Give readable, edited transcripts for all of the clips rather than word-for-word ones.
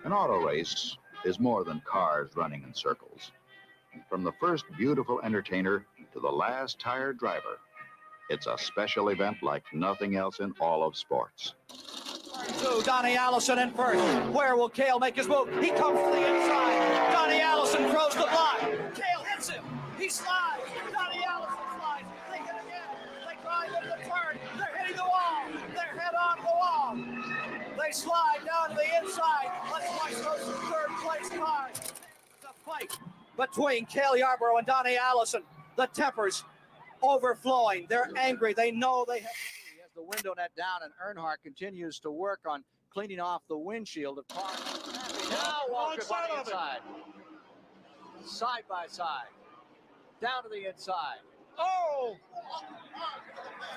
An auto race is more than cars running in circles. From the first beautiful entertainer to the last tired driver, it's a special event like nothing else in all of sports. So Donnie Allison in first. Where will Cale make his move? He comes to the inside. Donnie Allison throws the block. Cale hits him. He slides. Donnie Allison slides. They hit again. They drive into the turn. They're hitting the wall. They're head on the wall. They slide down to the inside. Let's watch those third place cars. It's a fight between Cale Yarborough and Donnie Allison. The tempers overflowing. They're angry. They know they have. He has the window net down, and Earnhardt continues to work on cleaning off the windshield of cars. Now Walker's on the inside. Side by side. Down to the inside. Oh!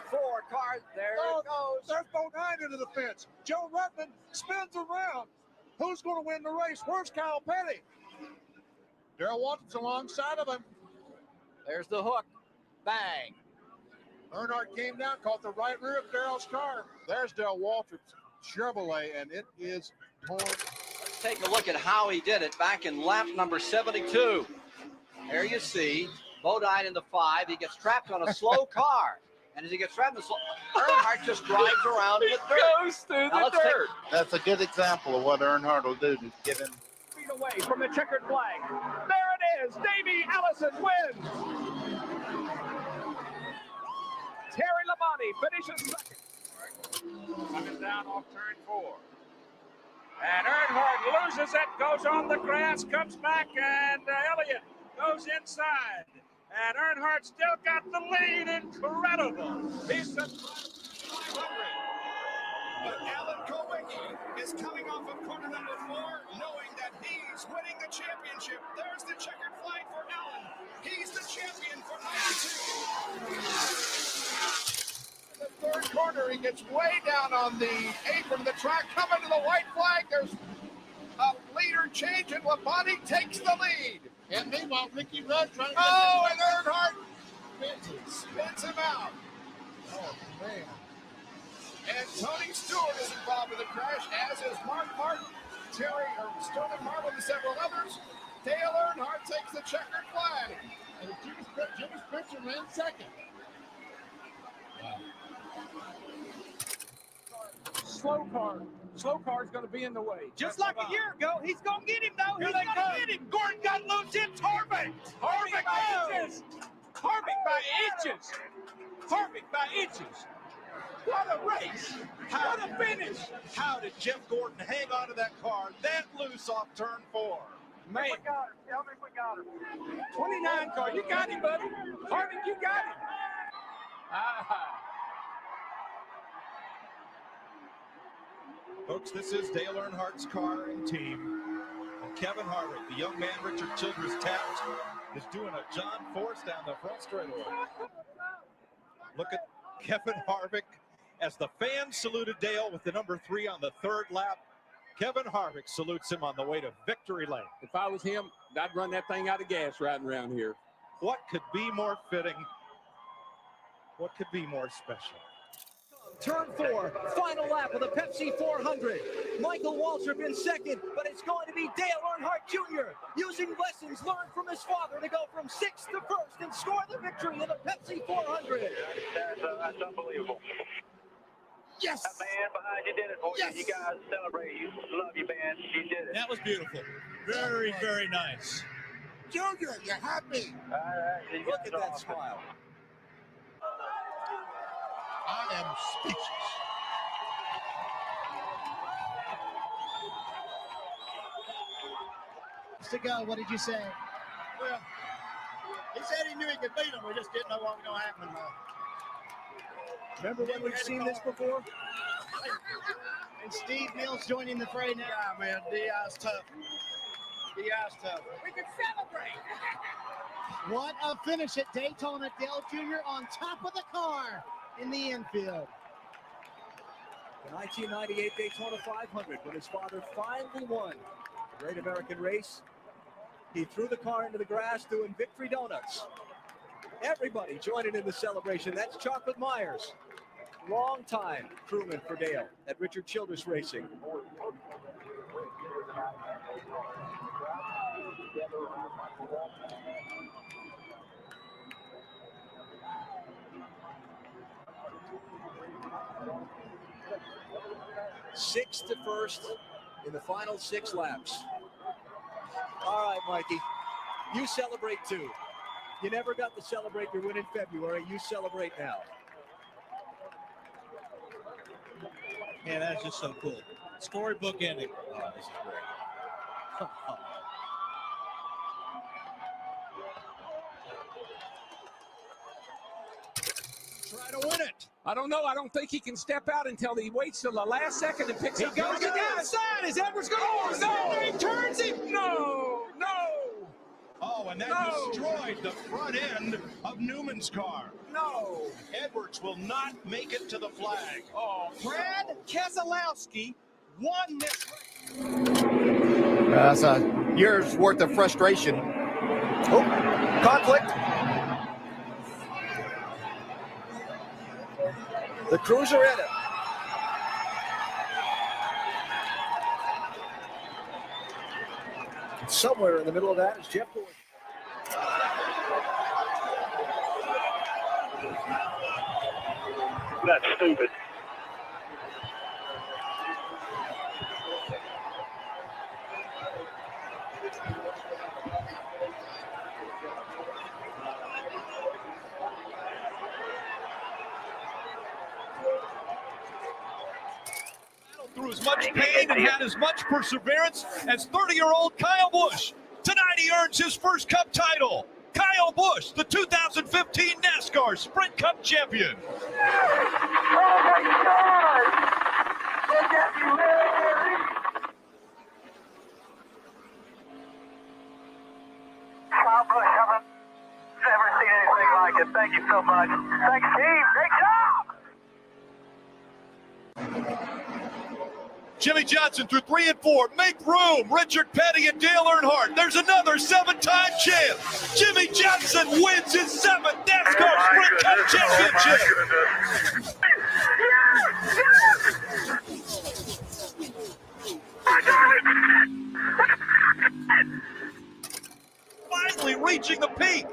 4 cars. There it goes. There's Bodine into the fence. Joe Ruttman spins around. Who's going to win the race? Where's Kyle Petty? Darrell Walton's alongside of him. There's the hook. Bang. Earnhardt came down, caught the right rear of Darrell's car. There's Darrell Walton's Chevrolet, and it is torn. Let's take a look at how he did it back in lap number 72. There you see Bodine in the 5. He gets trapped on a slow car. And as he gets trapped in the slow, Earnhardt just drives around in the dirt. Goes through the dirt. That's a good example of what Earnhardt will do to get him. Feet away from the checkered flag. There it is. Davey Allison wins. Terry Labonte finishes second. Coming down off turn 4. And Earnhardt loses it, goes on the grass, comes back, and Elliott goes inside. And Earnhardt still got the lead. Incredible. He's at 500. But Alan Kulwicki is coming off of corner number 4, knowing that he's winning the championship. There's the checkered flag for Alan. He's the champion for 92. In the third corner, he gets way down on the apron of the track, coming to the white flag. There's a leader change, and Labonte takes the lead. And meanwhile, Ricky Rudd trying to... Oh, and Earnhardt spins him out. Oh, man. And Tony Stewart is involved in the crash, as is Mark Martin, Sterling Marlin, and several others. Dale Earnhardt takes the checkered flag. And Jimmy Spencer ran second. Slow car is going to be in the way. Just like a year ago, he's going to get him, though. He's going to get him. Gordon got loose. It's Harvick. Harvick by inches. Harvick by inches. Harvick by inches. What a race. What a finish. How did Jeff Gordon hang on to that car that loose off turn 4? Man. We got her. Tell me we got her. 29 car. You got him, buddy. Harvick, you got him. Folks, this is Dale Earnhardt's car and team. And Kevin Harvick, the young man Richard Childress tapped, is doing a John Force down the front straightaway. Look at Kevin Harvick as the fans saluted Dale with the number 3 on the 3rd lap. Kevin Harvick salutes him on the way to victory lane. If I was him, I'd run that thing out of gas riding around here. What could be more fitting? What could be more special? Turn 4, final lap of the Pepsi 400. Michael Waltrip in second, but it's going to be Dale Earnhardt Jr. using lessons learned from his father to go from 6th to 1st and score the victory in the Pepsi 400. That's unbelievable. Yes! That man behind you did it for yes. you. You guys celebrate. You love you, man. You did it. That was beautiful. Very, very nice. Junior, you're happy. Look at that smile. I am speechless. To go, what did you say? Well, he said he knew he could beat him. We just didn't know what was going to happen. Remember when we've seen this before? And Steve Mills joining the fray now. Yeah, man, DI's tough. DI's tough. We can celebrate. What a finish at Daytona. Dale Jr. on top of the car in the infield. The 1998 Daytona 500, when his father finally won the Great American Race, he threw the car into the grass doing victory donuts. Everybody joining in the celebration. That's Chocolate Myers. Long time crewman for Dale at Richard Childress Racing. Sixth to first in the final 6 laps. All right, Mikey, you celebrate too. You never got to celebrate your win in February. You celebrate now. Man, that's just so cool. Storybook ending. Oh, this is great. Try to win it. I don't know. I don't think he can step out until he waits till the last second and picks up. He goes to the outside. Is Edwards going? Oh, no. He turns him. No. Oh, and that destroyed the front end of Newman's car. No. Edwards will not make it to the flag. Oh, Brad Keselowski won this race. That's a year's worth of frustration. Oh, conflict. The crews are in it. Somewhere in the middle of that is Jeff Gordon. That's stupid. Through as much pain and had as much perseverance as 30-year-old Kyle Busch. Tonight he earns his first Cup title. Kyle Busch, the 2015 NASCAR Sprint Cup champion. Kyle Busch, I've never seen anything like it. Thank you so much. Thanks, team. Great job! Jimmy Johnson through 3 and 4. Make room. Richard Petty and Dale Earnhardt. There's another 7-time champ. Jimmy Johnson wins his 7th NASCAR Sprint Cup championship. Finally reaching the peak.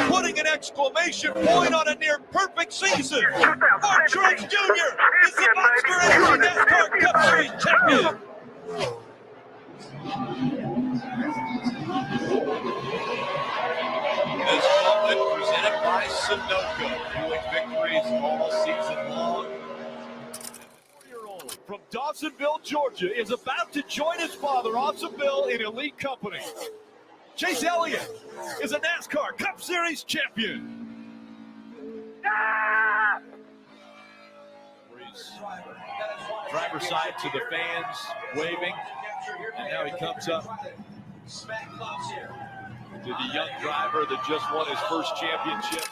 Putting an exclamation point on a near perfect season. Mark Truex Jr. is the Monster Energy NASCAR Cup Series champion. This moment presented by Sunoco, fueling victories all season long. The 4-year-old from Dawsonville, Georgia, is about to join his father, Dawsonville, in elite company. Chase Elliott is a NASCAR Cup Series champion. Driver's side to the fans, waving. And now he comes up to the young driver that just won his first championship.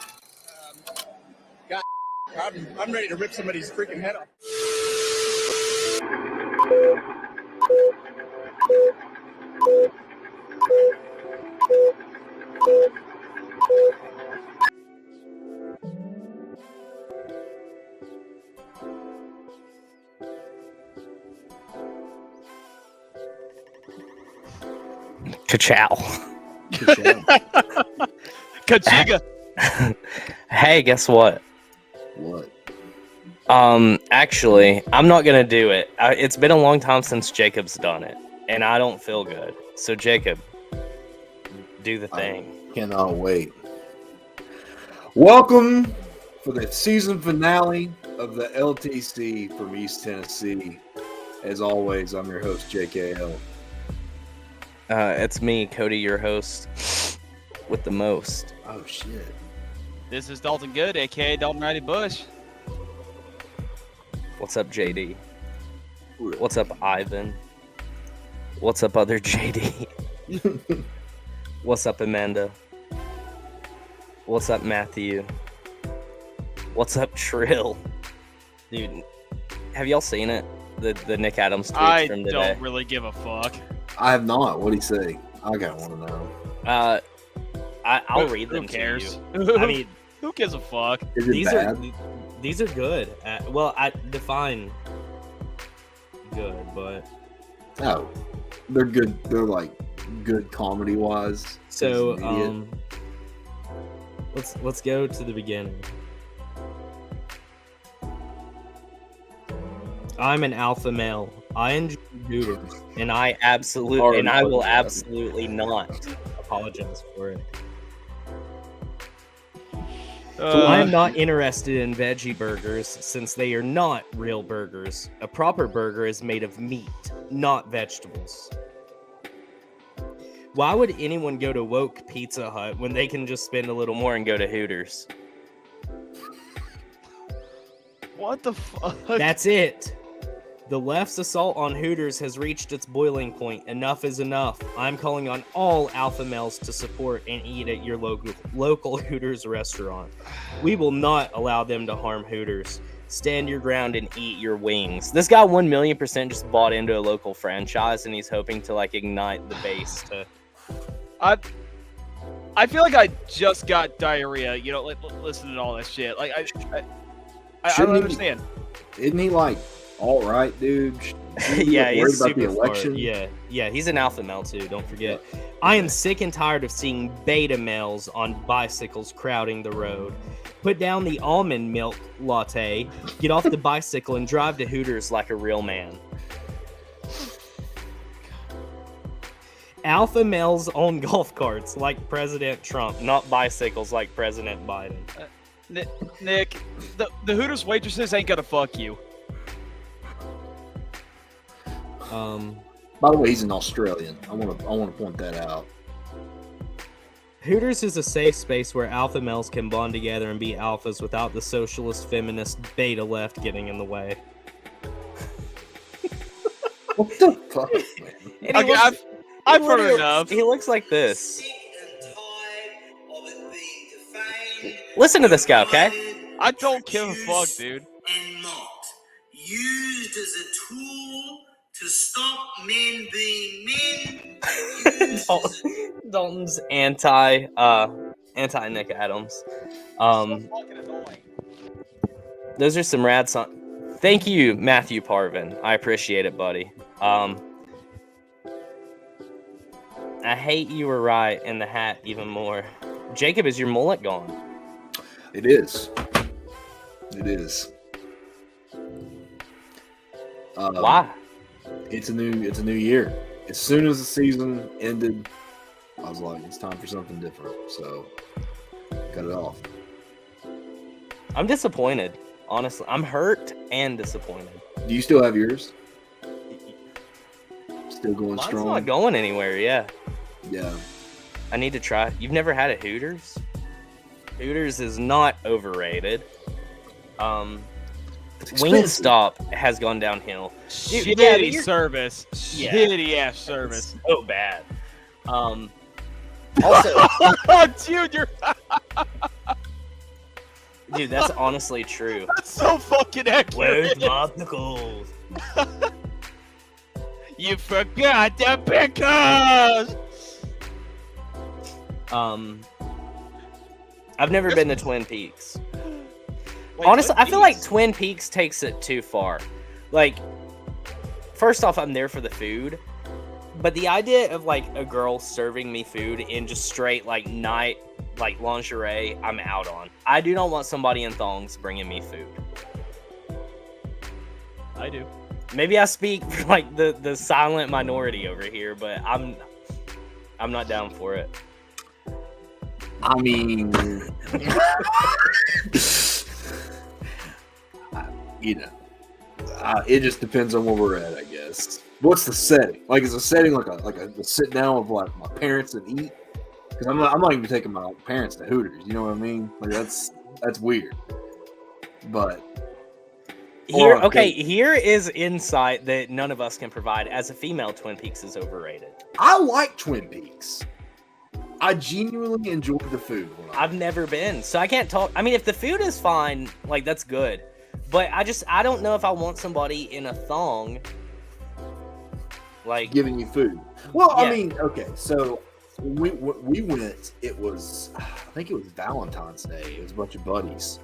God, I'm ready to rip somebody's freaking head off. Ka-chow. Kachiga. Hey, guess what? What? Actually, I'm not gonna do it. It's been a long time since Jacob's done it, and I don't feel good. So, Jacob, do the thing. I cannot wait. Welcome for the season finale of the LTC from East Tennessee. As always, I'm your host, JKL. It's me, Cody, your host, with the most. Oh, shit. This is Dalton Good, a.k.a. Dalton Riley Bush. What's up, JD? What's up, Ivan? What's up, other JD? What's up, Amanda? What's up, Matthew? What's up, Trill? Dude, have y'all seen it? The Nick Adams tweets from today? I don't really give a fuck. I have not. What'd he say? I gotta want to know. I'll read them. Who cares? To you. I mean, who gives a fuck? Is it bad? These are good. Well, I define good, but they're good. They're like good comedy wise. So let's go to the beginning. I'm an alpha male. I enjoy Hooters, and I will absolutely not apologize for it. I am not interested in veggie burgers since they are not real burgers. A proper burger is made of meat, not vegetables. Why would anyone go to woke Pizza Hut when they can just spend a little more and go to Hooters? What the fuck? That's it. The left's assault on Hooters has reached its boiling point. Enough is enough. I'm calling on all alpha males to support and eat at your local Hooters restaurant. We will not allow them to harm Hooters. Stand your ground and eat your wings. This guy 1,000,000% just bought into a local franchise, and he's hoping to like ignite the base to. I feel like I just got diarrhea. You know, like listening to all this shit. Like I don't understand. Isn't he like? All right, dude. Yeah, he's about super the election. Yeah, he's an alpha male too. Don't forget. I am sick and tired of seeing beta males on bicycles crowding the road. Put down the almond milk latte, get off the bicycle, and drive to Hooters like a real man. Alpha males own golf carts like President Trump, not bicycles like President Biden. Nick, the Hooters waitresses ain't gonna fuck you. By the way, he's an Australian. I want to point that out. Hooters is a safe space where alpha males can bond together and be alphas without the socialist, feminist, beta left getting in the way. What the fuck, man? Okay, I've heard enough. He looks like this. Listen to this guy, okay? I don't give a fuck, dude. And not used as a tool to stop men being men. Dalton's anti Nick Adams. Those are some rad songs. Thank you, Matthew Parvin. I appreciate it, buddy. I hate you were right, and the hat even more. Jacob, is your mullet gone? It is. It is. Why? It's a new year. As soon as the season ended, I was like, it's time for something different. So, cut it off. I'm disappointed. Honestly, I'm hurt and disappointed. Do you still have yours? Still going Mine's strong? not going anywhere. Yeah. Yeah. I need to try. You've never had a Hooters? Hooters is not overrated. Wingstop has gone downhill. Shitty service. Yeah. Shitty ass service. So bad. Also, dude, you're dude, that's honestly true. That's so fucking accurate. Where's my pickles? You forgot the pickles. I've never been to Twin Peaks. Honestly, I feel like Twin Peaks takes it too far. Like, first off, I'm there for the food, but the idea of like a girl serving me food in just straight like night like lingerie, I'm out on. I do not want somebody in thongs bringing me food. I do. Maybe I speak for like the silent minority over here, but I'm not down for it. I mean, you know, it just depends on where we're at, I guess. What's the setting? Like, is a setting like a sit down with like my parents and eat? Because I'm not even taking my parents to Hooters. You know what I mean? Like that's weird. But here is insight that none of us can provide. As a female, Twin Peaks is overrated. I like Twin Peaks. I genuinely enjoy the food. I've never been, so I can't talk. I mean, if the food is fine, like that's good. But I don't know if I want somebody in a thong, like giving you food. Well, yeah. I mean, okay, so when we went, I think it was Valentine's Day. It was a bunch of buddies,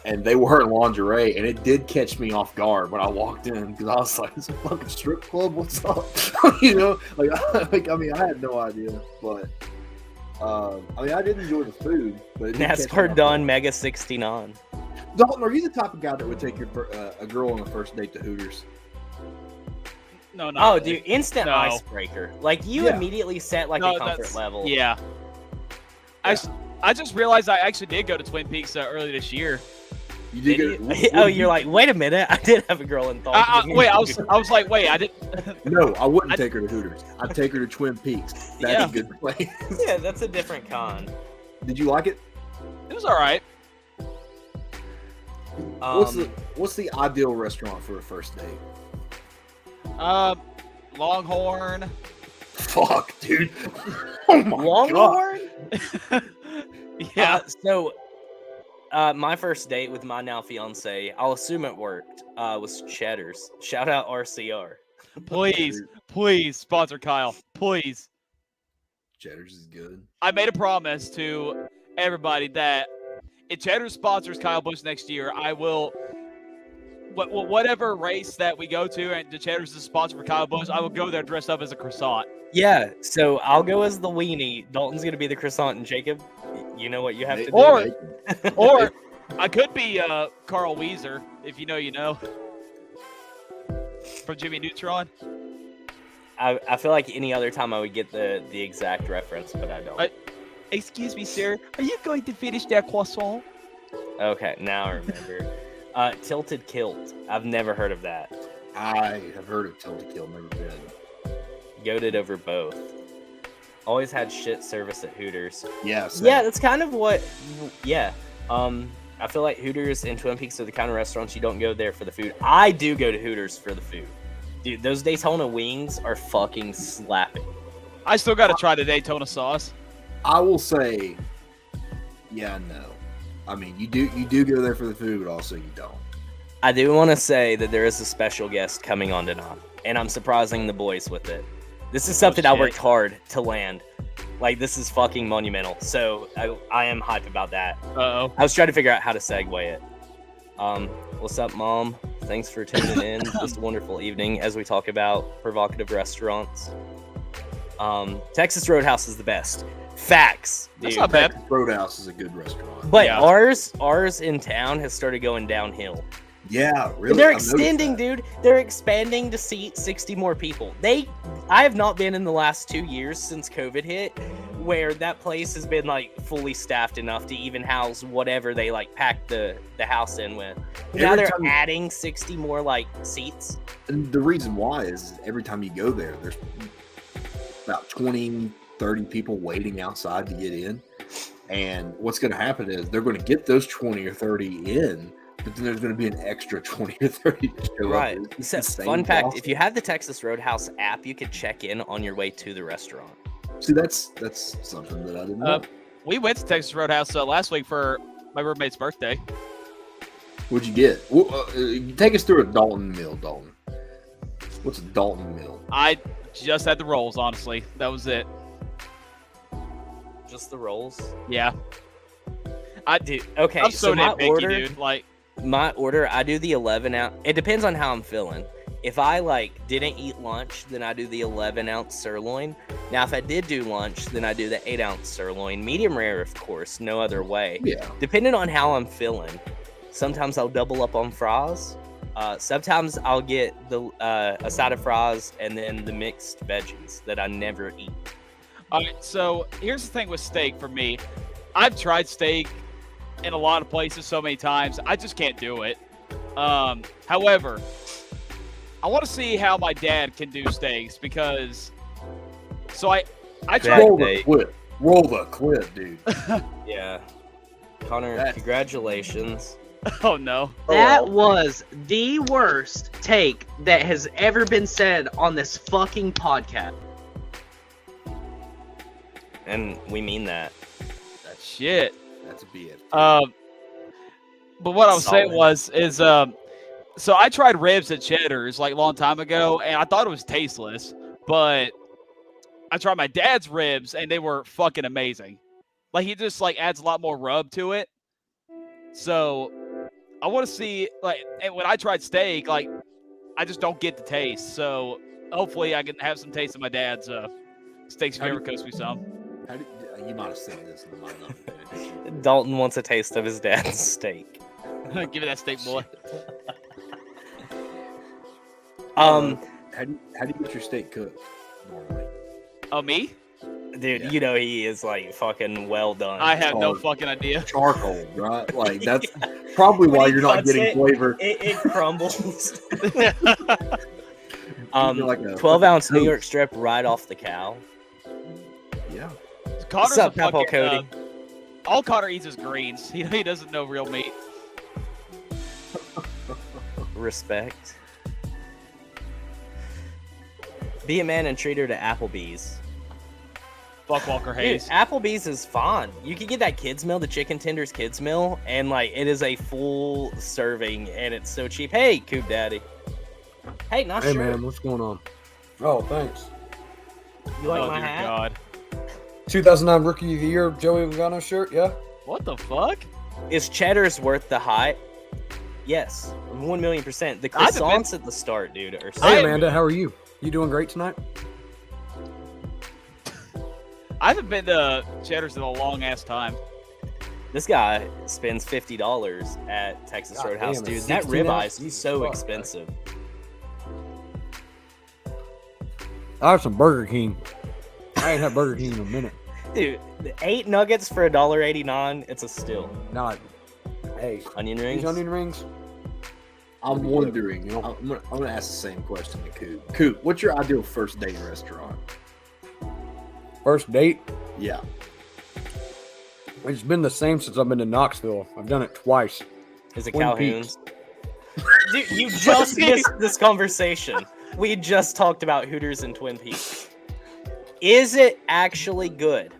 and they were in lingerie, and it did catch me off guard when I walked in because I was like, "It's a fucking strip club. What's up?" You know, I mean, I had no idea, but I mean, I did enjoy the food. But NASCAR done Mega 69. Dalton, are you the type of guy that would take a girl on a first date to Hooters? No. Oh, dude, instant icebreaker. Like you immediately set like a comfort level. Yeah. I just realized I actually did go to Twin Peaks early this year. You did go. Oh, you're like, wait a minute, I did have a girl in thoughts. Wait, I was like, wait, I didn't. No, I wouldn't take her to Hooters. I'd take her to Twin Peaks. That's a good place. Yeah, that's a different con. Did you like it? It was all right. What's the ideal restaurant for a first date? Longhorn. Fuck, dude. Oh my Longhorn? God. Yeah. So, my first date with my now fiance, I'll assume it worked, was Cheddar's. Shout out RCR. Please sponsor Kyle. Please. Cheddar's is good. I made a promise to everybody that if Cheddar sponsors Kyle Busch next year, I will, whatever race that we go to and the Cheddar's is a sponsor for Kyle Busch, I will go there dressed up as a croissant. Yeah, so I'll go as the weenie. Dalton's going to be the croissant, and Jacob, you know what you have to do. Or I could be Carl Weezer, if you know, you know. From Jimmy Neutron. I feel like any other time I would get the exact reference, but I don't. Excuse me, sir. Are you going to finish that croissant? Okay, now I remember. Tilted Kilt. I've never heard of that. I have heard of Tilted Kilt, never been. Goated over both. Always had shit service at Hooters. Yeah, same. Yeah, that's kind of what. Yeah. I feel like Hooters and Twin Peaks are the kind of restaurants you don't go there for the food. I do go to Hooters for the food. Dude, those Daytona wings are fucking slapping. I still got to try the Daytona sauce. I will say, yeah, no. I mean, you do go there for the food, but also you don't. I do want to say that there is a special guest coming on tonight, and I'm surprising the boys with it. This is something I worked hard to land. Like, this is fucking monumental. So I am hyped about that. Uh-oh. I was trying to figure out how to segue it. What's up, Mom? Thanks for tuning in this wonderful evening as we talk about provocative restaurants. Texas Roadhouse is the best. Facts, dude. That's not bad. Texas Roadhouse is a good restaurant. But ours in town has started going downhill. Yeah, really. And they're extending, dude. They're expanding to seat 60 more people. I have not been in the last 2 years since COVID hit where that place has been like fully staffed enough to even house whatever they like packed the house in with. Now they're adding 60 more like seats. And the reason why is every time you go there, there's about 20, 30 people waiting outside to get in. And what's going to happen is they're going to get those 20 or 30 in, but then there's going to be an extra 20 or 30 to show right. up. Fun fact, if you have the Texas Roadhouse app, you could check in on your way to the restaurant. See, that's something that I didn't know. We went to Texas Roadhouse last week for my roommate's birthday. What'd you get? Take us through a Dalton meal, Dalton. What's a Dalton meal? I just had the rolls, honestly. That was it. Just the rolls? Yeah. I do. Okay, I'm so my nitpicky, order, dude. My order, I do the 11-ounce. It depends on how I'm feeling. If I didn't eat lunch, then I do the 11-ounce sirloin. Now, if I did do lunch, then I do the 8-ounce sirloin. Medium rare, of course, no other way. Yeah. Depending on how I'm feeling. Sometimes I'll double up on fries. Sometimes I'll get a side of fries and then the mixed veggies that I never eat. All right, so here's the thing with steak for me. I've tried steak in a lot of places so many times. I just can't do it. However, I want to see how my dad can do steaks because I tried. Roll the clip. Roll the clip, dude. Yeah. Connor, congratulations. Oh, no. That was the worst take that has ever been said on this fucking podcast. And we mean that. That's shit. That's a BS. But what I was saying is so I tried ribs at Cheddar's a long time ago, and I thought it was tasteless. But I tried my dad's ribs, and they were fucking amazing. Like, he just, like, adds a lot more rub to it. So, I want to see, like, and when I tried steak, like, I just don't get the taste. So, hopefully I can have some taste of my dad's steaks if you ever coast me some. You might have said this in the Dalton wants a taste of his dad's steak. Give me that steak, boy. How do you get your steak cooked normally? Oh, me? Dude, you know he is like fucking well done. I have no fucking idea. Charcoal, right? Like that's probably why you're not getting flavor. It crumbles. Like a 12-ounce New York strip right off the cow. Yeah. Connor's What's up, a fucking, Cody? All Connor eats is greens. He doesn't know real meat. Respect. Be a man and treat her to Applebee's. Fuck Walker Dude, Hayes. Applebee's is fun. You can get that kids meal, the chicken tenders kids meal, and like it is a full serving, and it's so cheap. Hey, Coop Daddy. Hey, not Hey sure. man, what's going on? Oh, thanks. You like Oh, my dear hat? God. 2009 Rookie of the Year Joey Logano shirt, yeah? What the fuck? Is Cheddar's worth the hype? Yes, 1,000,000%. The croissants at the start, dude, are so Hey Amanda, how are you? You doing great tonight? I haven't been to Cheddar's in a long ass time. This guy spends $50 at Texas God Roadhouse, damn, dude. it's That 16 ribeye ounces. is so Fuck, expensive. I have some Burger King. I ain't had Burger King in a minute. Dude, the 8 nuggets for $1.89, it's a steal. Not. Hey, Onion rings? these onion rings? I'm wondering. You know, I'm gonna ask the same question to Coop. Coop, what's your ideal first date restaurant? First date? Yeah. It's been the same since I've been to Knoxville. I've done it twice. Is it Twin Calhoun's? Peaks. Dude, you just missed this conversation. We just talked about Hooters and Twin Peaks. Is it actually good?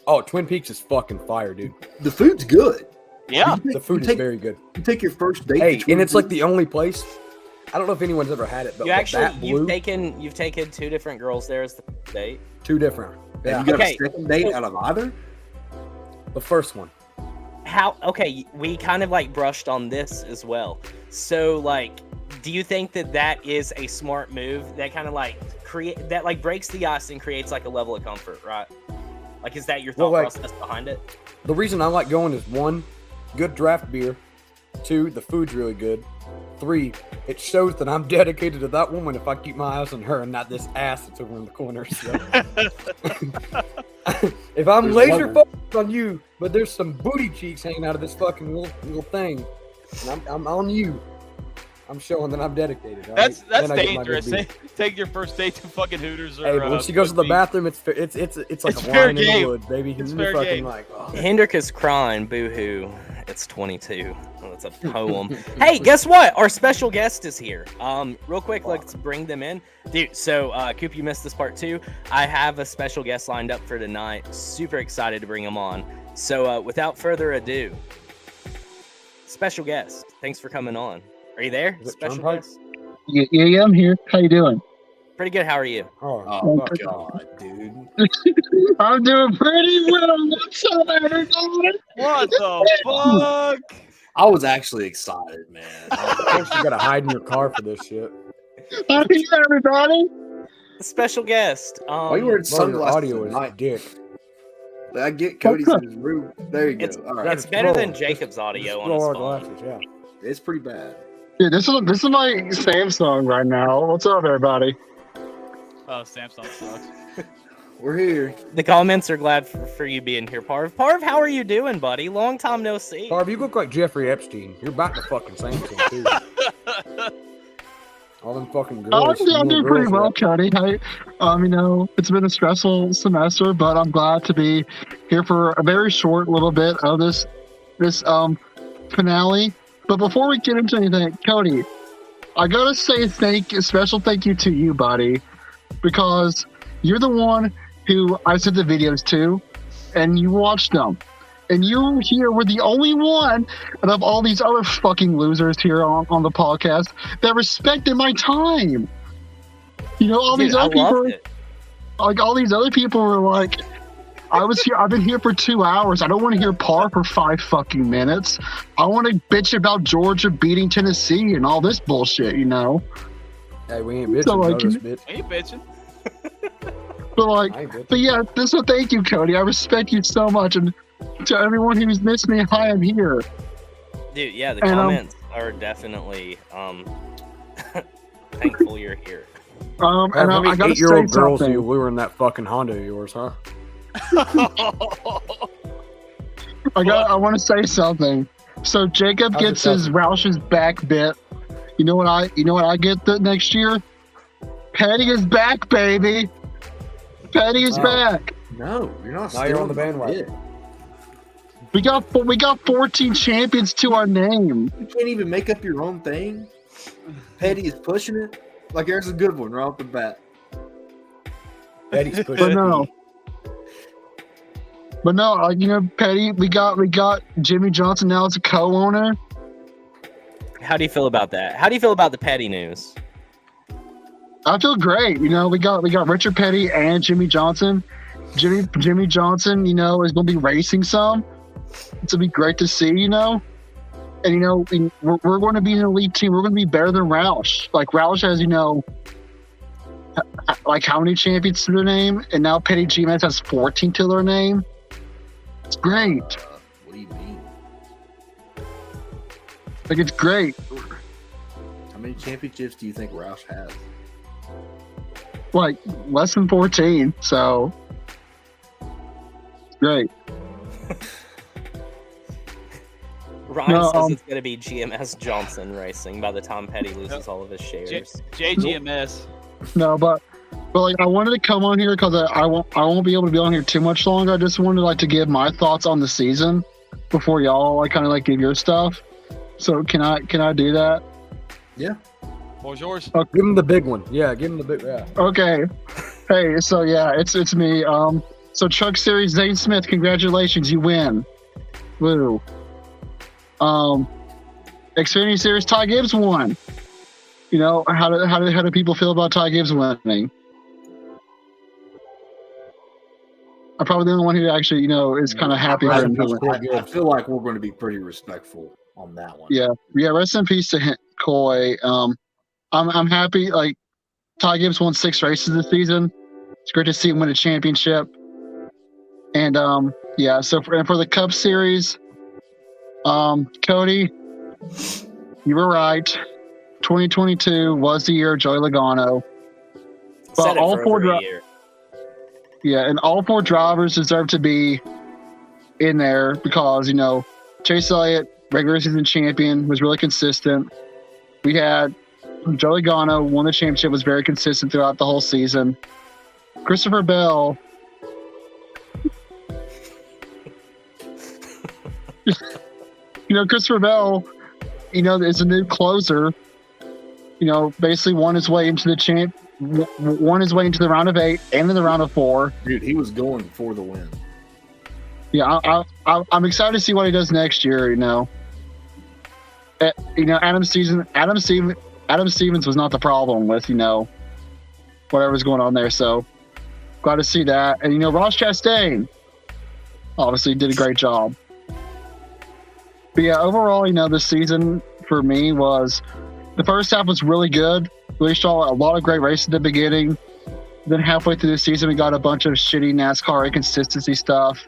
Oh, Twin Peaks is fucking fire, dude. The food's good. Yeah. The food is very good. You take your first date. Hey, to Twin and it's like Peaks? the only place. I don't know if anyone's ever had it, but You with actually that blue, you've taken 2 different girls there as the date. 2 different. Yeah. Have you got Okay. a second date out of either? The first one. Okay, we kind of like brushed on this as well. So like, do you think that is a smart move that kind of like breaks the ice and creates like a level of comfort, right? Like, is that your thought Well, like- process behind it? The reason I like going is 1, good draft beer. 2, the food's really good. 3, it shows that I'm dedicated to that woman if I keep my eyes on her and not this ass that's over in the corner. So. If I'm There's laser one. focused on you, but there's some booty cheeks hanging out of this fucking little thing, and I'm on you, I'm showing that I'm dedicated. all That's right? Then I get my dangerous. good beer. Take your first date to fucking Hooters or. Hey, but when she goes to the Twin Peaks. bathroom, it's like It's a fair line in the game. woods, baby. It's And you're fair fucking game. like, oh. Hendrick is crying, boo-hoo. It's 22. Oh, that's a poem. Hey, guess what? Our special guest is here. Real quick, let's bring them in. Dude, so, Coop, you missed this part too. I have a special guest lined up for tonight. Super excited to bring him on. So, without further ado, special guest, thanks for coming on. Are you there? Is it Special Turnpike? guest? Yeah, I'm here. How you doing? Pretty good. How are you? Oh God, dude. I'm doing pretty well. What's up, everybody? What the fuck? I was actually excited, man. Of course, you gotta hide in your car for this shit. How you, everybody? Special guest. Why you wearing Bro, your sunglasses audio is tonight? dick. I get Cody's in his room. There you go. It's, All right. it's better than Jacob's audio on his Scroll our phone. glasses, yeah. It's pretty bad. Dude, this is my Samsung right now. What's up, everybody? Oh, Samsung sucks. We're here. The comments are glad for you being here, Parv. Parv, how are you doing, buddy? Long time no see. Barb, you look like Jeffrey Epstein. You're back to fucking Samsung, too. All them fucking girls. I'm doing pretty well, Cody. It's been a stressful semester, but I'm glad to be here for a very short little bit of this finale. But before we get into anything, Cody, I gotta say a special thank you to you, buddy, because you're the one who I sent the videos to, and you watched them. And you here were the only one out of all these other fucking losers here on the podcast that respected my time. You know, all Dude, these I other people. loved it. Like all these other people were like, I've been here for 2 hours. I don't want to hear Parr for 5 fucking minutes. I want to bitch about Georgia beating Tennessee and all this bullshit, you know? Hey, we ain't bitching. So, like, notice, bitch. Ain't bitching. But yeah, so thank you, Cody. I respect you so much. And to everyone who's missed me, hi, I'm here. Dude, yeah, the comments are definitely thankful you're here. And I gotta say 8-year-old girls something. you were in that fucking Honda of yours, huh? I want to say something. So Jacob How's gets it his Roush's back bit. You know what I get the next year? Petty is back, baby. Petty is back. No, you're not. Now you're on the bandwagon. We got 14 champions to our name. You can't even make up your own thing. Petty is pushing it. Like there's a good one right off the bat. Petty's pushing it. But no, like, you know, Petty, we got Jimmy Johnson now as a co-owner. How do you feel about that? How do you feel about the Petty news? I feel great. You know, we got Richard Petty and Jimmy Johnson. Jimmy Johnson, you know, is going to be racing some. It's going to be great to see, you know. And, you know, we're going to be an elite team. We're going to be better than Roush. Like, Roush has, you know, like how many champions to their name? And now Petty GMS has 14 to their name. It's great. What do you mean? Like, it's great. How many championships do you think Roush has? Like, less than 14, so it's great. Ryan says it's going to be GMS Johnson Racing by the time Petty loses all of his shares. JGMS. No, but like, I wanted to come on here because I won't be able to be on here too much longer. I just wanted like to give my thoughts on the season before y'all like kind of like give your stuff. So can I do that? Yeah. What was yours? Okay. Give him the big one. Yeah, give him the big. Yeah. Okay. Hey, so yeah, it's me. So Truck Series Zane Smith, congratulations, you win. Woo. Xfinity Series Ty Gibbs won. You know, how do people feel about Ty Gibbs winning? I'm probably the only one who actually, you know, is kind of happy for him. I feel like we're going to be pretty respectful on that one. Yeah. Rest in peace to Coy. I'm happy. Like, Ty Gibbs won 6 races this season. It's great to see him win a championship. And yeah. So for the Cup Series, Cody, you were right. 2022 was the year of Joey Logano. But all 4 yeah, and all 4 drivers deserve to be in there because, you know, Chase Elliott, regular season champion, was really consistent. We had Joey Logano won the championship, was very consistent throughout the whole season. Christopher Bell. You know, Christopher Bell, you know, is a new closer. You know, basically won his way into the won his way into the round of 8 and in the round of 4. Dude, he was going for the win. Yeah, I'm excited to see what he does next year. You know, Adam Stevens was not the problem with, you know, whatever's going on there. So glad to see that. And, you know, Ross Chastain obviously did a great job. But yeah, overall, you know, this season for me was, the first half was really good. We saw a lot of great races at the beginning. Then halfway through the season, we got a bunch of shitty NASCAR inconsistency stuff.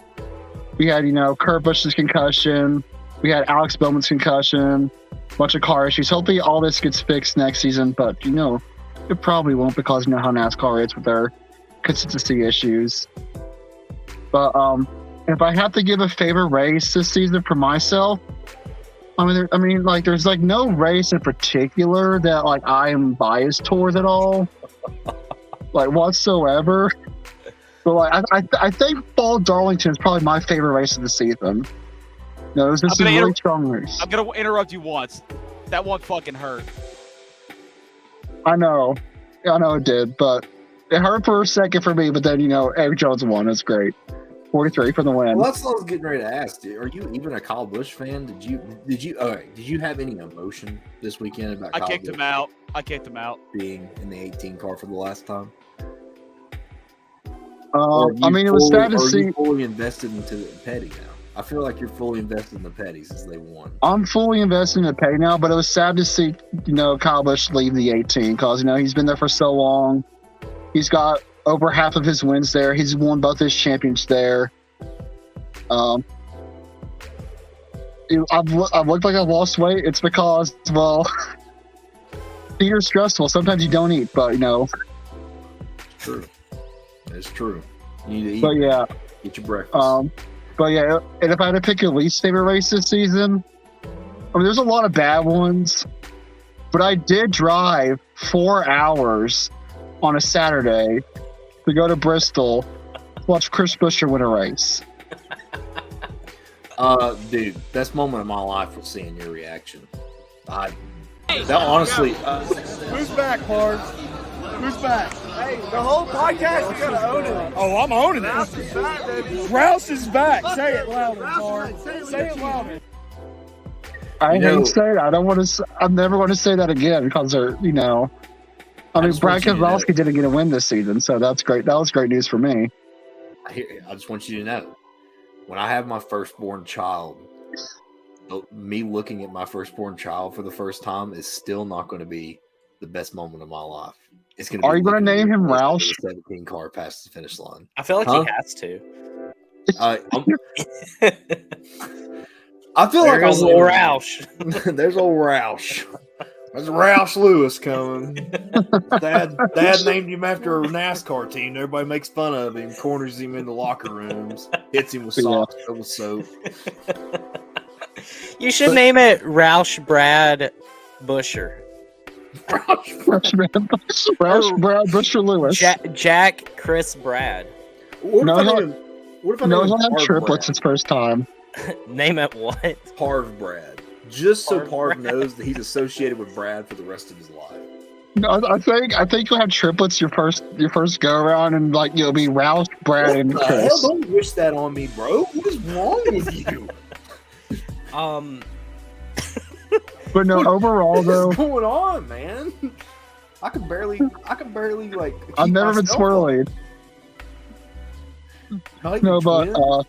We had, you know, Kurt Busch's concussion. We had Alex Bowman's concussion. A bunch of car issues. Hopefully all this gets fixed next season, but, you know, it probably won't because you know how NASCAR is with their consistency issues. But if I have to give a favorite race this season for myself, like there's like no race in particular that like I am biased towards at all, like whatsoever. But like I think Fall Darlington is probably my favorite race of the season. No, it was just a really strong race. I'm gonna interrupt you once. That one fucking hurt. I know it did, but it hurt for a second for me. But then, you know, Eric Jones won. It's great. 43 for the win. Well, that's what I was getting ready to ask. Dude. Are you even a Kyle Busch fan? Did you have any emotion this weekend about Kyle Busch? I kicked him out. Being in the 18 car for the last time. I mean, it was sad to see. Are you fully invested into the petty now? I feel like you're fully invested in the petty since they won. I'm fully invested in the petty now, but it was sad to see, Kyle Busch leave the 18 because, he's been there for so long. He's got over half of his wins there. He's won both his champions there. I've looked like I've lost weight. It's because, you're stressful. Sometimes you don't eat, but, True. It's true. You need to eat. But, yeah. Get your breakfast. But yeah, and if I had to pick your least favorite race this season, there's a lot of bad ones, but I did drive 4 hours on a Saturday to go to Bristol to watch Chris Buescher win a race. Dude, best moment of my life was seeing your reaction. Honestly, Who's back, Parv? Who's back? Hey, the whole podcast, you gotta own it. Oh, I'm owning it. Rouse is back, baby. Rouse is back. Say it louder, Parv. Say it louder. I hate to say that. I'm never going to say that again because they're, Brad Keselowski didn't get a win this season, so that's great. That was great news for me. I just want you to know, when I have my firstborn child, me looking at my firstborn child for the first time is still not going to be the best moment of my life. It's going to. Are you going to name him Roush? 17 car past the finish line. I feel like he has to. I feel there like goes old Roush. There's old Roush. There's Roush Lewis coming. Dad named him after a NASCAR team. Everybody makes fun of him, corners him in the locker rooms, hits him with socks filled with soap. You should name it Roush Brad Buescher. Roush Brad Buescher Lewis. Jack Chris Brad. What if I he'll have triplets his first time. Name it what? Parv Brad. Just so Parv knows that he's associated with Brad for the rest of his life. No, I think you'll have triplets your first go around, and you'll be Roush, Brad, and Chris. Hell, don't wish that on me, bro. What is wrong with you? But no, overall though, what's going on, man? I can barely like. I've never been swirly. No, but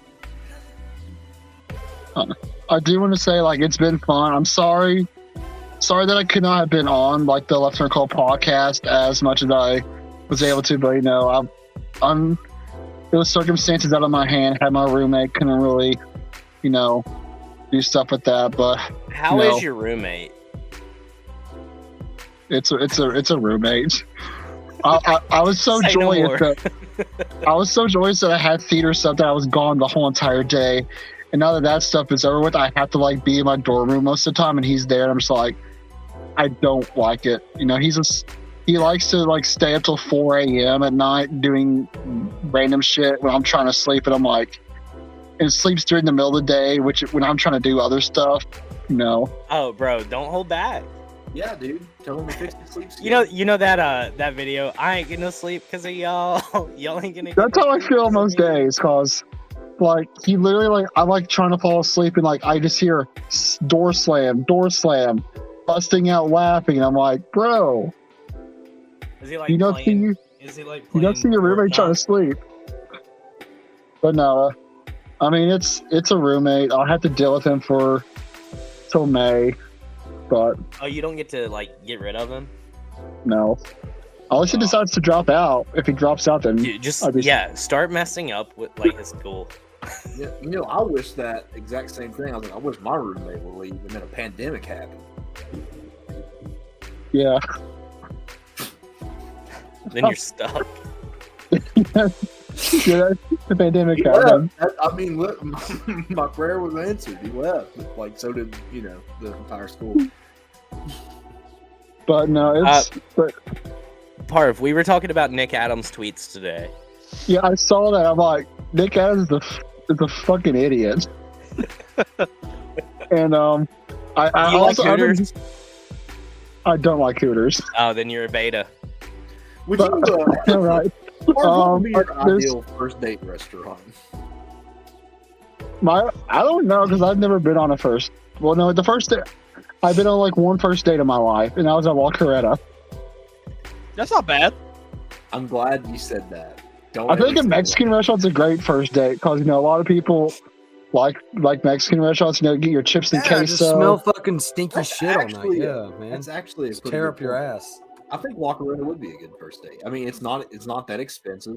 I do want to say it's been fun. I'm sorry that I could not have been on the Left Turn Call podcast as much as I was able to, but it was circumstances out of my hand. Had my roommate, couldn't really, do stuff with that. But how is your roommate? It's a roommate. I was so joyous that I had theater stuff that I was gone the whole entire day. And now that stuff is over with, I have to be in my dorm room most of the time, and he's there, and I'm just I don't like it. He likes to stay up till 4 a.m. at night doing random shit when I'm trying to sleep, and I'm and sleeps during the middle of the day, which when I'm trying to do other stuff, no. Oh, bro, don't hold back. Yeah, dude. Tell him to fix the sleep. You know that video. I ain't getting no sleep because of y'all. Y'all ain't gonna. That's how I feel most days, cause. He literally, I'm trying to fall asleep and I just hear door slam, busting out laughing. And I'm bro. Is he you don't see your roommate trying to sleep. But no, I mean, it's a roommate. I'll have to deal with him till May. But. Oh, you don't get to get rid of him? No. Unless he decides to drop out. If he drops out, then start messing up with his school. Yeah, I wish that exact same thing. I wish my roommate would leave, and then a pandemic happened. Yeah. Then you're stuck. Yeah, the pandemic happened. I mean, look, my prayer was answered. He left. So did the entire school. But no, Parv, we were talking about Nick Adams' tweets today. Yeah, I saw that. I'm Nick Adams is a fucking idiot. And I you also like Hooters? I don't like Hooters. Oh, then you're a beta. Would you? Right. What would be your ideal first date restaurant? I don't know because I've never been on a first. Well, no, the first date I've been on one first date in my life, and that was at Walkeretta. That's not bad. I'm glad you said that Don't I think ever a Mexican restaurant's a great first date because a lot of people like Mexican restaurants. Get your chips and queso. Just smell fucking stinky That's shit all night. actually Yeah, man. That's actually a Just pretty tear good up your point. ass. I think Lockeretta would be a good first date. I mean, it's not that expensive.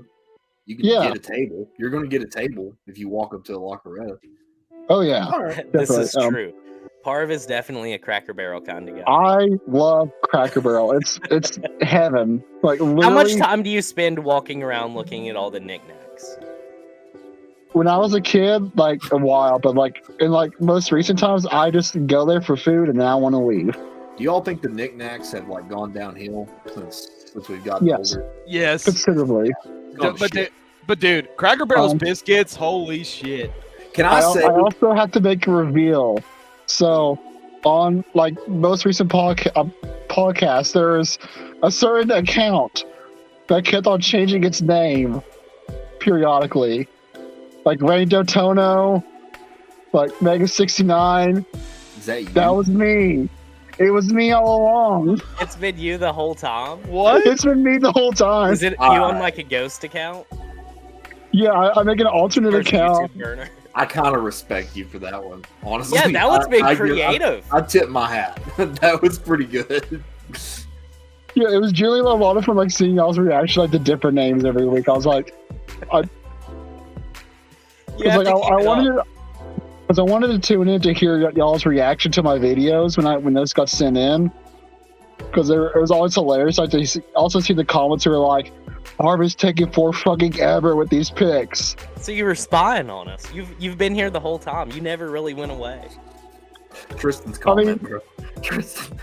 You can Yeah. get a table. You're going to get a table if you walk up to a Lockeretta. Oh yeah, This definitely. is true. Parv is definitely a Cracker Barrel kind of guy. I love Cracker Barrel. It's heaven. Like literally. How much time do you spend walking around looking at all the knickknacks? When I was a kid, a while, but in most recent times, I just go there for food and then I want to leave. Do y'all think the knickknacks have gone downhill since we've gotten older? Yes. Considerably. But dude, Cracker Barrel's biscuits, holy shit. Can I also have to make a reveal. So, on most recent podcast, there's a certain account that kept on changing its name periodically, like Rain Dotono, Mega 69. Is that you? That was me. It was me all along. It's been you the whole time? What? It's been me the whole time. Is it you on a ghost account? Yeah, I make an alternate account. I kind of respect you for that one, honestly. Yeah, that one's been creative. I tip my hat. That was pretty good. Yeah, it was genuinely a lot of fun, seeing y'all's reaction, to different names every week. I was I wanted to tune in to hear y'all's reaction to my videos when those got sent in, because it was always hilarious. Also see the comments who were like, "Harvey's taking for fucking ever with these picks." So you were spying on us. You've been here the whole time. You never really went away. Tristan's comment, bro. Tristan.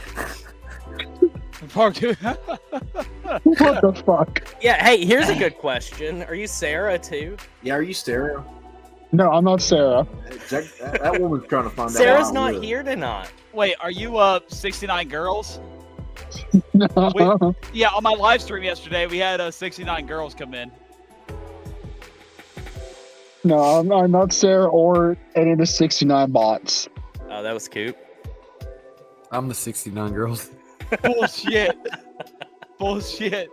Fuck, dude. What the fuck? Yeah, hey, here's a good question. Are you Sarah too? Yeah, are you Sarah? No, I'm not Sarah. That woman's trying to find out. Sarah's not here tonight. Wait, are you 69 Girls? No. Yeah, on my live stream yesterday, we had 69 girls come in. No, I'm not Sarah or any of the 69 bots. Oh, that was Coop. I'm the 69 girls. Bullshit. Bullshit.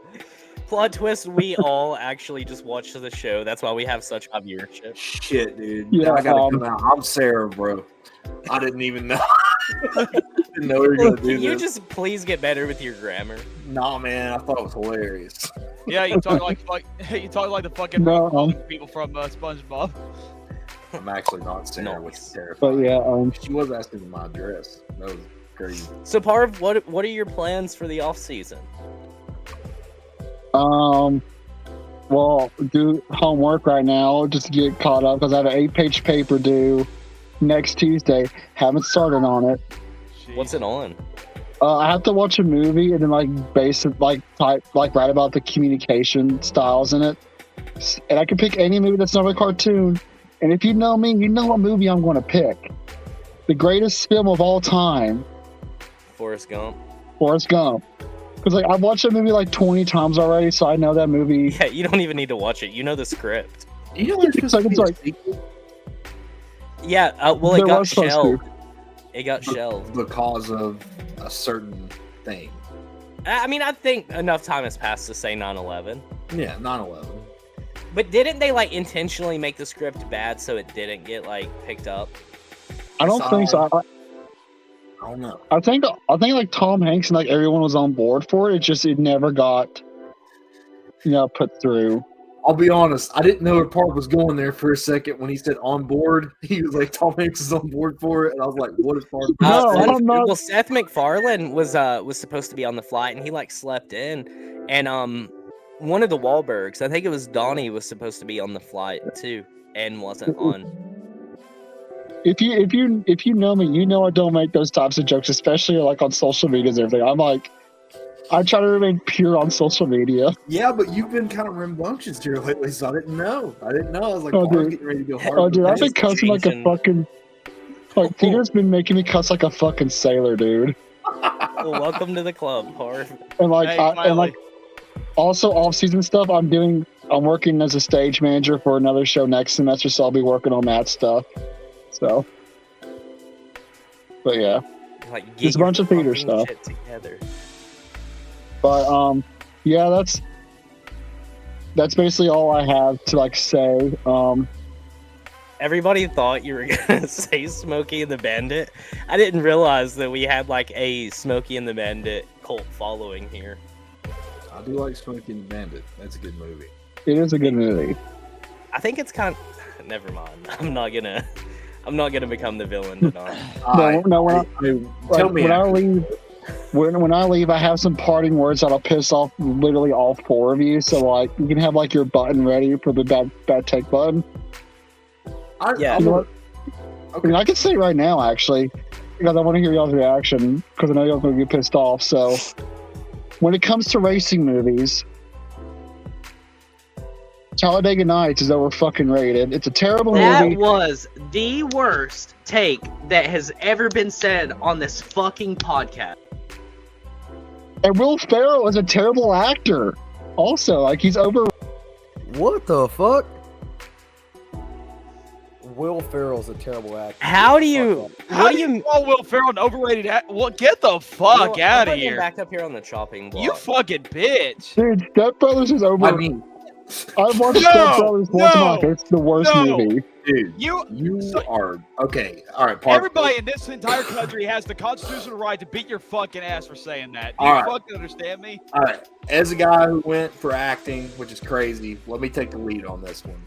Plot twist, we all actually just watched the show. That's why we have such high viewership. Shit, dude. Yeah, I gotta come out. I'm Sarah, bro. I didn't even know. Didn't know we were gonna do Can you this. just please get better with your grammar? Nah, man. I thought it was hilarious. Yeah, you talk like you talk like the fucking people from SpongeBob. I'm actually not Sarah, which is terrifying. But yeah, she was asking for my address. That was crazy. So, Parv, what are your plans for the off season? Well, do homework right now just to get caught up because I have an 8-page paper due next Tuesday. Haven't started on it. What's it on? I have to watch a movie and then base it write about the communication styles in it. And I can pick any movie that's not a cartoon. And if you know me, you know what movie I'm going to pick. The greatest film of all time. Forrest Gump. Forrest Gump. Because I've watched that movie 20 times already, so I know that movie. Yeah, you don't even need to watch it. You know the script. You know there's supposed to be a sequel? Yeah, well, it There got was supposed shelved. to. It got shelved. Because of a certain thing. I mean, I think enough time has passed to say 9/11. Yeah, 9/11. But didn't they intentionally make the script bad so it didn't get picked up? I don't think so. I don't know. I think Tom Hanks and everyone was on board for it. It never got put through. I'll be honest, I didn't know where Park was going there for a second when he said on board. He was like, Tom Hanks is on board for it, and I was like, what is Park? Well, Seth MacFarlane was supposed to be on the flight, and he slept in, and one of the Wahlbergs, I think it was Donnie, was supposed to be on the flight too, and wasn't on. If you know me, you know I don't make those types of jokes, especially on social media and everything. I try to remain pure on social media. Yeah, but you've been kind of rambunctious here lately, so I didn't know. I was like, Oh, Park's dude. getting ready to go hard. Oh, dude, I've been cussing like a fucking. Peter's been making me cuss like a fucking sailor, dude. Well, welcome to the club, Parv. And also off-season stuff. I'm working as a stage manager for another show next semester, so I'll be working on that stuff. So, but yeah, just a bunch of theater stuff. Together. But yeah, that's basically all I have to like say. Everybody thought you were gonna say Smokey and the Bandit. I didn't realize that we had like a Smokey and the Bandit cult following here. I do like Smokey and the Bandit. That's a good movie. It is a good movie. I think it's kind of. Never mind. I'm not gonna become the villain tonight. When I leave, I have some parting words that'll piss off literally all four of you. So like, you can have like your button ready for the bad take button. I mean, I can say it right now, actually, because I want to hear y'all's reaction, because I know y'all going to get pissed off. So, when it comes to racing movies, Talladega Nights is over fucking rated. It's a terrible movie. That was the worst take that has ever been said on this fucking podcast. And Will Ferrell is a terrible actor. Also, like, he's over. What the fuck? Will Ferrell's a terrible actor. How do you call Will Ferrell an overrated actor? Well, get the fuck out of here. Back up here on the chopping block. You fucking bitch. Dude, Step Brothers is over. I mean, I've watched Step Brothers once a month. It's the worst movie. Dude, you are okay. All right, Parker. Everybody in this entire country has the constitutional right to beat your fucking ass for saying that. Do All you right. fucking understand me? All right. As a guy who went for acting, which is crazy, let me take the lead on this one.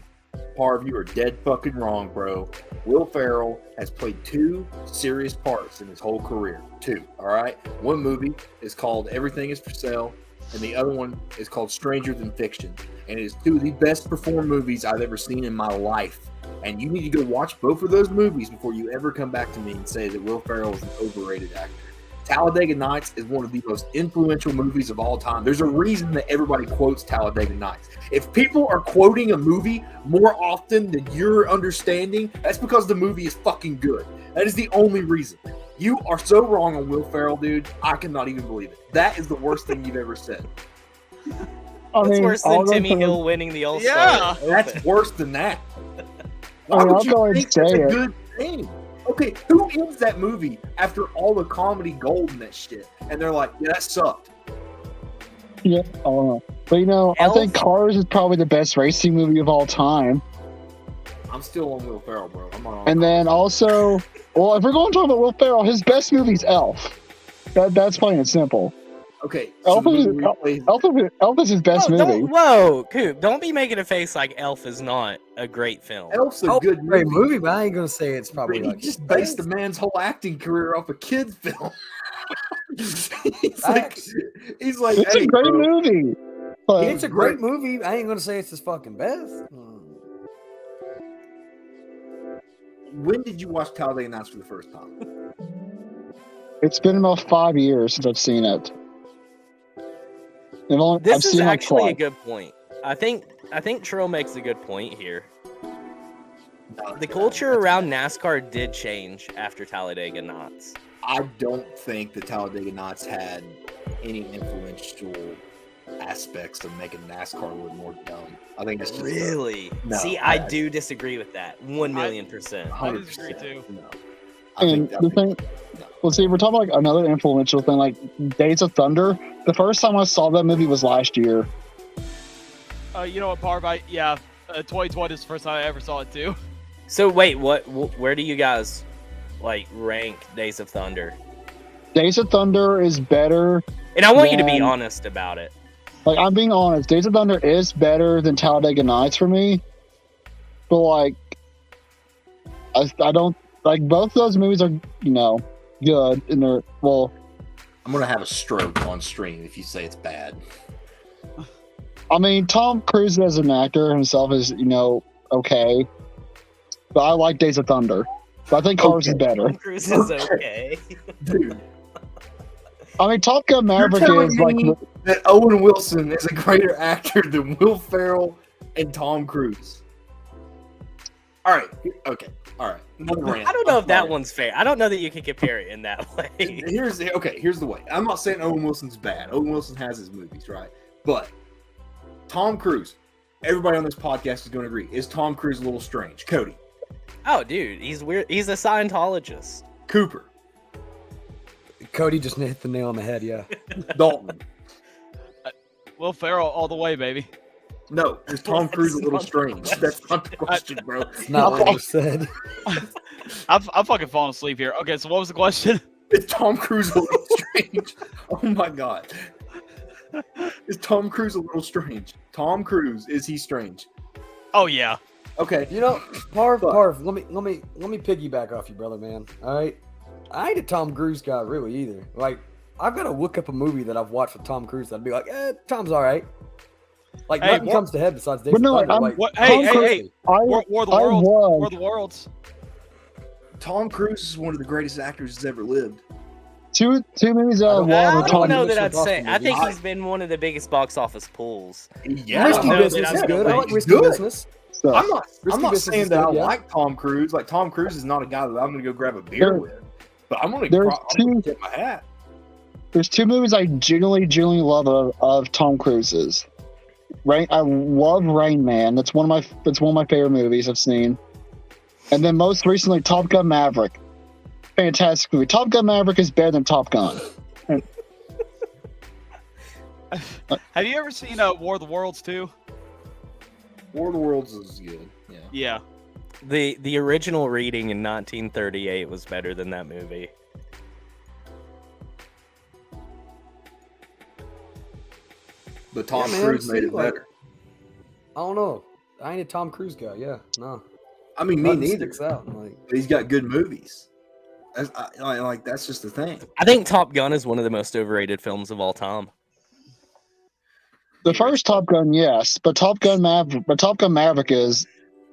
Parv, you are dead fucking wrong, bro. Will Ferrell has played 2 serious parts in his whole career. 2, all right? One movie is called Everything is for Sale, and the other one is called Stranger Than Fiction. And it is 2 of the best performed movies I've ever seen in my life. And you need to go watch both of those movies before you ever come back to me and say that Will Ferrell is an overrated actor. Talladega Nights is one of the most influential movies of all time. There's a reason that everybody quotes Talladega Nights. If people are quoting a movie more often than you're understanding, that's because the movie is fucking good. That is the only reason. You are so wrong on Will Ferrell, dude. I cannot even believe it. That is the worst thing you've ever said. That's worse than Timmy Hill winning the All-Star. Yeah, that's worse than that. Why would you think that's a good thing? Okay, who ends that movie after all the comedy gold and that shit? And they're like, yeah, that sucked. Yeah, I don't know. But you know, I think Cars is probably the best racing movie of all time. I'm still on Will Ferrell, bro. I'm on. And then also, well, if we're going to talk about Will Ferrell, his best movie is Elf. That's plain and simple. Okay. Elf is his best movie. Whoa, Coop, don't be making a face like Elf is not a great film. Elf's a good great movie, but I ain't gonna say it's probably he like just based the man's whole acting career off a kid's film. he's like, it's a great movie. It's a great movie. I ain't gonna say it's his fucking best. When did you watch Talladega Nights for the first time? It's been about 5 years since I've seen it. This is actually a good point. I think Trill makes a good point here. The culture around NASCAR did change after Talladega Nights. I don't think that Talladega Nights had any influential aspects of making NASCAR look more dumb. I think it's just really. See, I do disagree with that 1,000,000%. I disagree too. And the thing, well, see, we're talking about like another influential thing, like Days of Thunder. The first time I saw that movie was last year. You know what, Parv? 2020 is the first time I ever saw it too. So wait, where do you guys like rank Days of Thunder? Days of Thunder is better. And I want you to be honest about it. Like, I'm being honest. Days of Thunder is better than Talladega Nights for me. But like, I don't like both of those movies are, you know, good and they're I'm gonna have a stroke on stream if you say it's bad. I mean, Tom Cruise as an actor himself is, you know, okay. But I like Days of Thunder. But I think Cars is better. Tom Cruise is okay. Dude. I mean, Top Gun Maverick is like that Owen Wilson is a greater actor than Will Ferrell and Tom Cruise. All right. Okay. All right. I don't know if that one's fair. I don't know that you can compare it in that way. Here's the way. I'm not saying Owen Wilson's bad. Owen Wilson has his movies, right? But Tom Cruise, everybody on this podcast is going to agree, is Tom Cruise a little strange? Cody. Oh, dude, he's weird. He's a Scientologist. Cooper. Cody just hit the nail on the head, yeah. Dalton. Will Ferrell all the way, baby. No, is Tom Cruise a little strange? That's not the question, bro. It's not what was said. I'm fucking falling asleep here. Okay, so what was the question? Is Tom Cruise a little strange? Oh my god. Is Tom Cruise a little strange? Tom Cruise, is he strange? Oh yeah. Okay. You know, Parv, let me piggyback off you, brother, man. All right. I ain't a Tom Cruise guy really either. Like, I've got to look up a movie that I've watched with Tom Cruise that'd be like, Tom's all right. Like, Hey, nothing comes to head besides Days of no, Thunder. I'm- Like, What? Tom Hey, Cruise- War of the Worlds. War of the Worlds. Tom Cruise is one of the greatest actors that's ever lived. Two movies I love I are don't Tom. know that Mission I'd say. Impossible I think movies. he's been one of the biggest box office pulls. Yeah, Risky I don't know Business that is I'm good. I gonna like like- Risky good. Business. So, I'm not Risky saying Business is that I good, yeah. like Tom Cruise. Like, Tom Cruise is not a guy that I'm going to go grab a beer with. But I'm going to tip my hat. There's two movies I genuinely love of Tom Cruise's. Right, I love Rain Man. That's one of my favorite movies I've seen. And then most recently, Top Gun Maverick. Fantastic movie. Top Gun Maverick is better than Top Gun. Have you ever seen War of the Worlds too? War of the Worlds is good. Yeah. Yeah. The original reading in 1938 was better than that movie. But Tom man, Cruise made see, it like, better. I don't know. I ain't a Tom Cruise guy. Yeah, no. I mean, me Nothing neither. sticks out. Like, But he's got good movies. That's just the thing. I think Top Gun is one of the most overrated films of all time. The first Top Gun, yes, but Top Gun Maverick is.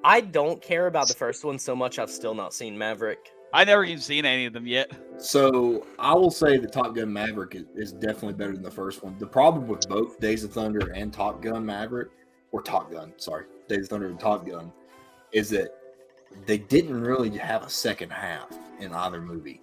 I don't care about the first one so much. I've still not seen Maverick. I never even seen any of them yet. So I will say that Top Gun Maverick is definitely better than the first one. The problem with both Days of Thunder and Top Gun Maverick, or Top Gun, sorry, Days of Thunder and Top Gun, is that they didn't really have a second half in either movie.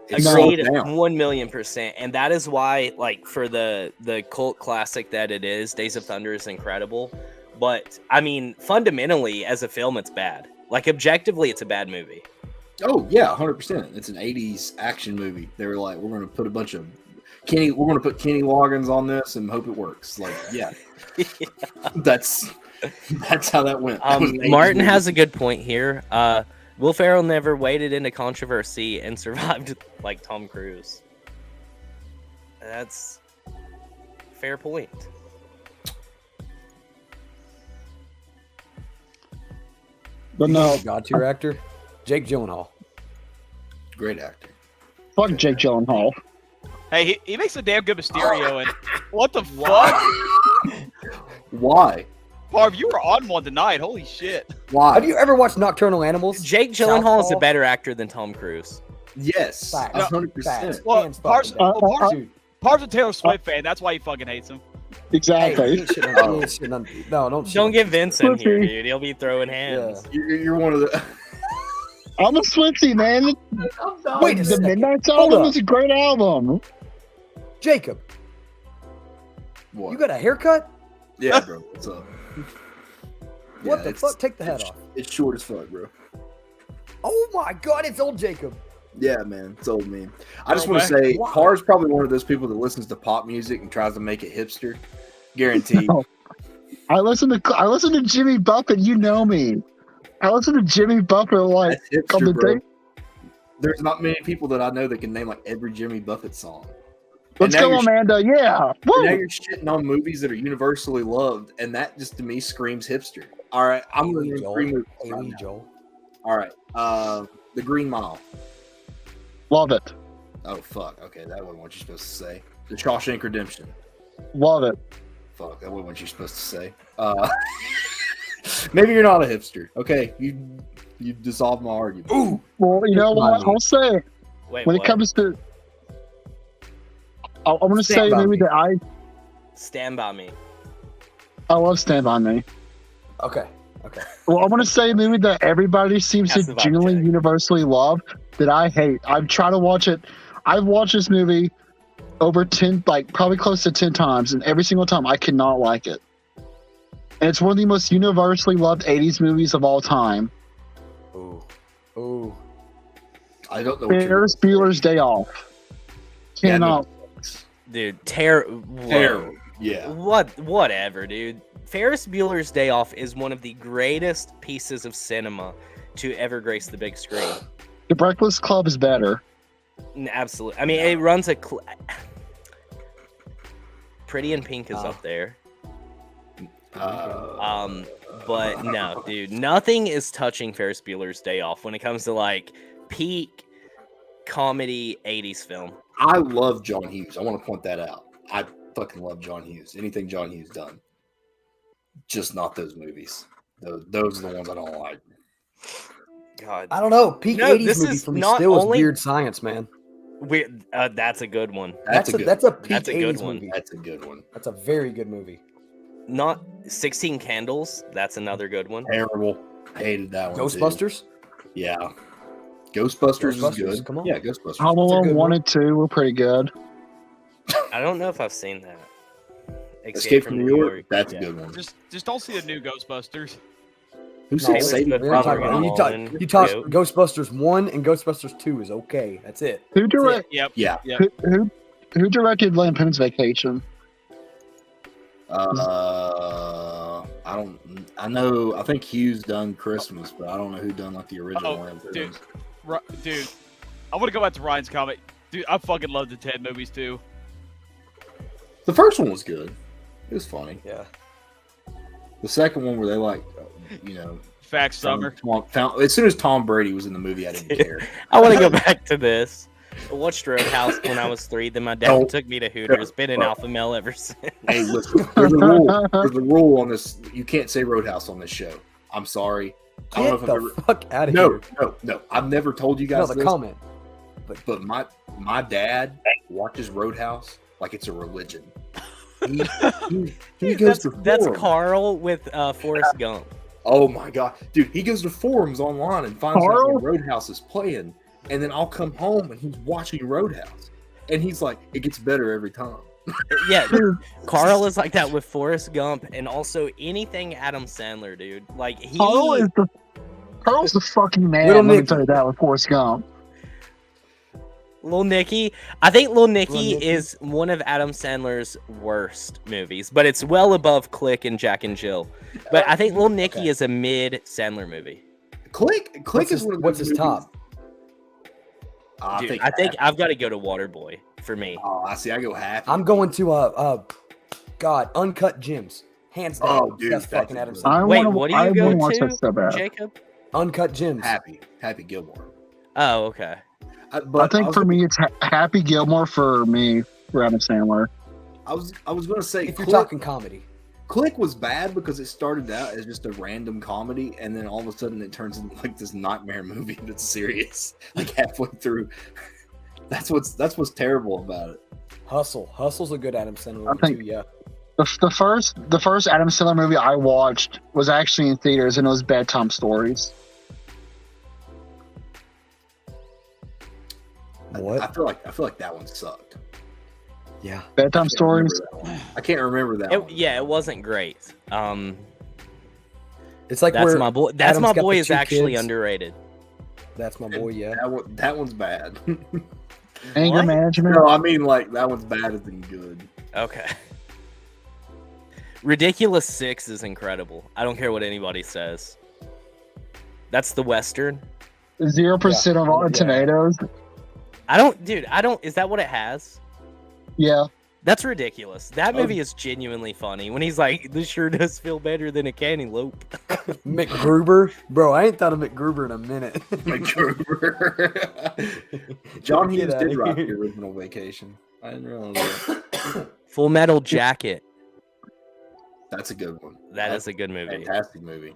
It slowed Agreed, down. 1,000,000%, and that is why, like, for the cult classic that it is, Days of Thunder is incredible. But I mean, fundamentally, as a film, it's bad. Like, objectively, it's a bad movie. Oh yeah, 100%. It's an '80s action movie. They were like, we're going to put a bunch of Kenny Loggins on this and hope it works. Like, yeah, that's how that went. That was an 80s Martin movie. has a good point here. Will Ferrell never waded into controversy and survived like Tom Cruise. That's a fair point. But no, God tier actor, Jake Gyllenhaal. Great actor. Fuck Jake Gyllenhaal. Hey, he makes a damn good Mysterio, and what the fuck? Why? Parv, you were on one tonight. Holy shit. Why? Have you ever watched Nocturnal Animals? Jake Gyllenhaal is a better actor than Tom Cruise. Yes, Facts. 100%. Facts. Well, Hands fucking down. Parv's a Taylor Swift fan. That's why he fucking hates him. Exactly. Hey, he ain't shitting on- he ain't shitting on- no, don't. shit Don't on- get Vince in here, Swiftie. dude. He'll be throwing hands. You're one of the. I'm a Swiftie, man. Wait a The second. Midnight's Hold album up. is a great album. Jacob, What? you got a haircut? Yeah, bro. What's up? What Yeah, the it's- fuck? Take the hat it's- off. It's short as fuck, bro. Oh my god, it's old Jacob. Yeah, man. It's old man. I just Oh, want to man. say, Wow. Par's probably one of those people that listens to pop music and tries to make it hipster. Guaranteed. I listen to Jimmy Buffett. You know me. I listen to Jimmy Buffett like That's on the hipster, bro. day. There's not many people that I know that can name like every Jimmy Buffett song. Let's And now go, you're- Amanda. Yeah. Woo. Now you're shitting on movies that are universally loved, and that just to me screams hipster. All right, I'm going to name Joel. 3 movies. Hey, right Lee now. Joel. All right, The Green Mile. Love it. Oh fuck. Okay, that wasn't what you're supposed to say. The Shawshank Redemption. Love it. Fuck, that wasn't what you're supposed to say. Maybe you're not a hipster. Okay, you dissolved my argument. Ooh. Well, you know what? I'll say it. Wait, When what? it comes to, I'm going to say Stand By maybe Me. that Stand By Me. I love Stand By Me. Okay. Okay. Well, I want to say a movie that everybody seems to That's about genuinely Jack. universally love that I hate. I've tried to watch it. I've watched this movie over 10, like probably close to 10 times, and every single time I cannot like it. And it's one of the most universally loved 80s movies of all time. Ooh. Ooh. I don't know. What Ferris Bueller's Day Off. Yeah, Cannot. Dude, terrible. Terrible. Yeah. Whatever, dude. Ferris Bueller's Day Off is one of the greatest pieces of cinema to ever grace the big screen. The Breakfast Club is better. Absolutely. I mean, it runs a... Pretty in Pink is up there. But no, dude, nothing is touching Ferris Bueller's Day Off when it comes to like peak comedy 80s film. I love John Hughes. I want to point that out. I fucking love John Hughes. Anything John Hughes done. Just not those movies. Those are the ones I don't like. God, I don't know. Peak No, 80s this movie is for me not still only- is Weird Science, man. That's a good one. That's a peak That's a 80s good one. movie. That's a good one. That's a very good movie. Not 16 Candles. That's another good one. Terrible. Hated that one. Ghostbusters? Too. Yeah. Ghostbusters is Ghostbusters, good. come on. Yeah, Ghostbusters. Home Alone 1 and 2 were pretty good. I don't know if I've seen that. Escape from New York. That's a good one. Just don't see the new Ghostbusters. Who said No, Saving we're not talking Private about- Ryan? you talk Ghostbusters 1 and Ghostbusters 2 is okay. That's it. Who directed? Yep. Yeah. Who directed Lampoon's Vacation? I don't. I know. I think Hughes done Christmas, but I don't know who done like the original Lampoons. Dude, I want to go back to Ryan's comment. Dude, I fucking love the Ted movies too. The first one was good. It was funny. Yeah. The second one where they like, Fact Summer. As soon as Tom Brady was in the movie, I didn't care. I want to go back to this. I watched Roadhouse when I was 3. Then my dad took me to Hooters. Been an alpha male ever since. Hey, listen. There's a rule. There's a rule on this. You can't say Roadhouse on this show. I'm sorry. I don't know Get if the fuck out of no, here. No. I've never told you guys No, the this. comment. But my dad watches Roadhouse like it's a religion. He Dude, goes to that's forums. Carl with Forrest Gump. Oh my god, dude! He goes to forums online and finds out Carl? when Roadhouse is playing, and then I'll come home and he's watching Roadhouse, and he's like, "It gets better every time." Yeah, Carl is like that with Forrest Gump and also anything Adam Sandler, dude. Like Carl's the fucking man. Little Let me Nicky. tell you that with Forrest Gump. Lil Nicky. I think Lil Nicky Lil Nicky. is one of Adam Sandler's worst movies, but it's well above Click and Jack and Jill. But I think Lil Nicky is a mid Sandler movie. Click is one of what's those his movies- top? Dude, I think I've got to go to Waterboy for me. Oh, I see. I go Happy. I'm going to God, Uncut Gems. Hands down. Oh, dude, that's fucking Adam that's Sandler. Wait, what do you go watch to, that so bad. Jacob? Uncut Gems. Happy Gilmore. Oh, okay. I think for me, it's Happy Gilmore for me, for Adam Sandler. I was going to say If you're Click- talking comedy. Click was bad because it started out as just a random comedy, and then all of a sudden it turns into like this nightmare movie that's serious. Like halfway through, that's what's terrible about it. Hustle's a good Adam Sandler I movie think- too. Yeah. The first Adam Sandler movie I watched was actually in theaters, and it was Bedtime Stories. What? I feel like that one sucked. Yeah. Bedtime Stories. I can't remember that one. Yeah, it wasn't great. It's like that's where my boy. That's Adam's my got boy the is two actually kids. underrated. That's my boy. Yeah. That one's bad. Anger What? Management. No, I mean like that one's bad as in good. Okay. Ridiculous 6 is incredible. I don't care what anybody says. That's the Western. 0% of Rotten Tomatoes. I don't. Is that what it has? Yeah. That's ridiculous. That movie is genuinely funny. When he's like, "This sure does feel better than a cantaloupe." McGruber, bro. I ain't thought of McGruber in a minute. McGruber. John Get Hughes outta did write the here. original Vacation. I didn't realize that. Full Metal Jacket. That's a good one. That's a good movie. Fantastic movie.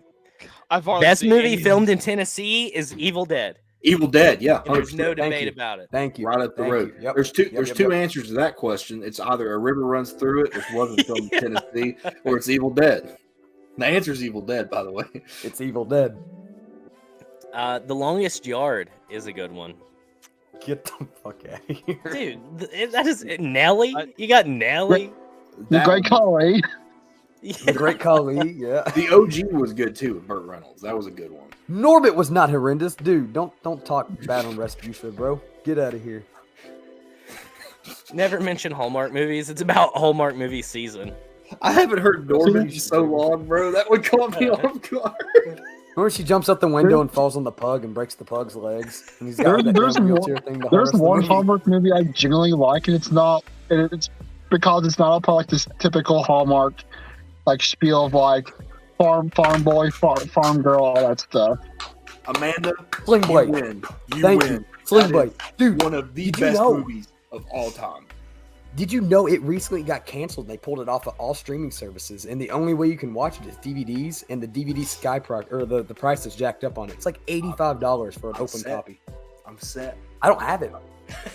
I've hardly Best seen movie any- filmed in Tennessee is Evil Dead. Evil Dead, yeah. And there's 100%. no Thank debate you. about it. Thank you. Right up the Thank road. you. Yep. There's two. Yep, There's yep, two yep. answers to that question. It's either a river runs through it, which wasn't filmed in Tennessee, or it's Evil Dead. The answer is Evil Dead, by the way. It's Evil Dead. The Longest Yard is a good one. Get the fuck out of here, Dude. That is Nelly. You got Nelly. Great Collie. The Great Khali. Yeah. The OG was good too with Burt Reynolds. That was a good one. Norbit was not horrendous, dude. Don't talk bad on Rasputia, bro. Get out of here. Never mention Hallmark movies. It's about Hallmark movie season. I haven't heard Norman in so long, bro. That would caught me off guard. Remember she jumps out the window and falls on the pug and breaks the pug's legs, and he's got that damn wheelchair thing. There's one Hallmark movie I genuinely like, and it's because it's not like this typical Hallmark like spiel of like farm boy, farm girl, all that stuff. Amanda, Sling Blade. You win. Thank you. Sling Blade. Dude, one of the best movies of all time. Did you know it recently got canceled? They pulled it off of all streaming services, and the only way you can watch it is DVDs, and the DVD Sky price, or the price is jacked up on it. It's like $85 for an open copy. I'm set. I don't have it.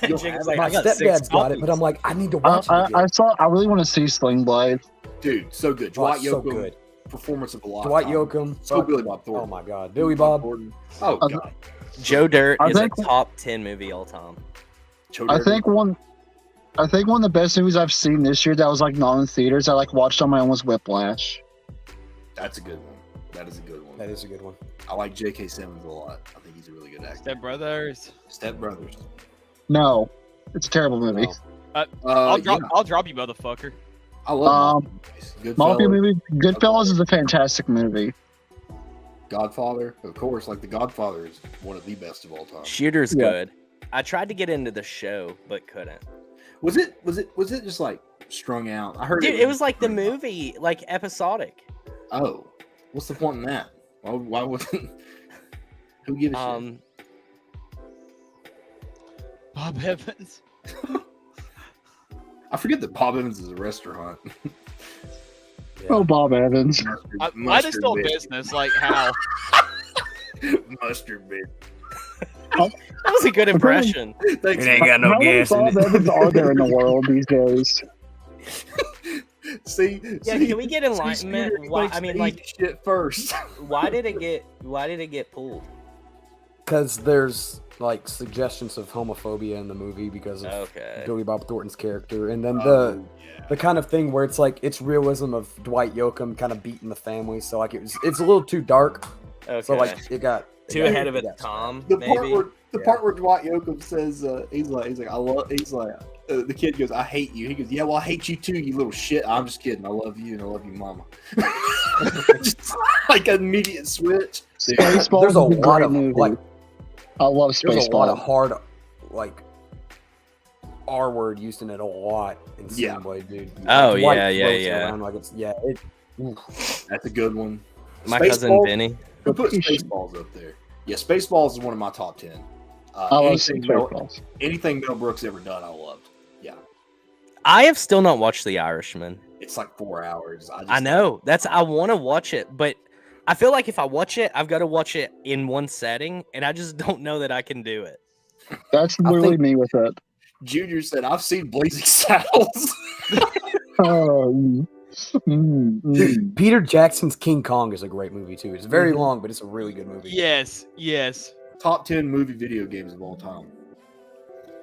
You don't have it? My stepdad's got it, but I'm like, I need to watch it again. I really want to see Sling Blade. Dude, so good. Oh, Dwight so Yoakam, good. Performance of a lifetime. Dwight Yoakam. So Billy Bob Thornton. Oh my God, Billy Bob. Thornton. Oh God. Joe Dirt is a top 10 movie all time. I think one of the best movies I've seen this year that was like not in theaters I like watched on my own was Whiplash. That's a good one. That is a good one. That is a good one. I like J.K. Simmons a lot. I think he's a really good actor. Step Brothers. Step Brothers. No, it's a terrible movie. I'll drop you, motherfucker. I love Mafia movie. Goodfellas is a fantastic movie. Godfather, of course, like The Godfather is one of the best of all time. Shooter's good. I tried to get into the show, but couldn't. Was it just like strung out? I heard Dude, it was like the movie, like episodic. Oh, what's the point in that? Why wouldn't? Who gives a shit? Bob Evans. I forget that Bob Evans is a restaurant. Oh, Bob Evans. I just told business, like how. Mustard bit. That was a good impression. Thanks. It ain't got no gas in it. Bob Evans are there in the world these days? See, can we get enlightenment? Why? I mean, like, shit first. Why did it get pulled? Because there's like suggestions of homophobia in the movie because of Billy Bob Thornton's character, and then the kind of thing where it's like it's realism of Dwight Yoakam kind of beating the family, so like it's a little too dark. Okay. So like it got too ahead of its time. The part where Dwight Yoakam says he's like the kid goes, I hate you. He goes, yeah, well, I hate you too, you little shit. I'm just kidding. I love you and I love you, mama. Just like an immediate switch. Spaceballs there's a is lot great of movie. like I love Spaceballs. There's a lot of hard like R word used in it a lot in Blade, dude. Oh Dwight yeah. around like it's That's a good one. My cousin Benny. Go put Spaceballs up there. Yeah, Spaceballs is one of my top 10. I love Spaceballs. Anything Mel Brooks ever done, I loved. Yeah. I have still not watched The Irishman. It's like 4 hours. I know. I want to watch it, but I feel like if I watch it, I've got to watch it in one setting, and I just don't know that I can do it. That's literally me with it. Junior said, I've seen Blazing Saddles. Dude, Peter Jackson's King Kong is a great movie too. It's very long, but it's a really good movie. Yes. Top 10 movie video games of all time.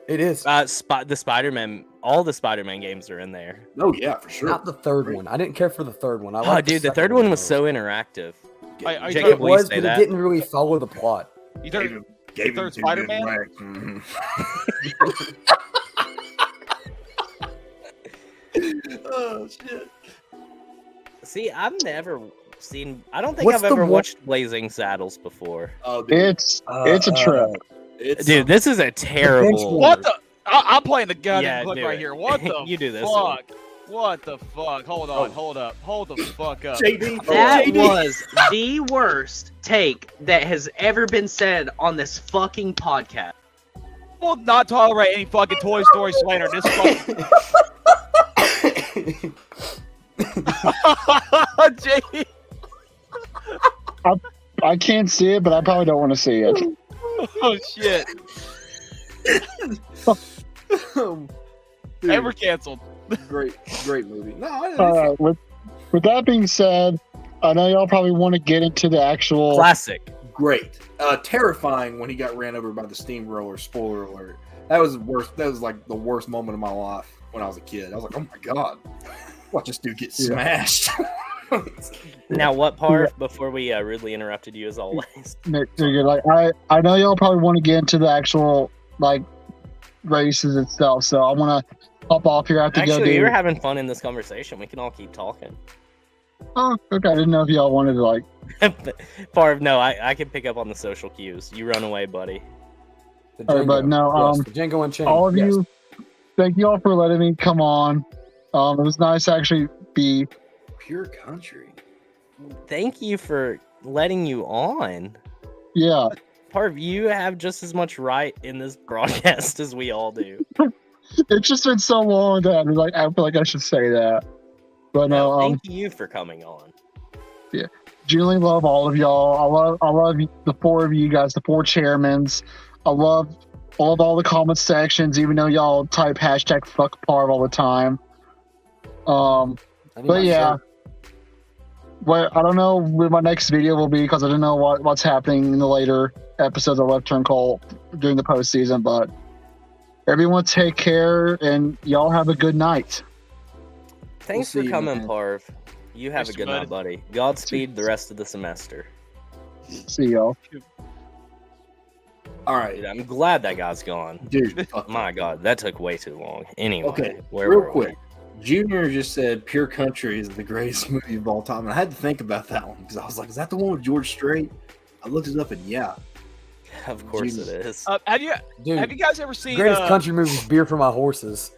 It is. The Spider-Man, all the Spider-Man games are in there. Oh yeah, for sure. Not the third one. I didn't care for the third one. The third one was so interactive. It was, but it didn't really follow the plot. You third Spider-Man? Oh shit. See, I've never seen. I don't think I've ever watched Blazing Saddles before. Oh, it's a trip. Dude, this is a terrible. What the? I'm playing the goddamn clip right here. What the? You do this. Fuck. What the fuck? Hold on. Hold up. Hold the fuck up. That was the worst take that has ever been said on this fucking podcast. I will not tolerate any fucking Toy Story slander. This fucking. JD. I can't see it, but I probably don't want to see it. Oh shit. Ever canceled. Great movie. No, with that being said, I know y'all probably want to get into the actual classic. Great. Terrifying when he got ran over by the steamroller. Spoiler alert. That was worst. That was like the worst moment of my life when I was a kid. I was like, oh my god, watch this dude get smashed. Now, what part before we rudely interrupted you as always? Like I know y'all probably want to get into the actual like races itself, so I want to hop off here. I have to go Actually, do. we were having fun in this conversation. We can all keep talking. Oh, okay. I didn't know if y'all wanted to like. Parv, no, I can pick up on the social cues. You run away, buddy. But no, Yes, the Django Unchained. all of yes. you, thank you all for letting me come on. It was nice to actually be. Pure country. Thank you for letting you on. Yeah. Parv, you have just as much right in this broadcast as we all do. It's just been so long that I'm like, I feel like I should say that. But no, Thank you for coming on. yeah, genuinely love all of y'all. I love the four of you guys, the four chairmans. I love all the comment sections, even though y'all type hashtag fuck Parv all the time. But yeah, well, I don't know what my next video will be because I don't know what's happening in the later episodes of Left Turn Call during the postseason. But everyone take care and y'all have a good night. Thanks for coming, Parv. You have a good night, buddy. Godspeed the rest of the semester. See y'all. All right. Dude, I'm glad that guy's gone. Dude, my God, that took way too long. Anyway, okay, where real were quick. Junior just said Pure Country is the greatest movie of all time. And I had to think about that one because I was like, is that the one with George Strait? I looked it up and yeah. Of course it is. Have you guys ever seen Greatest country movie is Beer for My Horses.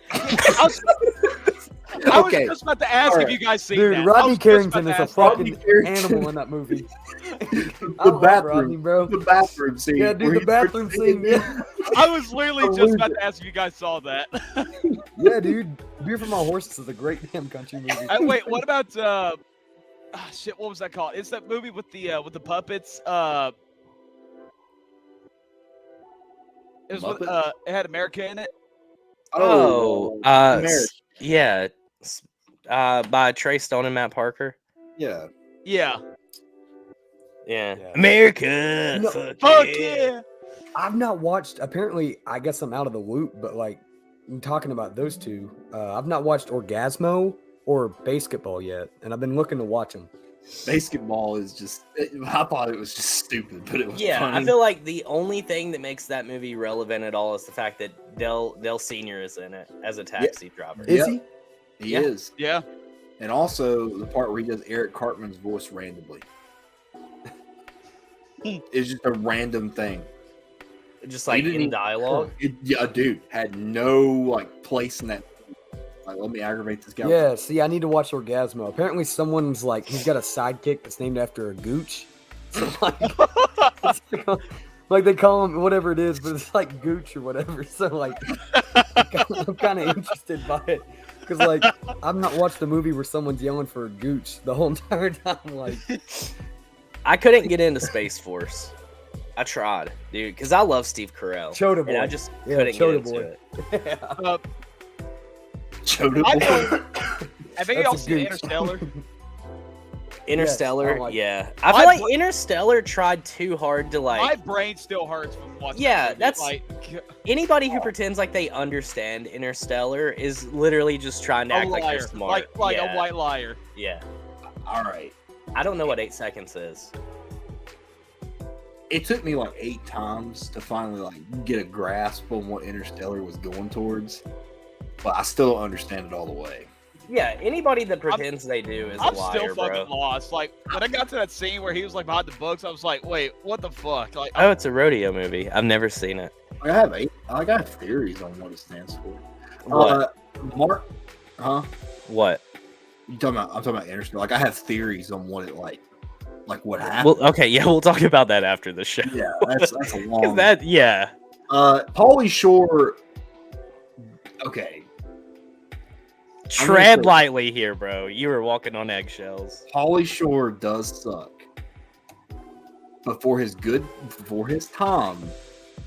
I was just about to ask if you guys seen Dude, that. Rodney Carrington is a fucking animal in that movie. The bathroom, bro. The bathroom scene. Yeah, dude, the bathroom scene. Yeah. I was literally just about to ask if you guys saw that. Yeah, dude. Beer for My Horses is a great damn country movie. Wait, what about shit? What was that called? It's that movie with the puppets. It was with, it had America in it. Yeah. By Trey Stone and Matt Parker. Yeah. Yeah. America. No, fuck yeah. I've not watched. Apparently, I guess I'm out of the loop. But like, talking about those two, I've not watched Orgasmo or Basketball yet, and I've been looking to watch them. Basketball is just. I thought it was just stupid, but it was. Yeah, funny. I feel like the only thing that makes that movie relevant at all is the fact that Dell Senior is in it as a taxi driver. Is he? He is. Yeah. And also the part where he does Eric Cartman's voice randomly. It's just a random thing. Just like in dialogue. Yeah, dude had no like place in that. Like, let me aggravate this guy. Yeah, see, I need to watch Orgasmo. Apparently, someone's like, he's got a sidekick that's named after a gooch. So, like they call him whatever it is, but it's like gooch or whatever. So, like, I'm kind of interested by it. Because, like, I've not watched a movie where someone's yelling for a gooch the whole entire time. Like, I couldn't get into Space Force. I tried, dude, because I love Steve Carell. Chota Boy. And I just couldn't get into it. Chota Boy. Have you all seen Interstellar? Interstellar, Yes, yeah. I feel like Interstellar tried too hard to like. My brain still hurts from watching. Yeah, that that's like anybody who pretends like they understand Interstellar is literally just trying to act like they're smart. Like yeah. a white liar. Yeah. All right. I don't know what 8 seconds is. It took me like 8 times to finally like get a grasp on what Interstellar was going towards, but I still don't understand it all the way. Yeah, anybody that pretends they do is a liar, I'm still fucking bro. lost. Like when I got to that scene where he was like behind the books, I was like, wait, what the fuck? Like, Oh, it's a rodeo movie. I've never seen it. I have theories on what it stands for. What? Mark, huh? What? I'm talking about Interstellar. Like I have theories on what it like what happened. Well, okay, yeah, we'll talk about that after the show. Yeah, that's a long. Yeah. Pauly Shore. Okay. Tread lightly here, bro. You were walking on eggshells. Pauly Shore does suck. But for his time,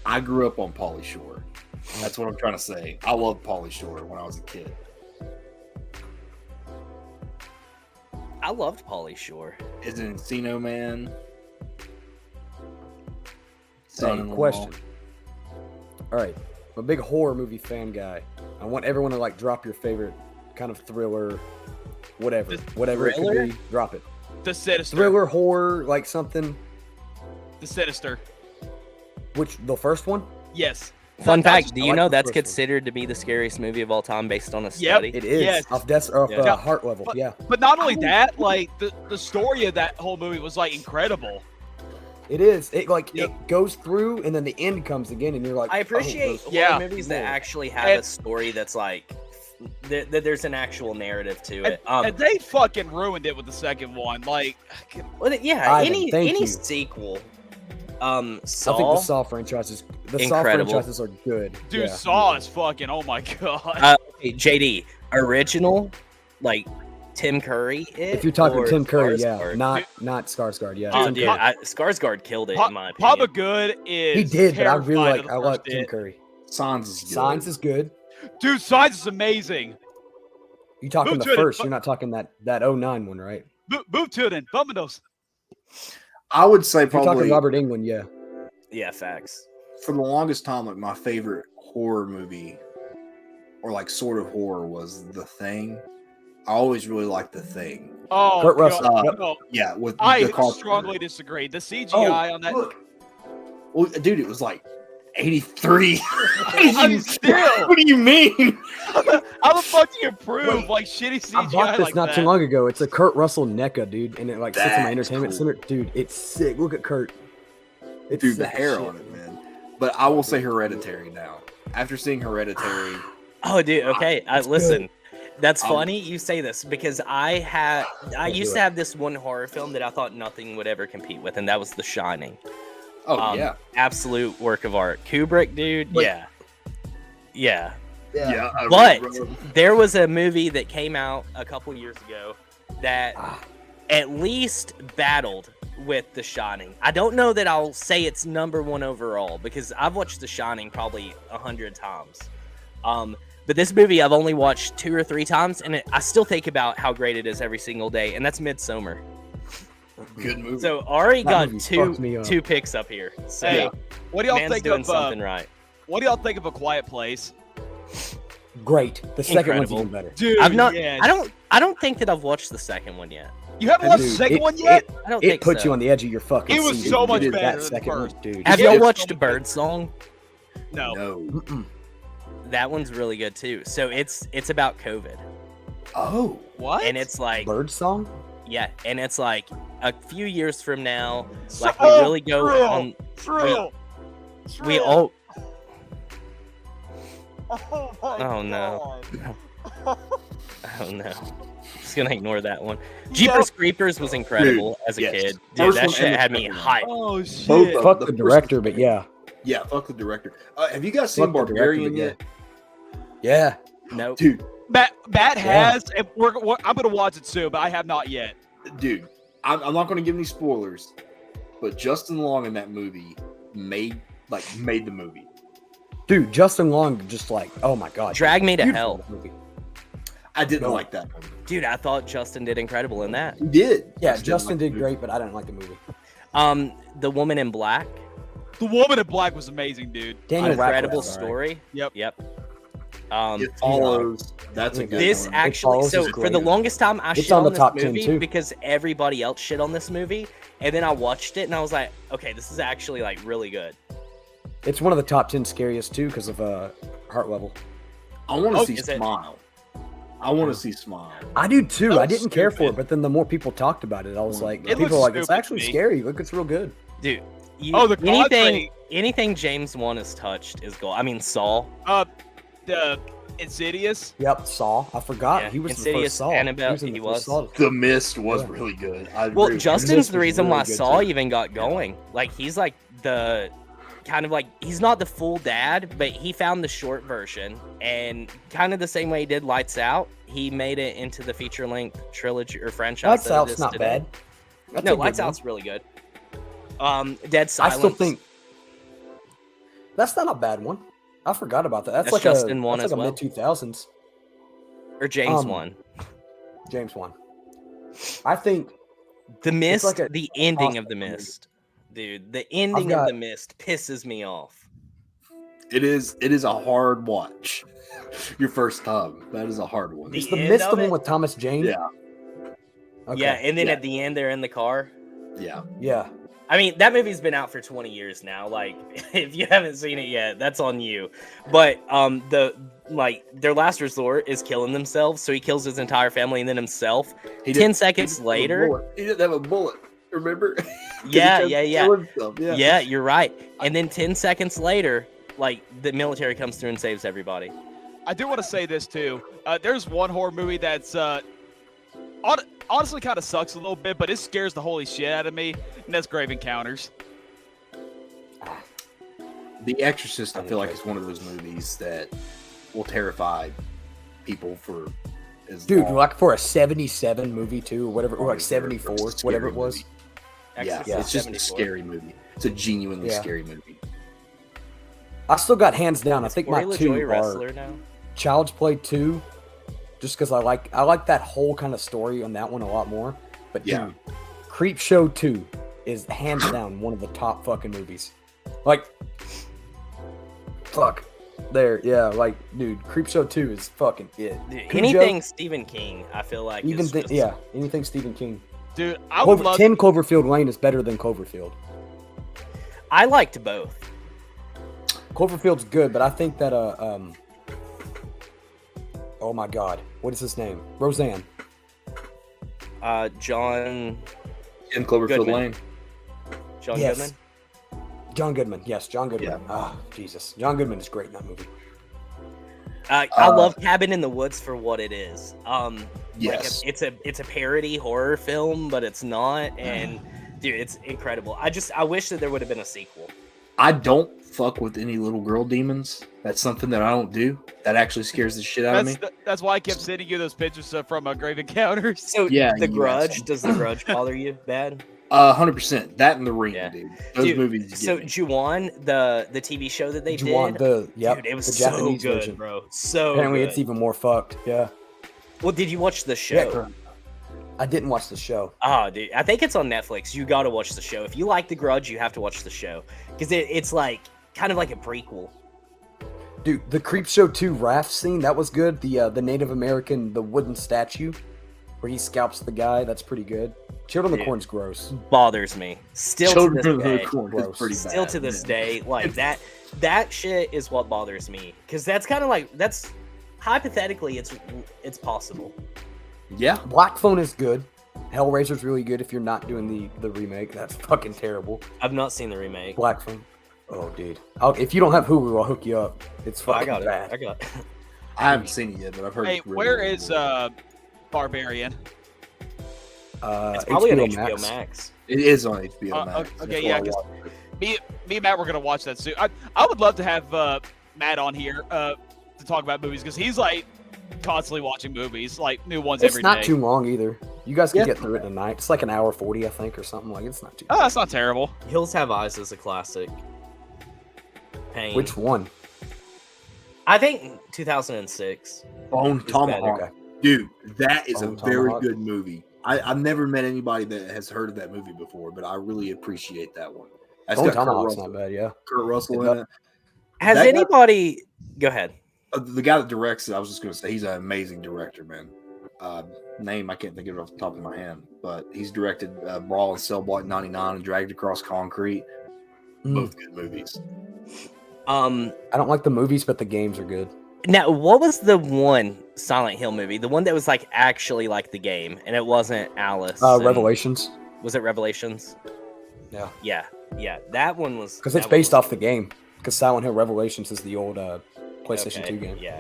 I grew up on Pauly Shore. That's what I'm trying to say. I loved Pauly Shore when I was a kid. I loved Pauly Shore. Is it Encino Man? Hey, question. All right, I'm a big horror movie fan guy. I want everyone to like drop your favorite kind of thriller, whatever it could be. Drop it. The Sinister. Thriller, horror, like something. The Sinister. Which the first one? Yes. Fun fact: do you like know the that's first one. considered to be the scariest movie of all time based on a study? It is. Yes. Off death or off Yeah. heart level. Yeah. But not only that, like the story of that whole movie was like incredible. It is. It it goes through and then the end comes again and you're like, I appreciate horror movies that actually have a story that's like that there's an actual narrative to it. And they fucking ruined it with the second one. Like, well, yeah, Ivan, thank any you. sequel. I think Saw, the Saw franchises, incredible. Saw franchises are good. dude, yeah. Saw is fucking. Oh my god. Okay, JD, original, like Tim Curry. If you're talking or Tim Curry, Skarsgård? not Skarsgård, yeah. Oh, Tim dude, Curry. Skarsgård killed it in my opinion. Papa Good is. He did, but I really terrified of I the like first Tim bit. Curry. Signs is good. Signs is good. Dude, Signs is amazing. You talking Move the to it, first? but- You're not talking that 09 one, right? Move to it, Vámonos. I would say If you're probably talking Robert Englund, yeah. Yeah, facts. for the longest time, like my favorite horror movie or like sort of horror was The Thing. I always really liked The Thing. Oh, Kurt Russell. God, Yep. no. Yeah, with I the Carpenter. strongly disagree. The CGI on that. Look. Well, dude, it was like 83. I'm still. What do you mean? How the fuck do you improve like shitty I CGI bought this like not that? too long ago. It's a Kurt Russell NECA, dude, and it like sits in my That's entertainment cool. center. Dude, it's sick. Look at Kurt. It's Dude, the sick as hair shit. on it, man. But I will say Hereditary now. After seeing Hereditary, Oh, dude. Okay, listen. That's Um, funny you say this because I used to have this one horror film that I thought nothing would ever compete with, and that was The Shining. yeah. Absolute work of art. Kubrick, dude. But- Yeah. Yeah. But there was a movie that came out a couple years ago that at least battled with The Shining. I don't know that I'll say it's number one overall because I've watched The Shining probably 100 times. But this movie I've only watched 2 or 3 times, and I still think about how great it is every single day, and that's Midsommar. Good movie. So Ari That got movie fucked me up. two picks up here. So Hey, what do y'all man's think doing of something right. What do y'all think of A Quiet Place? Great. The second one's Incredible. even better. Dude, I've not. yes. I don't think that I've watched the second one yet. You haven't watched the Dude, second it- one yet? I don't It think puts so. you on the edge of your fucking It was seat. so It much did better that than the second one, first. dude. Have Yeah, y'all it's watched so Bird Song? No. No. Mm-mm. That one's really good too. So it's about COVID, Oh. What? and it's like Bird Song? yeah, and it's like a few years from now, So- like we really go Trill, on. Trill. We Trill. all. Oh, my Oh no. God. Oh no. Just gonna ignore that one. Jeepers Creepers was incredible as a yes. kid. Dude, First that one shit and the had me second one. hyped. Oh Both shit. of Fuck the the first director, one- but yeah. Yeah, fuck the director. Have you guys seen Fuck the director, Barbarian but yeah. yet? Yeah. Nope. Dude, Matt Yeah. has. And I'm gonna watch it soon, but I have not yet. dude, I'm not going to give any spoilers, but Justin Long in that movie made the movie. Dude, Justin Long just like, oh my god. Drag Me to Beautiful Hell. movie. I didn't No. like that movie. Dude, I thought Justin did incredible in that. He did. Yeah, I just didn't Justin like the did movie. great, but I didn't like the movie. The Woman in Black. The Woman in Black was amazing, dude. Daniel Incredible Radcliffe's all right. story. Yep. Yep. It follows. That's a good This one. actually, Follows so is for the great. longest time, I It's shit on on the this top 10 movie too. because everybody else shit on this movie, and then I watched it and I was like, okay, this is actually like really good. It's one of the top 10 scariest too because of heart level. I want to Oh, see is it? Smile. I want to see Smile. I do too. That I was didn't care for it, stupid. but then the more people talked about it, I was like, It people looks are like, it's stupid actually to me. scary. Look, it's real good. Dude, Oh, the anything James Wan has touched is gold. I mean, Saw. The Insidious. Yep, Saw. I forgot. Yeah, He was the Insidious, first Saw. Annabelle, in he the first was. Saw. The Mist was Yeah. really good. I Well, agree with Justin's This the was reason why really good, Saw too. even got going. Like, he's like the kind of like, he's not the full dad, but he found the short version. And kind of the same way he did Lights Out, he made it into the feature length trilogy or franchise. Lights that it Out's is not today. bad. That's No, a good Lights one. Out's really good. Dead I Silence. still think that's not a bad one. I forgot about that. That's That's like Justin a Wan that's as like a well. mid 2000s. Or James Um, Wan. James Wan. I think The Mist, like a the ending of awesome The movie. Mist. Dude, the ending got- of The Mist pisses me off. It is a hard watch. Your first time. That is a hard one. is the end Mist of the one it? with Thomas Jane. Yeah. Okay. Yeah, and then Yeah. at the end they're in the car. Yeah. Yeah. I mean, that movie's been out for 20 years now. Like, if you haven't seen it yet, that's on you. But their last resort is killing themselves. So he kills his entire family and then himself. 10 seconds later, he didn't have a bullet. Remember? Yeah. Himself, Yeah, you're right. And then 10 seconds later, like, the military comes through and saves everybody. I do want to say this too. There's one horror movie that's honestly kind of sucks a little bit, but it scares the holy shit out of me, and that's Grave Encounters. The Exorcist, I feel like, is one of those movies that will terrify people for long. Like for a 77 movie too, or whatever, or like 74, whatever it was. Yeah, it's just a scary movie. It's a genuinely scary movie. I still got hands down. I think my two are now. Child's Play 2, just because I like that whole kind of story on that one a lot more. But dude, Creep Show 2 is hands down one of the top fucking movies. Like, fuck. There, yeah, like, dude, Creep Show 2 is fucking it. Anything Stephen King, I feel like. Anything Stephen King. Dude, I would love 10 Cloverfield Lane is better than Cloverfield. I liked both. Cloverfield's good, but I think that oh my god, what is his name? Roseanne. John. In Cloverfield Lane. John Goodman. John Goodman. Yes, John Goodman. Ah, Jesus, John Goodman is great in that movie. I love Cabin in the Woods for what it is. Yes, like it's a parody horror film, but it's not. And dude, it's incredible. I wish that there would have been a sequel. I don't fuck with any little girl demons. That's something that I don't do. That actually scares the shit out of me. That's why I kept sending you those pictures from Grave Encounters. So The Grudge, does The Grudge bother you bad? 100%. That and The Ring, dude. Those movies. So Ju-On, the TV show that they Ju-On, did, dude, it was the so Japanese good, version. bro. So apparently good. it's even more fucked. Yeah. Well, did you watch the show? Yeah, I didn't watch the show. Oh, dude, I think it's on Netflix. You got to watch the show. If you like The Grudge, you have to watch the show because it's like kind of like a prequel. Dude, the Creep Show 2 raft scene, that was good. The Native American, the wooden statue where he scalps the guy, that's pretty good. Children of the Corn's gross. Bothers me. Still Children to of this the day. Corn is pretty bad. Still to this day, like that shit is what bothers me because that's kind of like hypothetically it's possible. Yeah. Black Phone is good. Hellraiser's really good if you're not doing the remake. That's fucking terrible. I've not seen the remake. Black Phone. Oh, dude. If you don't have Hulu, I'll hook you up. It's fucking bad. I got it. I haven't seen it yet, but I've heard. Hey, where is Barbarian? It's probably on HBO HBO Max. It is on HBO Max. Okay, yeah. Because me and Matt were gonna watch that soon. I would love to have Matt on here to talk about movies because he's like constantly watching movies, like new ones every day. It's not too long either. You guys can get through it in a night. It's like an hour 40, I think, or something. Like it's not too. Oh, that's not terrible. Hills Have Eyes is a classic. Pain. Which one? I think 2006. Bone Tomahawk. Dude, that is Bone a very Tomahawk. good movie. I've never met anybody that has heard of that movie before, but I really appreciate that one. That's Bone got Kurt Tomahawk's Russell. not bad, yeah. Kurt Russell in it. Has That guy- anybody? Go ahead. The guy that directs it, I was just going to say, he's an amazing director, man. Name, I can't think of it off the top of my head, but he's directed Brawl and Cell Block 99 and Dragged Across Concrete. Both good movies. I don't like the movies, but the games are good. Now, what was the one Silent Hill movie? The one that was like actually like the game, and it wasn't Alice. Revelations. Was it Revelations? Yeah. Yeah. That one was Because it's based off the game. Because Silent Hill Revelations is the old PlayStation 2 game. Yeah.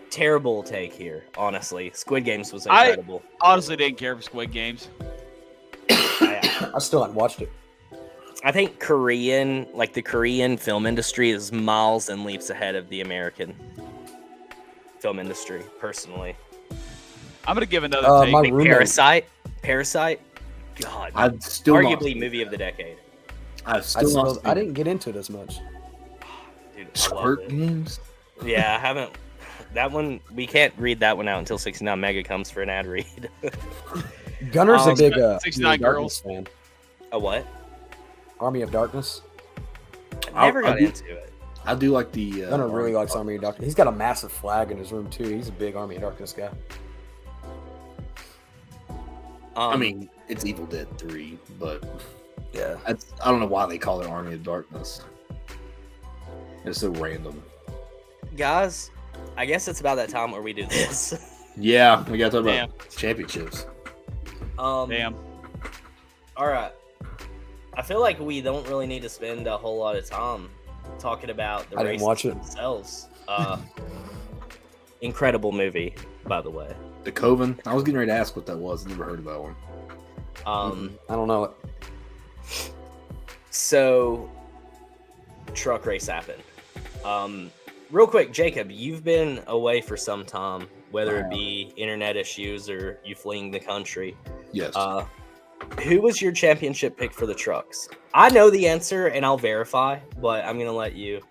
Terrible take here, honestly. Squid Games was incredible. I honestly didn't care for Squid Games. I still haven't watched it. I think the Korean film industry is miles and leaps ahead of the American film industry, personally. I'm going to give another take. My roommate. Parasite. God. I've still arguably movie of the decade. I didn't get into it as much. Dude, Squirt Games? Yeah, I haven't. That one, we can't read that one out until 69 Mega comes for an ad read. Gunner's a big 69 Girls fan. A what? Army of Darkness. I never got into it. I do like the. Gunner really likes Army of Darkness. He's got a massive flag in his room too. He's a big Army of Darkness guy. I mean, it's Evil Dead 3, but Yeah. I don't know why they call it Army of Darkness. It's so random. Guys, I guess it's about that time where we do this. Yeah, we got to talk about championships. Damn. All right. I feel like we don't really need to spend a whole lot of time talking about the I didn't races watch it. themselves. Incredible movie, by the way. The Coven. I was getting ready to ask what that was. Never heard of that one. I don't know it. So, truck race happened. Real quick, Jacob, you've been away for some time, whether it be internet issues or you fleeing the country. Yes. Who was your championship pick for the trucks? I know the answer, and I'll verify, but I'm going to let you.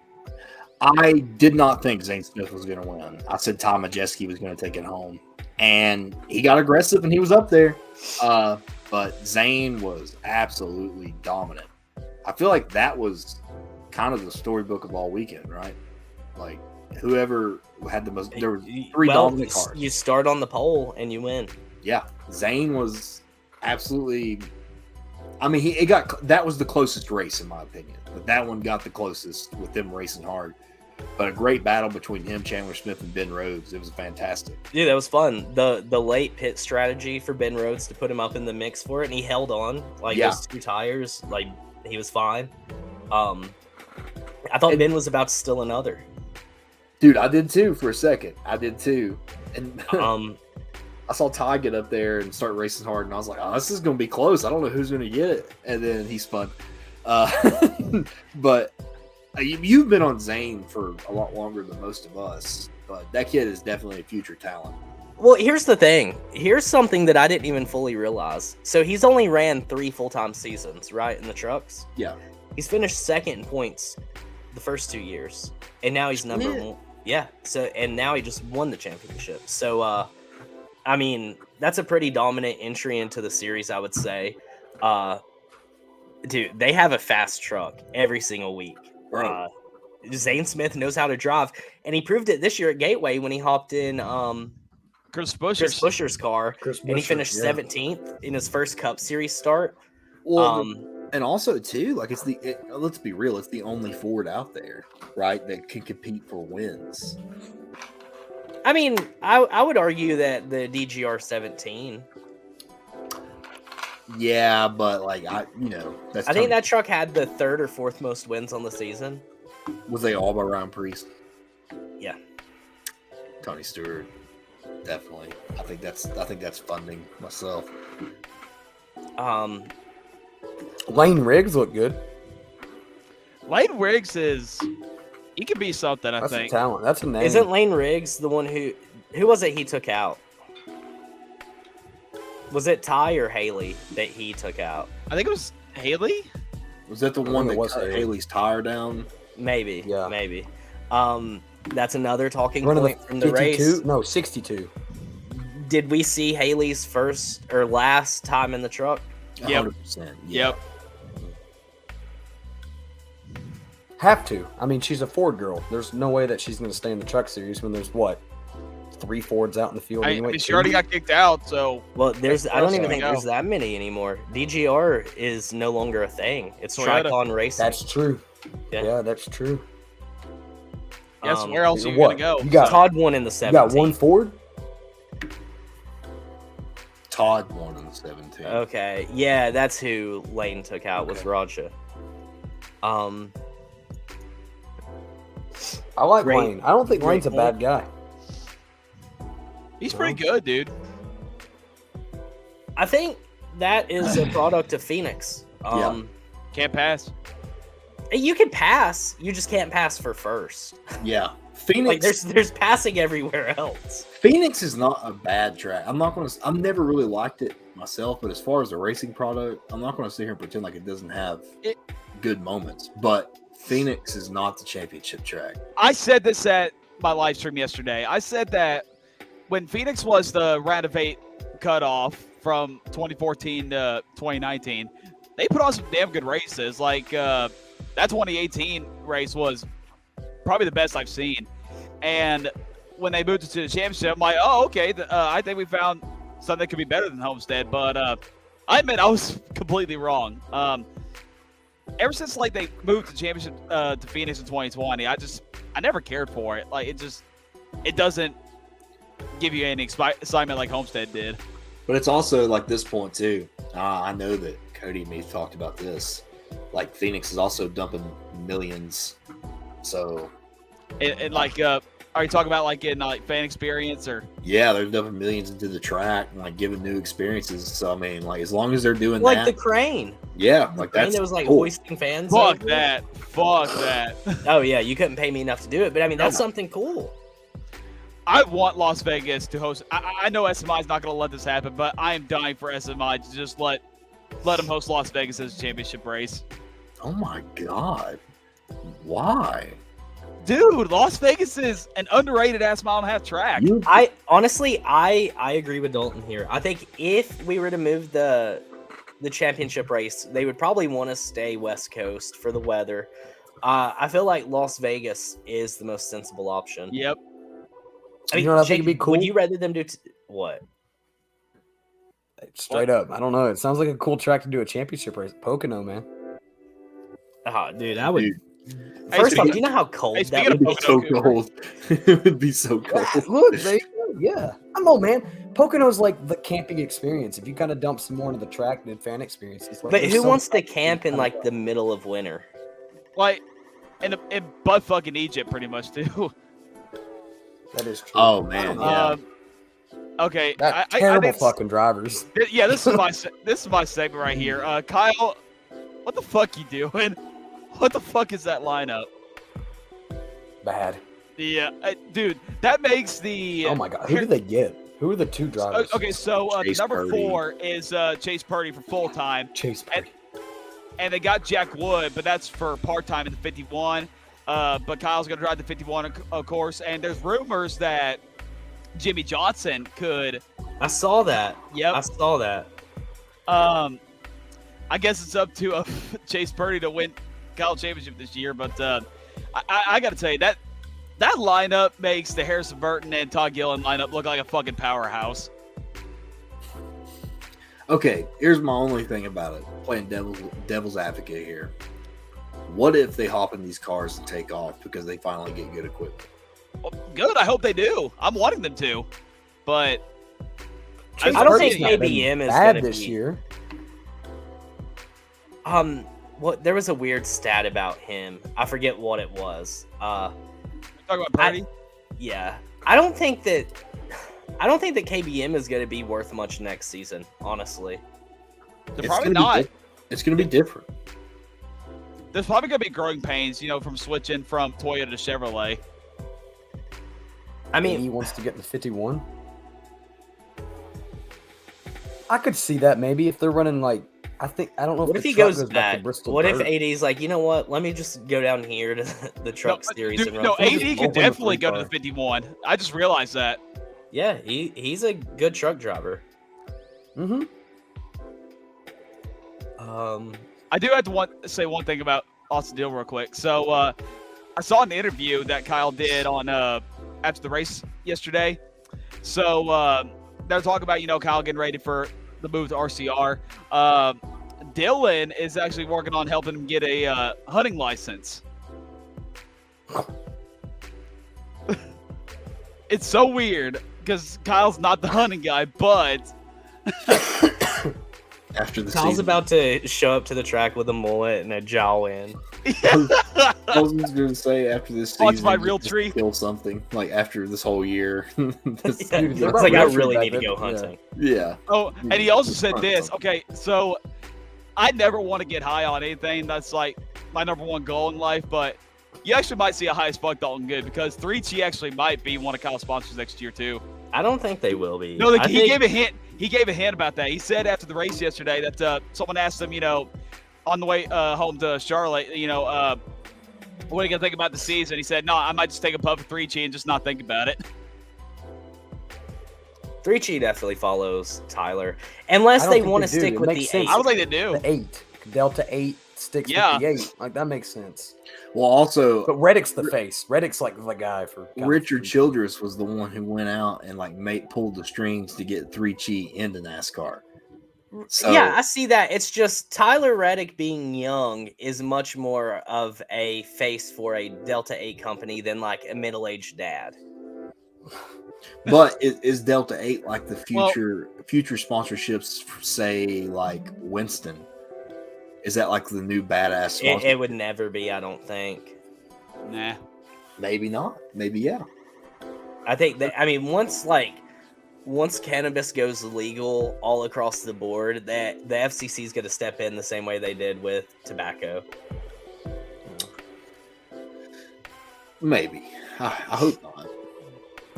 I did not think Zane Smith was going to win. I said Tom Majeski was going to take it home. And he got aggressive, and he was up there. But Zane was absolutely dominant. I feel like that was kind of the storybook of all weekend, right? Like, whoever had the most – there were three dominant cars. You start on the pole, and you win. Yeah. Zane was absolutely – I mean, that was the closest race, in my opinion. But that one got the closest with them racing hard. But a great battle between him, Chandler Smith, and Ben Rhodes. It was fantastic. Dude, that was fun. The late pit strategy for Ben Rhodes to put him up in the mix for it, and he held on. Those two tires, he was fine. I thought Ben was about to steal another. Dude, I did too for a second. I did too. And I saw Ty get up there and start racing hard, and I was like, oh, this is going to be close. I don't know who's going to get it. And then he spun. But you've been on Zane for a lot longer than most of us, but that kid is definitely a future talent. Well, here's the thing. Here's something that I didn't even fully realize. So he's only ran 3 full-time seasons, right, in the trucks? Yeah. He's finished second in points the first 2 years, and now he's number one. Yeah. And now he just won the championship. So, I mean, that's a pretty dominant entry into the series, I would say. Dude, they have a fast truck every single week. Right. Zane Smith knows how to drive, and he proved it this year at Gateway when he hopped in Chris Buescher's car, and he finished 17th in his first Cup Series start. Well, and also too, like let's be real, it's the only Ford out there, right, that can compete for wins. I mean, I would argue that the DGR 17. Yeah, but I think that truck had the 3rd or 4th most wins on the season. Was they all by Ryan Priest? Yeah. Tony Stewart, definitely. I think that's funding myself. Lane Riggs looked good. Lane Riggs he could be something. I That's think a talent. That's a name. Isn't Lane Riggs the one who was it he took out? Was it Ty or Haley that he took out? I think it was Haley. Was that the one that cut Haley's tire down? Maybe. Yeah. Maybe. That's another talking Running point from the 52? race. No, 62. Did we see Haley's first or last time in the truck? 100%. Yep. Have to. I mean, she's a Ford girl. There's no way that she's going to stay in the truck series when there's 3 Fords out in the field. I mean, she already got kicked out, so. Well, I don't even think there's that many anymore. DGR is no longer a thing. It's Tricon Racing. That's true. Yeah, that's true. Yes, where else are you going to go? You got Todd won in the 17th. You got one Ford? Todd won in the 17th. Okay. Yeah, that's who Lane took out, was Raja. I like Lane. I don't think Lane's a bad guy. He's pretty good, dude. I think that is a product of Phoenix. Can't pass. You can pass. You just can't pass for first. Yeah. Phoenix. There's passing everywhere else. Phoenix is not a bad track. I've never really liked it myself, but as far as a racing product, I'm not going to sit here and pretend like it doesn't have good moments. But Phoenix is not the championship track. I said this at my live stream yesterday. I said that when Phoenix was the round of 8 cutoff from 2014 to 2019, they put on some damn good races. Like that 2018 race was probably the best I've seen. And when they moved it to the championship, I'm like, oh, okay. I think we found something that could be better than Homestead. But I admit I was completely wrong. ever since like they moved the championship to Phoenix in 2020, I never cared for it. Like it doesn't give you any excitement like Homestead did. But it's also like this point too. I know that Cody and me talked about this. Like Phoenix is also dumping millions. So, and like, are you talking about like in like fan experience or? Yeah, they're dumping millions into the track and like giving new experiences. So I mean, like as long as they're doing like that, the crane. Yeah, like Crane that's that was like cool. hoisting fans. Fuck over. that. Fuck that. Oh yeah, you couldn't pay me enough to do it, but I mean that's something cool. I want Las Vegas to host. I know SMI is not going to let this happen, but I am dying for SMI to just let them host Las Vegas as a championship race. Oh my god, why? Dude, Las Vegas is an underrated ass mile and a half track. I honestly, I agree with Dalton here. I think if we were to move the championship race, they would probably want to stay West Coast for the weather. I feel like Las Vegas is the most sensible option. Yep. I mean, You know what I think Jake, would be cool? would you rather them do what? Straight up, I don't know. It sounds like a cool track to do a championship race. Pocono, man. Oh, dude, I would. Hey, First off, do you know how cold that would be? So cold. It would be so cold. Look, they, yeah. I'm old, man. Pocono's like the camping experience. If you kind of dump some more into the track than fan experiences. Like, But there's who so wants to camp in like the middle of winter? Like, in butt fucking Egypt, pretty much too. That is true. Oh man, yeah. Okay. That I terrible think fucking drivers. Yeah, this is my segment right here. Kyle, what the fuck you doing? What the fuck is that lineup? Bad. Yeah, dude, that makes the. Oh my god, who did they get? Who are the two drivers? Okay, so Chase number Purdy. 4 is Chase Purdy for full time. Chase Purdy. And they got Jack Wood, but that's for part time in the 51. But Kyle's gonna drive the 51, of course. And there's rumors that Jimmy Johnson could. I saw that. Yep. I saw that. I guess it's up to Chase Purdy to win college championship this year, but I got to tell you that lineup makes the Harrison Burton and Todd Gillen lineup look like a fucking powerhouse. Okay, here's my only thing about it. Playing devil's advocate here. What if they hop in these cars and take off because they finally get good equipment? Well, good. I hope they do. I'm wanting them to, but I don't think KBM is bad gonna this be. year. What? There was a weird stat about him. I forget what it was. Talk about Purdy. Yeah, I don't think that KBM is going to be worth much next season. Honestly, They're probably not. It's going to be different. There's probably going to be growing pains, from switching from Toyota to Chevrolet. I mean, he wants to get the 51. I could see that maybe if they're running like. I don't know. what if he goes back? What if AD's like, you know what? Let me just go down here to the truck series and run. No, AD Just could open the definitely free go to car. the 51. I just realized that. Yeah, he's a good truck driver. Mm-hmm. I do have to say one thing about Austin Dillon real quick. So I saw an interview that Kyle did on after the race yesterday. So they're talking about Kyle getting ready for the move to RCR. Dylan is actually working on helping him get a hunting license. It's so weird because Kyle's not the hunting guy, but After the Kyle's season. about to show up to the track with a mullet and a jowl in. I was just going to say after this season, Watch my just real tree. kill something like after this whole year. It's like I really need to go hunting. Yeah. Oh, and he also said this. Okay, so I never want to get high on anything. That's like my number one goal in life. But you actually might see a high as fuck Dalton Good because 3G actually might be one of Kyle's sponsors next year too. I don't think they will be. No, he gave a hint. He gave a hint about that. He said after the race yesterday that someone asked him, on the way home to Charlotte, what are you gonna think about the season? He said, no, I might just take a puff of 3G and just not think about it. 3G definitely follows Tyler, unless they want to stick with the 8. I don't think they do. The 8, Delta 8 sticks with the 8. Like that makes sense. Well, also, but Reddick's the face. Reddick's like the guy for Richard Childress was the one who went out and pulled the strings to get 3G into NASCAR. So, Yeah, I see that. It's just Tyler Reddick being young is much more of a face for a Delta 8 company than like a middle-aged dad. but is Delta 8 like the Well- future sponsorships, say like Winston? Is that like the new badass sponsor? It would never be, I don't think. Nah. Maybe not. Maybe yeah. I think that, I mean, once cannabis goes legal all across the board, that the FCC is going to step in the same way they did with tobacco. Maybe. I hope not.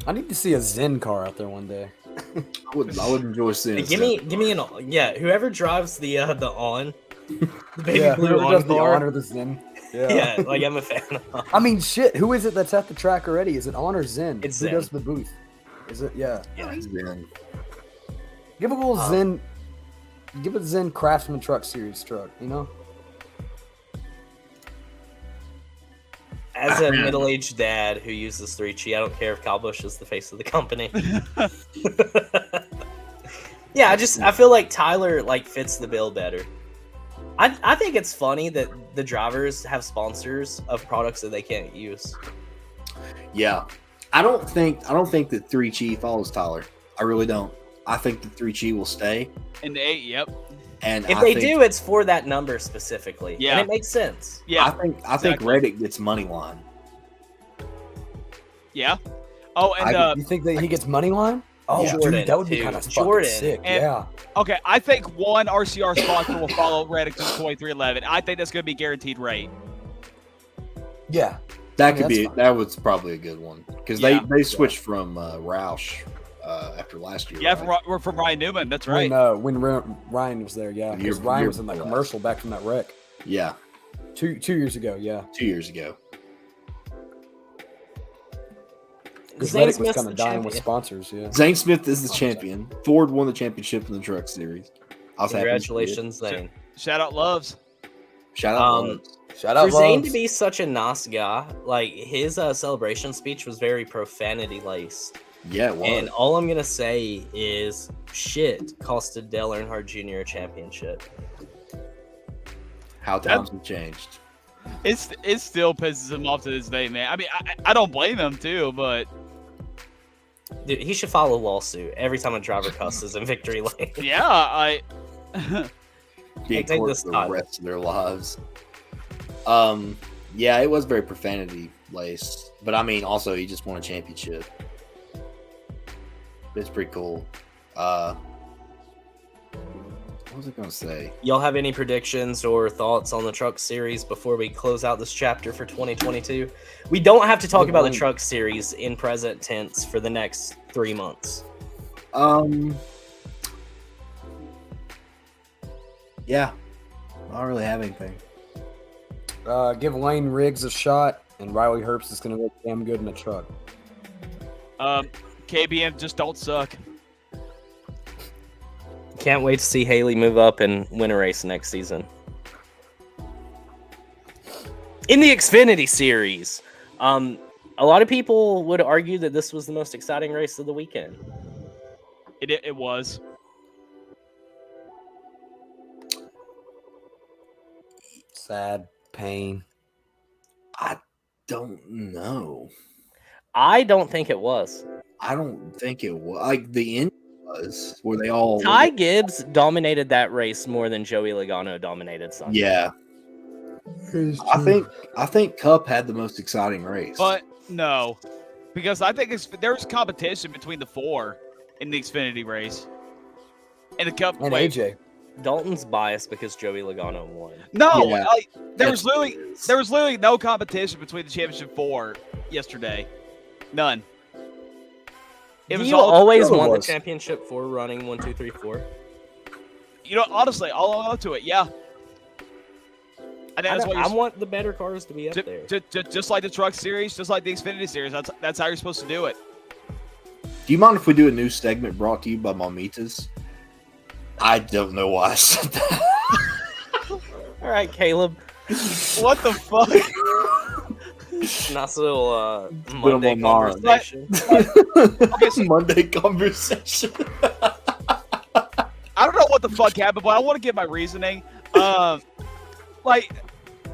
I need to see a Zen car out there one day. I would enjoy seeing. Hey, give me an whoever drives the on the baby Yeah, blue whoever on does the car. on or the Zen. Yeah, like I'm a fan of. I mean, shit. Who is it that's at the track already? Is it On or Zen? It's Who Zen. does the booth? Is it? Yeah. Zen. Give a little Zen. Give a Zen Craftsman Truck Series truck. You know. As a middle-aged dad who uses 3Chi, I don't care if Kyle Busch is the face of the company. Yeah, I feel like Tyler like fits the bill better. I think it's funny that the drivers have sponsors of products that they can't use. Yeah, I don't think that 3Chi follows Tyler. I really don't. I think that 3Chi will stay. In the 8, yep. And If they do, it's for that number specifically. Yeah. And it makes sense. Yeah. I think Reddick gets money line. Yeah. Oh, and you think that he gets money line? Oh, Jordan, dude, that would be too. kind of fucking Jordan. sick. And- Yeah. okay, I think one RCR sponsor will follow Reddick to 2311. I think that's going to be guaranteed rate. Yeah. That could that's be. fine. That was probably a good one because Yeah. they switched from Roush after last year. Yeah, right? we're from Ryan Newman. That's right. When Ryan was there, yeah. Because Year- Ryan year was in that before commercial back from that wreck. Yeah, 2 years ago, yeah. 2 years ago. Because Zane Reddick was Smith's kind the of dying with champion. sponsors, yeah. Zane Smith is the champion. Ford won the championship in the Truck Series. I was happy to see it. Congratulations, Zane. Shout out Loves. Shout out, Loves. Shout out For Zane to Loves. be such a nice guy, like his celebration speech was very profanity laced. Yeah, it was. And all I'm gonna say is, shit costed Dale Earnhardt Jr. a championship. How times have changed. It still pisses him off to this day, man. I mean, I don't blame him too, but Dude, he should file a lawsuit every time a driver cusses in victory lane. yeah, Be in take court this for the title. rest of their lives. Yeah, it was very profanity laced, but I mean, also he just won a championship. It's pretty cool. What was I gonna say? Y'all have any predictions or thoughts on the Truck Series before we close out this chapter for 2022? We don't have to talk about the Truck Series in present tense for the next 3 months. Yeah, I don't really have anything. Give Lane Riggs a shot, and Riley Herbst is going to look damn good in the truck. KBM just don't suck. Can't wait to see Haley move up and win a race next season. In the Xfinity Series, a lot of people would argue that this was the most exciting race of the weekend. It was. Sad, pain. I don't know. I don't think it was. I don't think it was. Like the end was where they all. Ty Gibbs dominated that race more than Joey Logano dominated Sunday. Yeah. I think Cup had the most exciting race. But no, because I think there was competition between the four in the Xfinity race. And the Cup And AJ. Dalton's biased because Joey Logano won. No, Yeah. there was literally no competition between the championship four yesterday. None. It Do was you all always Sure it want the was. championship for running 1, 2, 3, 4? You know, honestly, I'll own up to it. Yeah. I think that's what I you're want the better cars to be up there. just like the Truck Series, just like the Xfinity Series. That's how you're supposed to do it. Do you mind if we do a new segment brought to you by Mamitas? I don't know why I said that. All right, Caleb. What the fuck? Nice little Little Monday Mamara. conversation. Okay, so Monday conversation. I don't know what the fuck happened, but I want to give my reasoning. Like,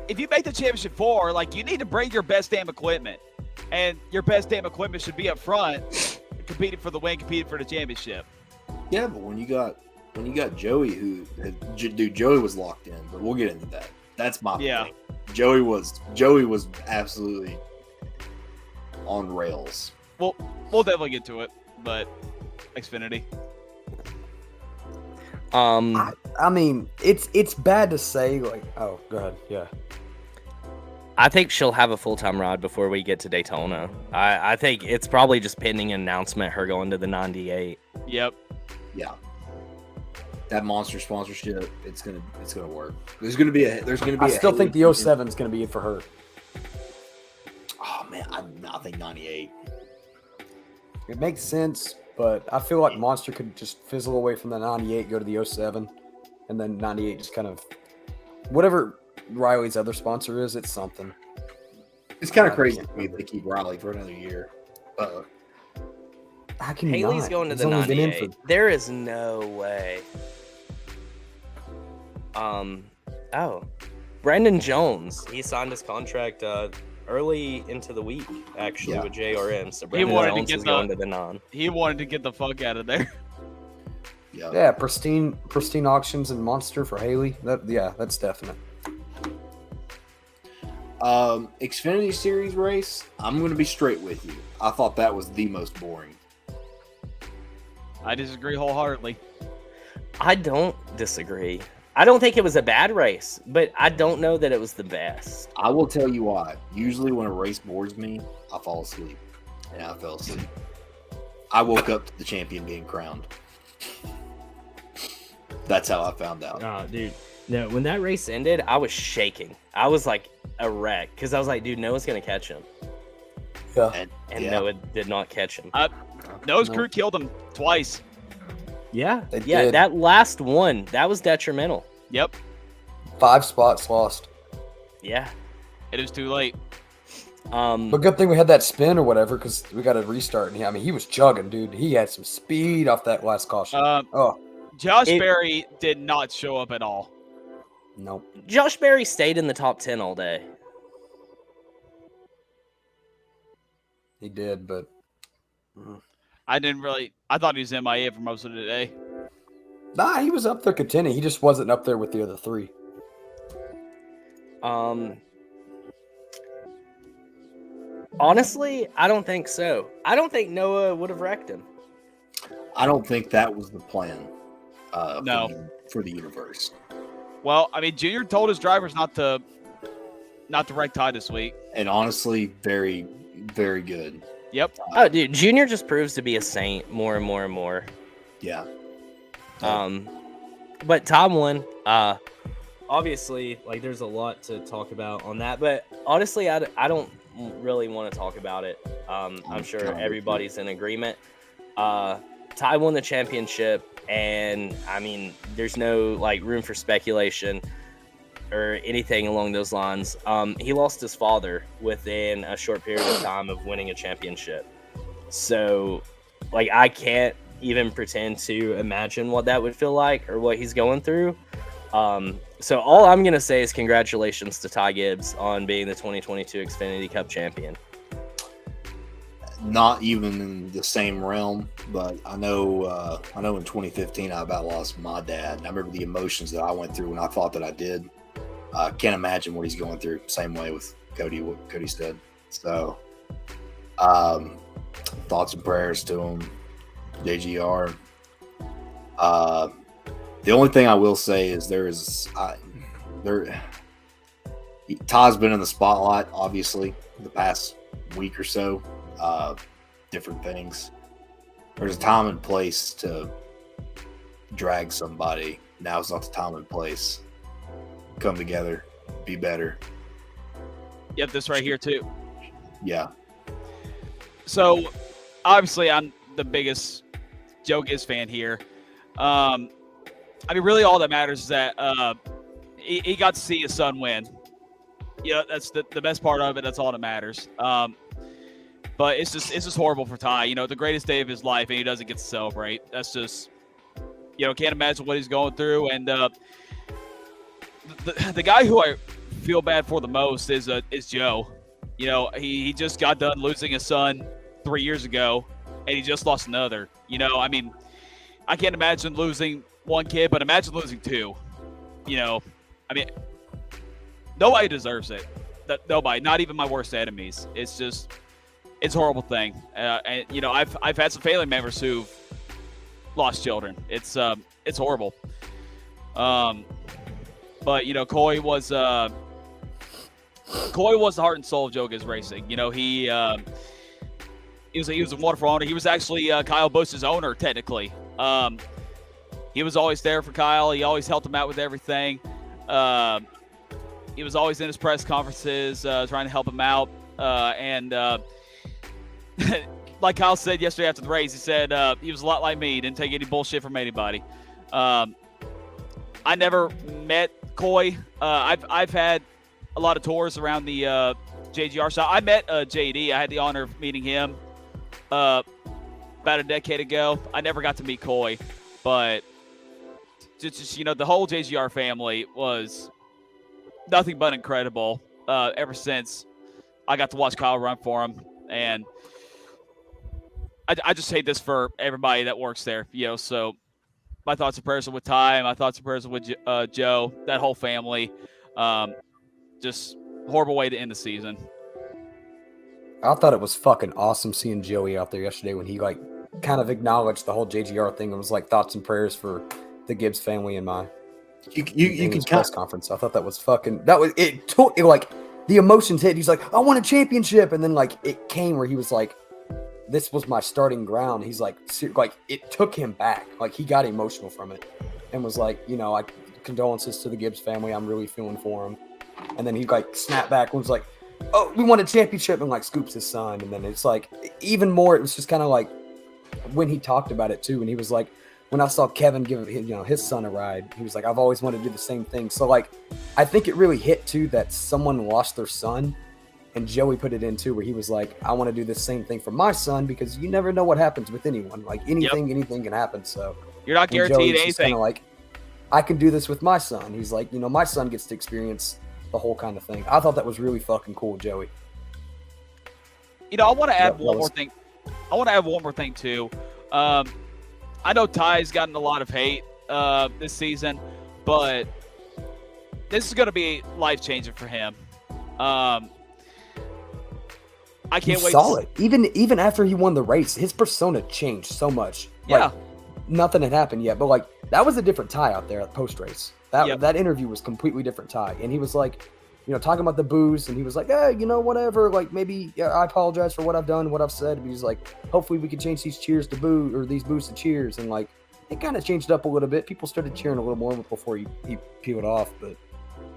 if you make the championship 4, like, you need to bring your best damn equipment, and your best damn equipment should be up front, competing for the win, competing for the championship. Yeah, but when you got Joey, Joey was locked in, but we'll get into that. That's my thing. Joey was absolutely on rails. We'll definitely get to it, but Xfinity. I mean, it's bad to say, like, oh, go ahead. Yeah. I think she'll have a full-time ride before we get to Daytona. I think it's probably just pending an announcement, her going to the 98. Yep. Yeah. That monster sponsorship, it's gonna work. There's gonna be. I still think the 07 is gonna be it for her. Oh man, I think 98. It makes sense, but I feel like Monster could just fizzle away from the 98, go to the 07, and then 98 just kind of whatever Riley's other sponsor is. It's something. It's kind of crazy to me they keep Riley for another year. How can you Haley's not? going to He's the only been in 98. for- There is no way. Brandon Jones. He signed his contract early into the week, actually, with JRM. So Brandon Jones is going to the non. He wanted to get the fuck out of there. Yeah, pristine auctions and Monster for Haley. That's definite. Xfinity Series race, I'm going to be straight with you. I thought that was the most boring. I disagree wholeheartedly. I don't disagree. I don't think it was a bad race, but I don't know that it was the best. I will tell you why. Usually when a race bores me, I fall asleep. And I fell asleep. I woke up to the champion being crowned. That's how I found out. Oh, dude. No, when that race ended, I was shaking. I was like a wreck because I was like, dude, Noah's going to catch him. Yeah. And Noah did not catch him. Noah's crew killed him twice. Yeah. They Yeah, did. that last one, that was detrimental. Yep. 5 spots lost. Yeah. It was too late. But good thing we had that spin or whatever because we got a restart. And he was chugging, dude. He had some speed off that last caution. Josh Berry did not show up at all. Nope. Josh Berry stayed in the top 10 all day. He did, but I thought he was MIA for most of the day. nah, he was up there contending. He just wasn't up there with the other 3. Honestly, I don't think so. I don't think Noah would have wrecked him. I don't think that was the plan. No. For the universe. Well, I mean, Junior told his drivers not to wreck Ty this week. And honestly, very, very good. Yep. Oh, dude, Junior just proves to be a saint more and more and more. Yeah. But Tom won. Obviously, like, there's a lot to talk about on that. But honestly, I don't really want to talk about it. I'm sure everybody's in agreement. Ty won the championship. And I mean, there's no like room for speculation or anything along those lines. He lost his father within a short period of time of winning a championship. So, like, I can't even pretend to imagine what that would feel like or what he's going through. So all I'm gonna say is congratulations to Ty Gibbs on being the 2022 Xfinity Cup champion. Not even in the same realm, but I know in 2015 I about lost my dad. And I remember the emotions that I went through when I thought that I did. Can't imagine what he's going through. Same way with Cody, what Cody said. So, thoughts and prayers to him, JGR. The only thing I will say is Ty's been in the spotlight, obviously, the past week or so. Different things. There's a time and place to drag somebody. Now's not the time and place. Come together, be better. Yep, this right here too. Yeah. So, obviously, I'm the biggest Joe Gibbs fan here. I mean, really, all that matters is that he got to see his son win. Yeah, that's the best part of it. That's all that matters. But it's just horrible for Ty. You know, the greatest day of his life, and he doesn't get to celebrate. That's just can't imagine what he's going through. And the guy who I feel bad for the most is Joe. He just got done losing his son 3 years ago, and he just lost another. I mean, I can't imagine losing one kid, but imagine losing two. I mean, nobody deserves it. Nobody, not even my worst enemies. It's a horrible thing. And I've had some family members who've lost children. It's horrible. But Coy was the heart and soul of Joe Gibbs Racing. He was a wonderful owner. He was actually Kyle Busch's owner technically. He was always there for Kyle. He always helped him out with everything. He was always in his press conferences trying to help him out. And like Kyle said yesterday after the race, he said he was a lot like me. Didn't take any bullshit from anybody. I never met Coy. I've had a lot of tours around the JGR shop. I met JD. I had the honor of meeting him about a decade ago. I never got to meet Coy, but just the whole JGR family was nothing but incredible ever since I got to watch Kyle run for him. And I just hate this for everybody that works there, so my thoughts and prayers are with Ty, my thoughts and prayers are with Joe, that whole family. Just horrible way to end the season. I thought it was fucking awesome seeing Joey out there yesterday when he kind of acknowledged the whole JGR thing. It was thoughts and prayers for the Gibbs family and my you can press conference. I thought that was it took the emotions hit. He's like, I want a championship, and then it came where he was like, this was my starting ground. He's it took him back. He got emotional from it and was condolences to the Gibbs family. I'm really feeling for him. And then he snapped back and was like, oh, we won a championship, and scoops his son. And then it's even more, it was just kind of when he talked about it too. And he was like, when I saw Kevin give his son a ride, he was like, I've always wanted to do the same thing. So I think it really hit too that someone lost their son, and Joey put it in too, where he was like, I want to do the same thing for my son, because you never know what happens with anyone. Anything can happen. So you're not guaranteed anything. I can do this with my son. He's like, my son gets to experience the whole kind of thing. I thought that was really fucking cool, Joey. I want to add one more thing. I want to add one more thing too. I know Ty's gotten a lot of hate this season, but this is going to be life-changing for him. I can't wait. Solid. Even after he won the race, his persona changed so much. Yeah. Nothing had happened yet, but that was a different Ty out there at post-race. That interview was completely different Ty, and he was talking about the booze, and he was like, hey, whatever, maybe I apologize for what I've done, what I've said. But he's like, hopefully we can change these cheers to boo, or these boos to cheers. And it kind of changed up a little bit. People started cheering a little more before he peeled off. But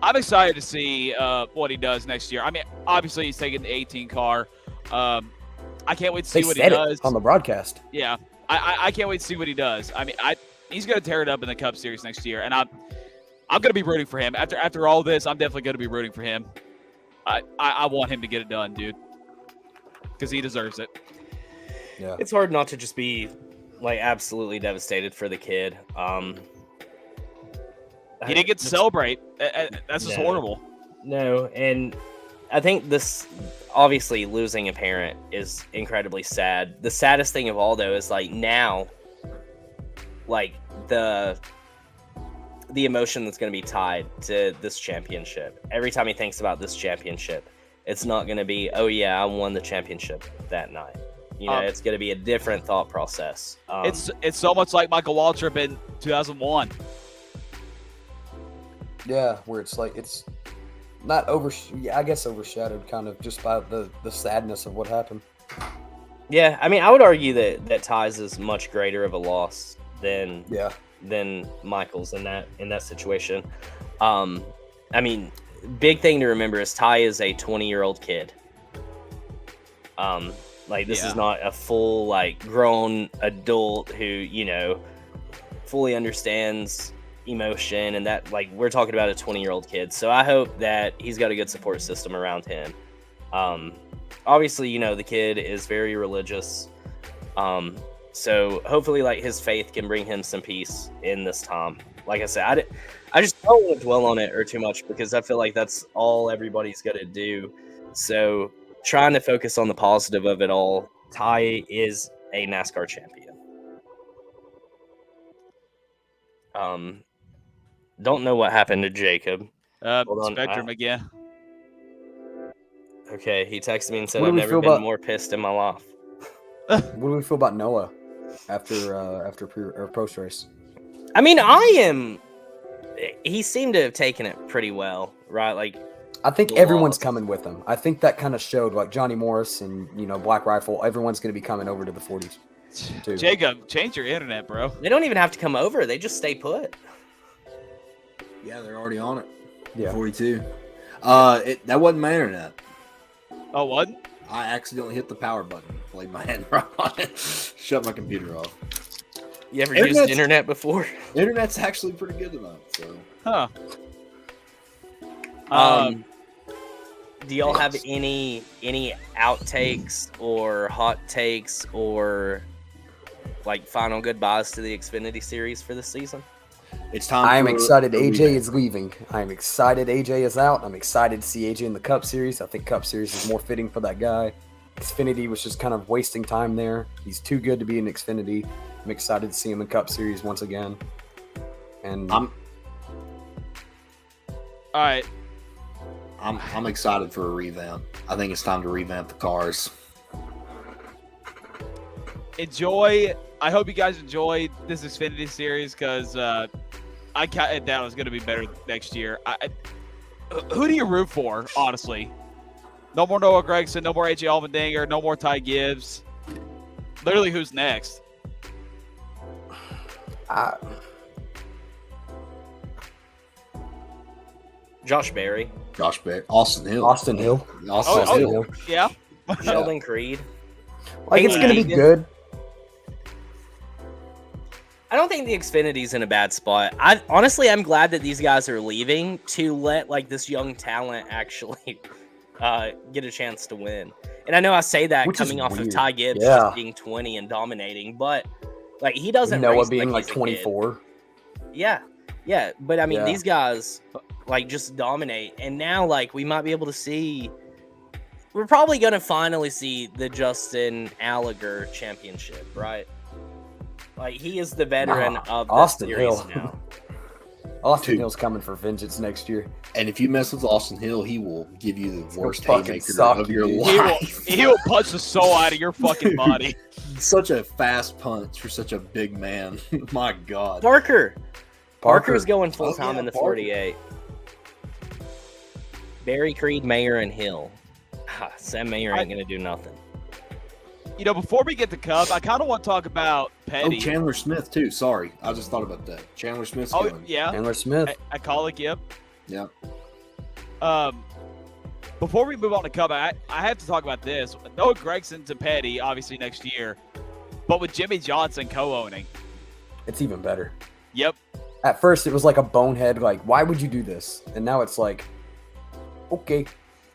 I'm excited to see what he does next year. I mean, obviously he's taking the 18 car. I can't wait to see what he does on the broadcast. Yeah, I can't wait to see what he does. I mean, he's going to tear it up in the Cup Series next year, and I'm going to be rooting for him. After all this, I'm definitely going to be rooting for him. I want him to get it done, dude, because he deserves it. Yeah, it's hard not to just be absolutely devastated for the kid. He didn't get to celebrate. That's just horrible. No, and I think this, obviously, losing a parent is incredibly sad. The saddest thing of all, though, is now, the emotion that's going to be tied to this championship. Every time he thinks about this championship, it's not going to be, oh yeah, I won the championship that night. It's going to be a different thought process. It's so much like Michael Waltrip in 2001. Yeah, where it's not I guess overshadowed kind of just by the sadness of what happened. Yeah, I mean, I would argue that Ty's is much greater of a loss than Michael's in that situation. I mean, big thing to remember is Ty is a 20-year-old kid. This is not a full grown adult who fully understands emotion, and that we're talking about a 20-year-old kid. So I hope that he's got a good support system around him. Obviously, the kid is very religious. So hopefully, like, his faith can bring him some peace in this time. Like I said, I just don't want to dwell on it or too much because I feel like that's all everybody's going to do. So trying to focus on the positive of it all. Ty is a NASCAR champion. Don't know what happened to Jacob. Hold on. Spectrum again. Okay, he texted me and said What do I've we never feel been about- more pissed in my life. What do we feel about Noah after post race? I mean, he seemed to have taken it pretty well, right? Like, I think the everyone's loss. coming with him. I think that kind of showed, like Johnny Morris and Black Rifle. Everyone's going to be coming over to the 40s too. Jacob, change your internet, bro. They don't even have to come over; they just stay put. Yeah, they're already on it. Yeah. 42. That wasn't my internet. Oh, what? I accidentally hit the power button. Laid my hand right on it. Shut my computer off. You ever used internet before? Internet's actually pretty good tonight. So. Huh. Do y'all have any outtakes or hot takes or like final goodbyes to the Xfinity series for this season? It's time. I am excited AJ is leaving. I am excited AJ is out. I'm excited to see AJ in the Cup Series. I think Cup Series is more fitting for that guy. Xfinity was just kind of wasting time there. He's too good to be in Xfinity. I'm excited to see him in Cup Series once again. And All right. I'm excited for a revamp. I think it's time to revamp the cars. I hope you guys enjoyed this Xfinity series because I counted down it was going to be better next year. Who do you root for, honestly? No more Noah Gragson, no more AJ Allmendinger, no more Ty Gibbs. Literally, who's next? Josh Berry. Austin Hill. Austin Hill. Yeah. Sheldon Creed. Like, it's going to be good. I don't think the Xfinity's in a bad spot. I'm glad that these guys are leaving to let like this young talent actually get a chance to win. And I know I say that coming off of Ty Gibbs just being 20 and dominating, but like he doesn't. Noah race being like like 24. Yeah, but I mean these guys like just dominate, and now like we might be able to see. We're probably gonna finally see the Justin Allgaier championship, right? Like he is the veteran of the Austin series Hill. now. Austin Hill's coming for vengeance next year. And if you mess with Austin Hill, he will give you the worst fucking haymaker suck of your you. life. He will punch the soul out of your fucking body. Such a fast punch for such a big man. My God. Parker's going full time in the 48. Barry, Creed, Mayer, and Hill. Sam Mayer ain't gonna do nothing. You know, before we get to Cup, I kind of want to talk about Petty. Oh, Chandler Smith too. Sorry, I just thought about that. Chandler Smith's going. Yeah. Chandler Smith. I call it, yep. Yeah. Before we move on to Cup, I have to talk about this. Noah Gragson to Petty, obviously next year, but with Jimmy Johnson co-owning. It's even better. Yep. At first, it was like a bonehead, like, why would you do this? And now it's like, okay,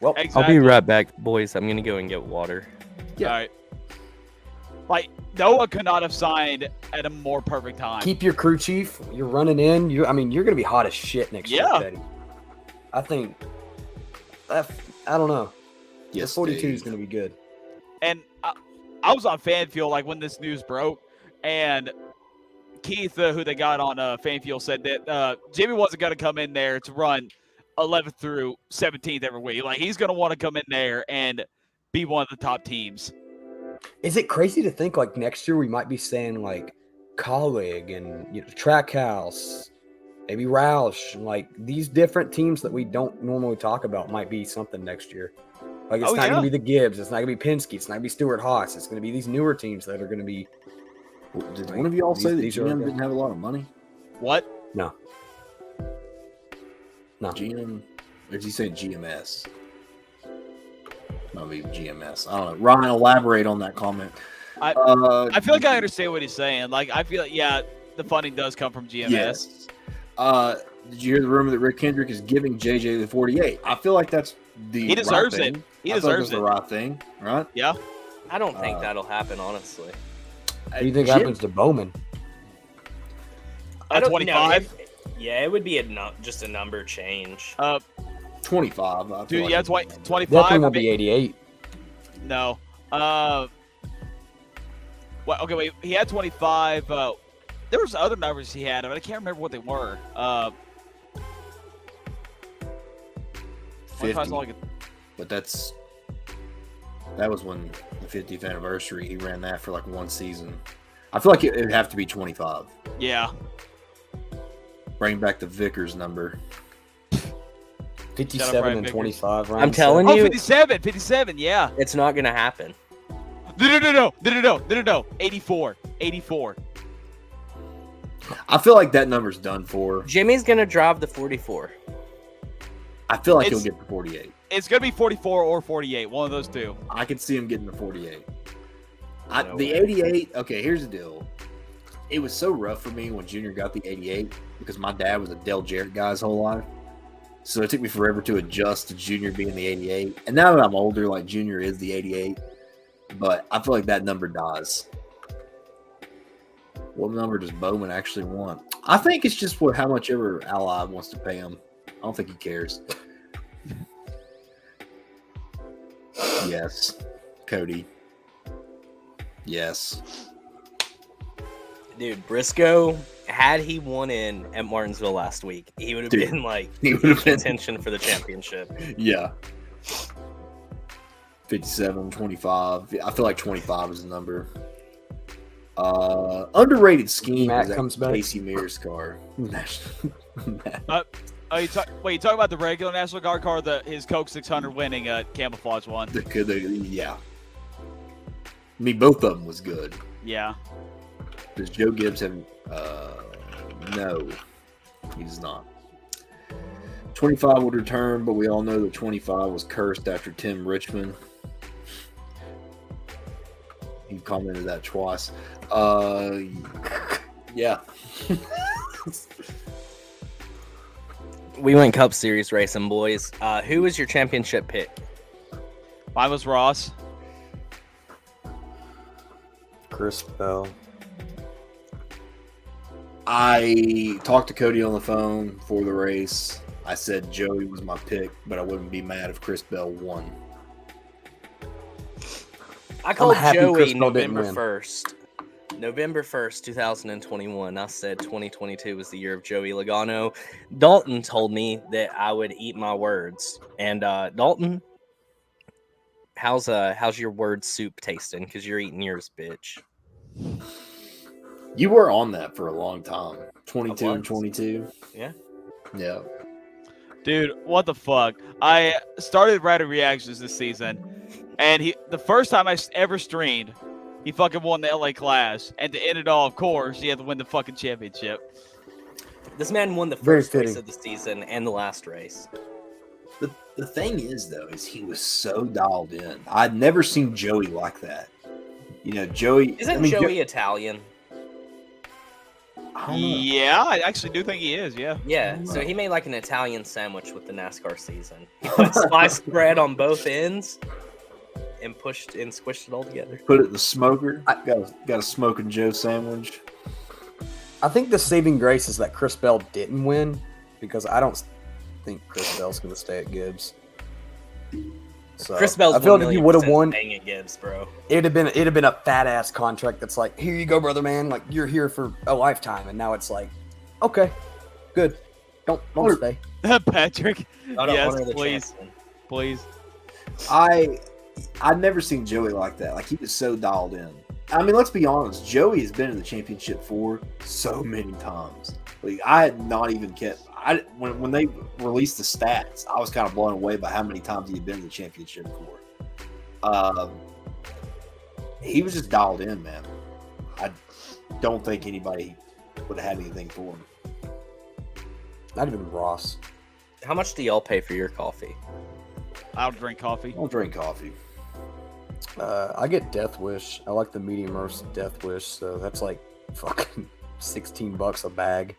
well. I'll be right back, boys. I'm going to go and get water. Yeah. All right. Like, Noah could not have signed at a more perfect time. Keep your crew chief. You're running in. You're going to be hot as shit next year, Petty. I think, I don't know. Yes, the 42 is going to be good. And I was on Fanfuel, like, when this news broke, and Keith, who they got on Fanfuel, said that Jimmy wasn't going to come in there to run 11th through 17th every week. Like, he's going to want to come in there and be one of the top teams. Is it crazy to think, like, next year we might be saying, like, Colleague and Trackhouse, maybe Roush, and, like, these different teams that we don't normally talk about might be something next year. Like, it's not going to be the Gibbs. It's not going to be Penske. It's not going to be Stewart Haas. It's going to be these newer teams that are going to be. Did one of you all say that GM didn't have a lot of money? What? No. GM? Or did you say GMS? Maybe GMS. I don't know. Ryan, elaborate on that comment. I feel like I understand what he's saying. Like, I feel like, the funding does come from GMS. Yes. Did you hear the rumor that Rick Hendrick is giving JJ the 48? I feel like that's he deserves right it. He deserves it. The right thing, right? Yeah. I don't think that'll happen, honestly. What do you think happens to Bowman? I don't 25. Yeah, it would be just a number change. 25. Dude, yeah, 25. Definitely won't be 88. No. Well, okay, wait. He had 25. There was other numbers he had, but I can't remember what they were. 50. But that was when the 50th anniversary. He ran that for like one season. I feel like it would have to be 25. Yeah. Bring back the Vickers number. 57 and 25. I'm telling you. 57, yeah. It's not going to happen. No. 84. I feel like that number's done for. Jimmy's going to drive the 44. I feel like he'll get the 48. It's going to be 44 or 48, one of those two. I could see him getting the 48. The 88, okay, here's the deal. It was so rough for me when Junior got the 88 because my dad was a Dale Jarrett guy his whole life. So it took me forever to adjust to Junior being the 88. And now that I'm older, like Junior is the 88. But I feel like that number dies. What number does Bowman actually want? I think it's just how much ever Ally wants to pay him. I don't think he cares. Yes. Cody. Yes. Dude, Briscoe, had he won in at Martinsville last week, he would have been like in contention for the championship. Yeah. 57, 25. I feel like 25 is the number. Underrated scheme Matt is that comes back. Casey Mears car. You talking about the regular National Guard car, his Coke 600 winning camouflage one? Yeah. I mean, both of them was good. Yeah. Does Joe Gibbs have? No, he's not. 25 would return, but we all know that 25 was cursed after Tim Richmond. He commented that twice. Yeah. We went Cup Series racing, boys. Who was your championship pick? Mine was Ross. Chris Bell. I talked to Cody on the phone for the race. I said Joey was my pick, but I wouldn't be mad if Chris Bell won. I called Joey November 1st. November 1st, 2021. I said 2022 was the year of Joey Logano. Dalton told me that I would eat my words. And Dalton, how's your word soup tasting? Because you're eating yours, bitch. You were on that for a long time. 22 and 22. Yeah. Yeah. Dude, what the fuck? I started writing reactions this season, and the first time I ever streamed, he fucking won the LA Clash. And to end it all, of course, he had to win the fucking championship. This man won the first race of the season and the last race. The thing is, though, is he was so dialed in. I'd never seen Joey like that. You know, Joey... Isn't Joey Italian? Yeah, I actually do think he is, yeah. Yeah, so he made like an Italian sandwich with the NASCAR season. He put sliced bread on both ends and squished it all together. Put it in the smoker. Got a smoking Joe sandwich. I think the saving grace is that Chris Bell didn't win because I don't think Chris Bell's going to stay at Gibbs. So Chris Bell's I feel like if he would have won, staying at Gibbs, bro. It'd have been a fat ass contract that's like, here you go, brother man, like you're here for a lifetime, and now it's like, okay, good, don't stay. Patrick, yes, please. I've never seen Joey like that. Like he was so dialed in. I mean, let's be honest. Joey has been in the championship for so many times. Like I had not even kept. When they released the stats, I was kind of blown away by how many times he had been in the championship for. He was just dialed in, man. I don't think anybody would have had anything for him. Not even Ross. How much do y'all pay for your coffee? I don't drink coffee. I don't drink coffee. I get Death Wish. I like the medium roast Death Wish, so that's like fucking $16 a bag.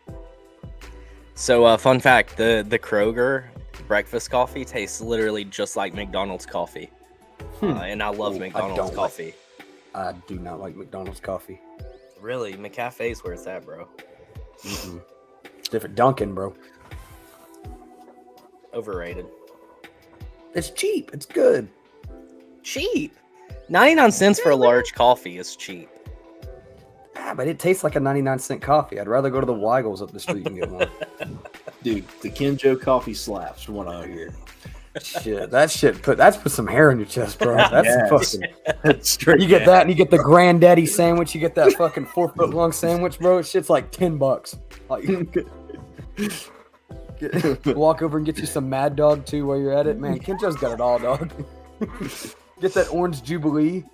So, fun fact, the Kroger breakfast coffee tastes literally just like McDonald's coffee. And I love McDonald's coffee. I do not like McDonald's coffee. Really, McCafe's where it's at, bro. Mm-mm. Different Dunkin', bro. Overrated. It's cheap. It's good. Cheap. 99 cents for a large coffee is cheap. Ah, but it tastes like a 99-cent coffee. I'd rather go to the Weigels up the street and get one. Dude, the Kenjo coffee slaps from what I hear. Shit, that's put some hair on your chest, bro. That's Yes. fucking. That's straight You get down. that, and you get the granddaddy sandwich. You get that fucking 4-foot long sandwich, bro. Shit's like $10. Like, walk over and get you some Mad Dog too while you're at it, man. Kenjo's got it all, dog. Get that orange Jubilee.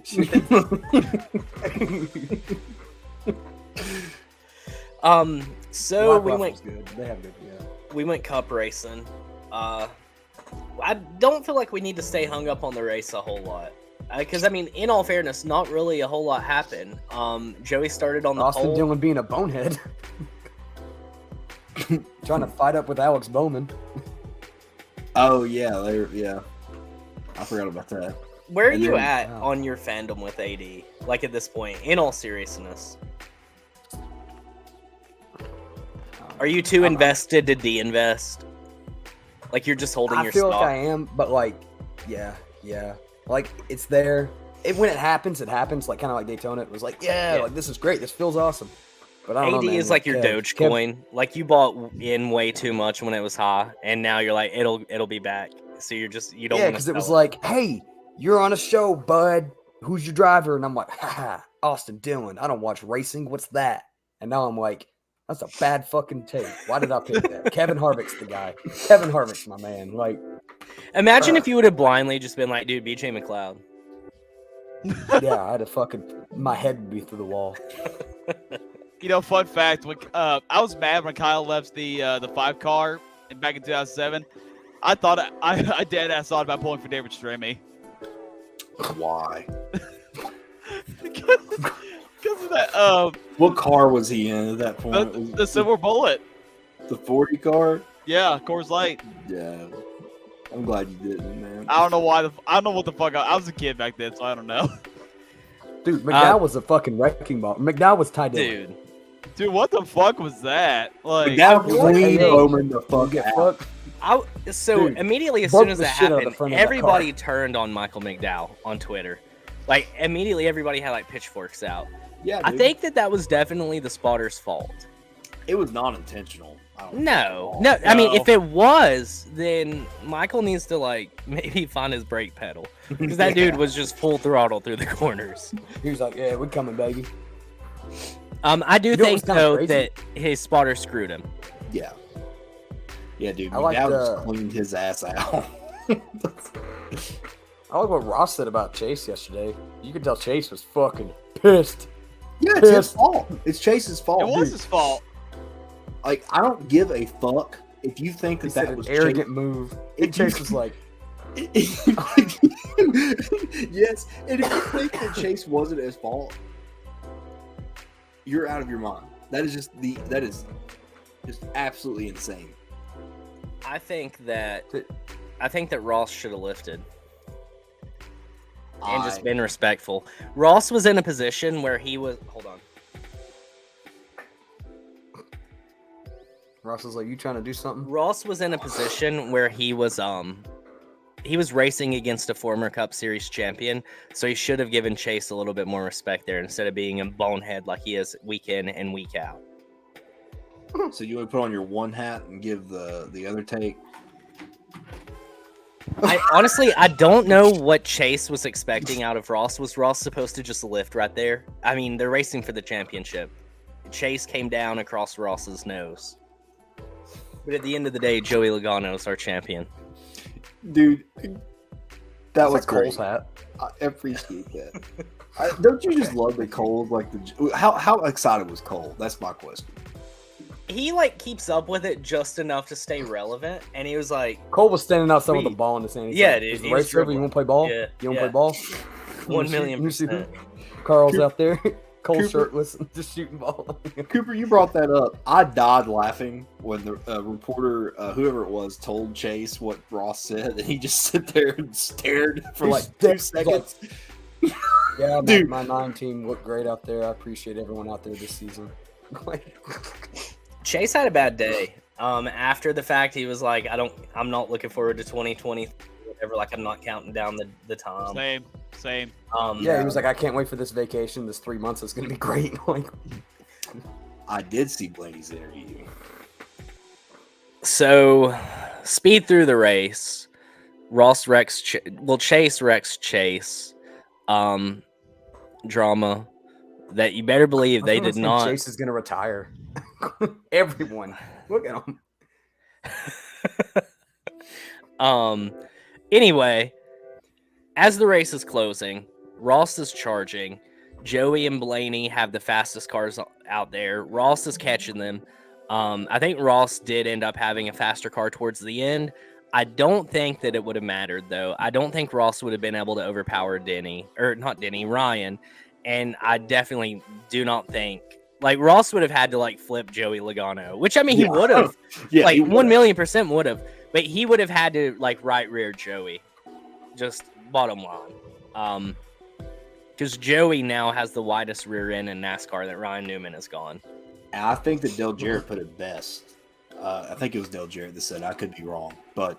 So Black we Rifle's went. good. They have good, yeah. We went cup racing. I don't feel like we need to stay hung up on the race a whole lot. Because, I mean, in all fairness, not really a whole lot happened. Joey started on the Austin pole. Dillon being a bonehead. Trying to fight up with Alex Bowman. Oh, yeah. Yeah. I forgot about that. Where are And you then- at on your fandom with AD? Like, at this point, in all seriousness? Are you too invested to de-invest? Like, you're just holding I your feel stock? like I am, but like, yeah. Like, it's there. When it happens, it happens. Like, kind of like Daytona. It was like, yeah, like, this is great. This feels awesome. But I don't AD know, man. is like your Kev- Dogecoin. Like, you bought in way too much when it was high, and now you're like, it'll be back. So you don't Yeah, want to because it was like, hey, you're on a show, bud. Who's your driver? And I'm like, haha, Austin Dillon. I don't watch racing. What's that? And now I'm like, that's a bad fucking take. Why did I pick that? Kevin Harvick's the guy. Kevin Harvick's my man. Like, imagine if you would have blindly just been like, dude, BJ McLeod. yeah, I had a fucking, my head would be through the wall. You know, fun fact: when I was mad when Kyle left the 5 car back in 2007. I thought I dead ass thought about pulling for David Stremme. Why? Because of that. What car was he in at that point? The Silver Bullet. The 40 car? Yeah, Coors Light. Yeah. I'm glad you didn't, man. I don't know why. I don't know what the fuck. I was a kid back then, so I don't know. Dude, McDowell was a fucking wrecking ball. McDowell was tied in. Dude, what the fuck was that? Like, McDowell cleaned Bowman the fuck out. Dude, immediately as soon as that happened, everybody turned on Michael McDowell on Twitter. Like, immediately everybody had like pitchforks out. Yeah, I dude. think that was definitely the spotter's fault. It was not intentional. No. I mean, if it was, then Michael needs to like maybe find his brake pedal because that dude was just full throttle through the corners. He was like, "Yeah, we're coming, baby." I do You know think what's kinda though crazy? that his spotter screwed him. Yeah. Yeah, dude. I like McDowell the- just cleaned his ass out. I like what Ross said about Chase yesterday. You could tell Chase was fucking pissed. Yeah, it's his fault. It's Chase's fault. It was dude. his fault. Like, I don't give a fuck if you think He that said that an was arrogant Chase. move. And Chase was like, Yes, and if you think that Chase wasn't his fault, you're out of your mind. That is just absolutely insane. I think that Ross should have lifted and just been respectful. Ross was in a position where he was. Hold on. Ross was like, "You trying to do something?" Ross was in a position where he was racing against a former Cup Series champion, so he should have given Chase a little bit more respect there instead of being a bonehead like he is week in and week out. So you would put on your one hat and give the other take. I don't know what Chase was expecting out of Ross. Was Ross supposed to just lift right there? I mean, they're racing for the championship. Chase came down across Ross's nose. But at the end of the day, Joey Logano is our champion. Dude, that was like Cole's great. hat. I appreciate that. Don't you just love that Cole like how excited was Cole? That's my question. He like keeps up with it just enough to stay relevant, and he was like, Cole was standing outside with the ball in his hand. He's Yeah, like, dude, "Is the he was race over? You want to play ball? Yeah, You want to yeah. play ball?" 1,000,000%. Carl's out there, Cole Cooper- shirtless, just shooting ball. Cooper, you brought that up. I died laughing when the reporter, whoever it was, told Chase what Ross said, and he just sit there and stared for like 2 seconds. Yeah, Dude. my 9 team looked great out there. I appreciate everyone out there this season. Chase had a bad day. After the fact, he was like, I'm not looking forward to 2020. Whatever, like I'm not counting down the time. Same. Yeah, he was like, I can't wait for this vacation. This 3 months is gonna be great. Like, I did see Blaney's interview. So, speed through the race. Ross wrecks. Chase wrecks Chase. Drama that you better believe they did not. Chase is gonna retire. Everyone, look at him. Anyway, as the race is closing, Ross is charging. Joey and Blaney have the fastest cars out there. Ross is catching them. I think Ross did end up having a faster car towards the end. I don't think that it would have mattered, though. I don't think Ross would have been able to overpower Ryan. And I definitely do not think, like, Ross would have had to, like, flip Joey Logano, which, I mean, he would have. Yeah, like, 1,000,000% would have. But he would have had to, like, right rear Joey. Just bottom line. Because Joey now has the widest rear end in NASCAR that Ryan Newman has gone. And I think that Dale Jarrett put it best. I think it was Dale Jarrett that said, I could be wrong, but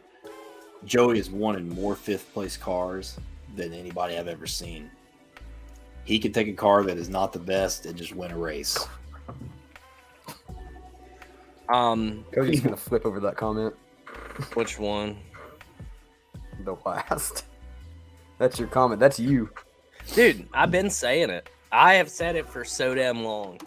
Joey has won in more fifth-place cars than anybody I've ever seen. He can take a car that is not the best and just win a race. Cody's gonna flip over that comment. Which one? The last. That's your comment. That's you. Dude, I've been saying it. I have said it for so damn long.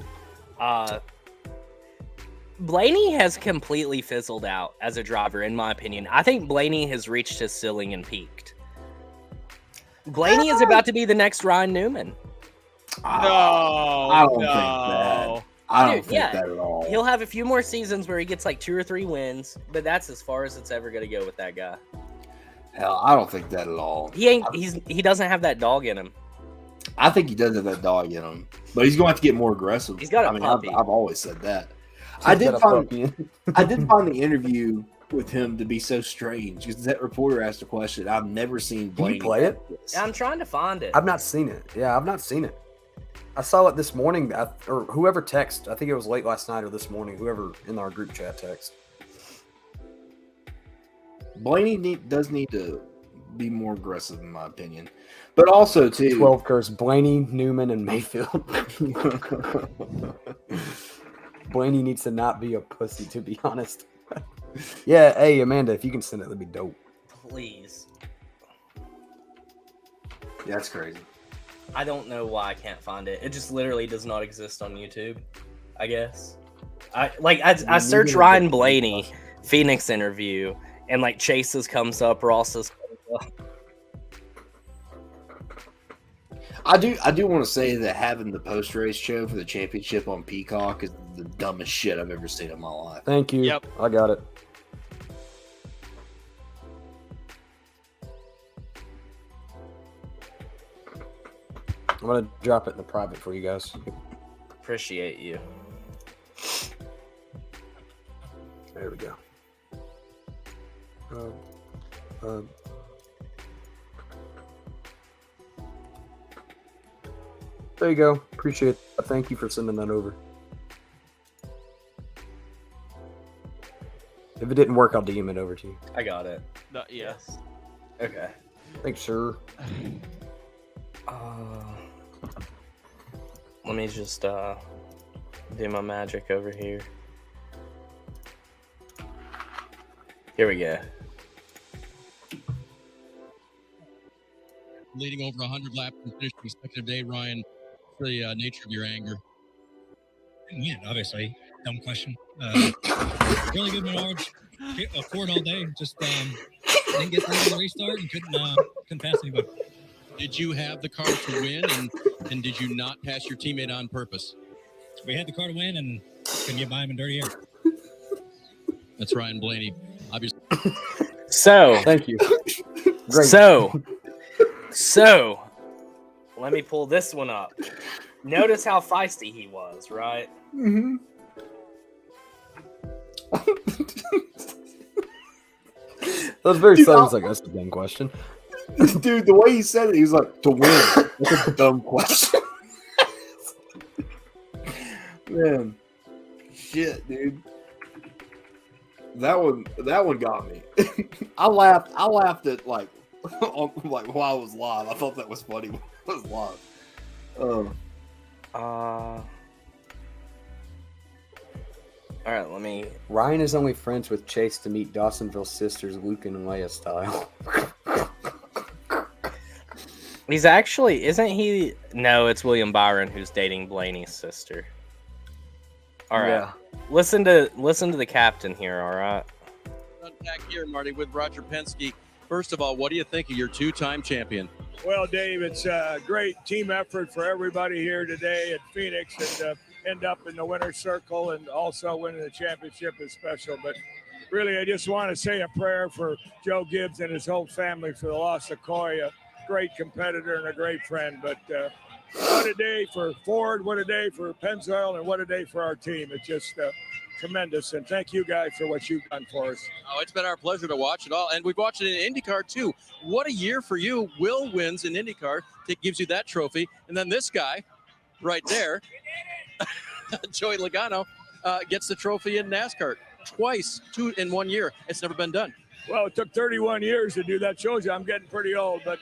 Blaney has completely fizzled out as a driver, in my opinion. I think Blaney has reached his ceiling and peaked. Blaney is about to be the next Ryan Newman. I don't think that. I don't think that at all. He'll have a few more seasons where he gets like 2 or 3 wins, but that's as far as it's ever going to go with that guy. Hell, I don't think that at all. He doesn't have that dog in him. I think he does have that dog in him, but he's going to have to get more aggressive. He's got a puppy. I've always said that. I did find the interview with him to be so strange because that reporter asked a question. I've never seen Blaney play it. Yeah, I'm trying to find it. I've not seen it. Yeah, I've not seen it. I saw it this morning, or whoever texted. I think it was late last night or this morning. Whoever in our group chat text. Blaney does need to be more aggressive, in my opinion. But also, too, 12 cars: Blaney, Newman, and Mayfield. Blaney needs to not be a pussy, to be honest. Yeah, hey, Amanda, if you can send it, that'd be dope. Please. That's crazy. I don't know why I can't find it. It just literally does not exist on YouTube, I guess. I search Ryan Blaney Phoenix interview, and like Chase's comes up, Ross's comes up. I do want to say that having the post-race show for the championship on Peacock is the dumbest shit I've ever seen in my life. Thank you. Yep. I got it. I'm going to drop it in the private for you guys. Appreciate you. There we go. There you go. Appreciate it. Thank you for sending that over. If it didn't work, I'll DM it over to you. I got it. Yes. Okay. Thanks, sir. Let me just do my magic over here. Here we go. Leading over 100 laps and finished consecutive day, Ryan, for the nature of your anger. Yeah, obviously. Dumb question. Really good Menards. Ford all day. Just didn't get through the restart and couldn't pass anybody. Did you have the car to win, and did you not pass your teammate on purpose? We had the car to win and couldn't get by him in dirty air. That's Ryan Blaney, obviously. So, thank you. Great. So, let me pull this one up. Notice how feisty he was, right? Mm-hmm. That was very sounds like that's the damn question. Dude, the way he said it, he was like, to win. That's a dumb question. Man. Shit, dude. That one got me. I laughed at like while I was live. I thought that was funny when I was live. All right, let me. Ryan is only friends with Chase to meet Dawsonville sisters, Luke and Leia style. He's actually, isn't he? No, it's William Byron who's dating Blaney's sister. All right, Yeah. listen to the captain here. All right. Back here, Marty, with Roger Penske. First of all, what do you think of your two-time champion? Well, Dave, it's a great team effort for everybody here today at Phoenix, and end up in the winner's circle and also winning the championship is special. But really, I just want to say a prayer for Joe Gibbs and his whole family for the loss of Coy, a great competitor and a great friend. But what a day for Ford, what a day for Pennzoil, and what a day for our team. It's just tremendous. And thank you guys for what you've done for us. Oh, it's been our pleasure to watch it all. And we've watched it in IndyCar, too. What a year for you. Will wins in IndyCar. It gives you that trophy. And then this guy right there, Joey Logano, gets the trophy in NASCAR twice, 2 in 1 year. It's never been done. Well, it took 31 years to do that. Shows you I'm getting pretty old, but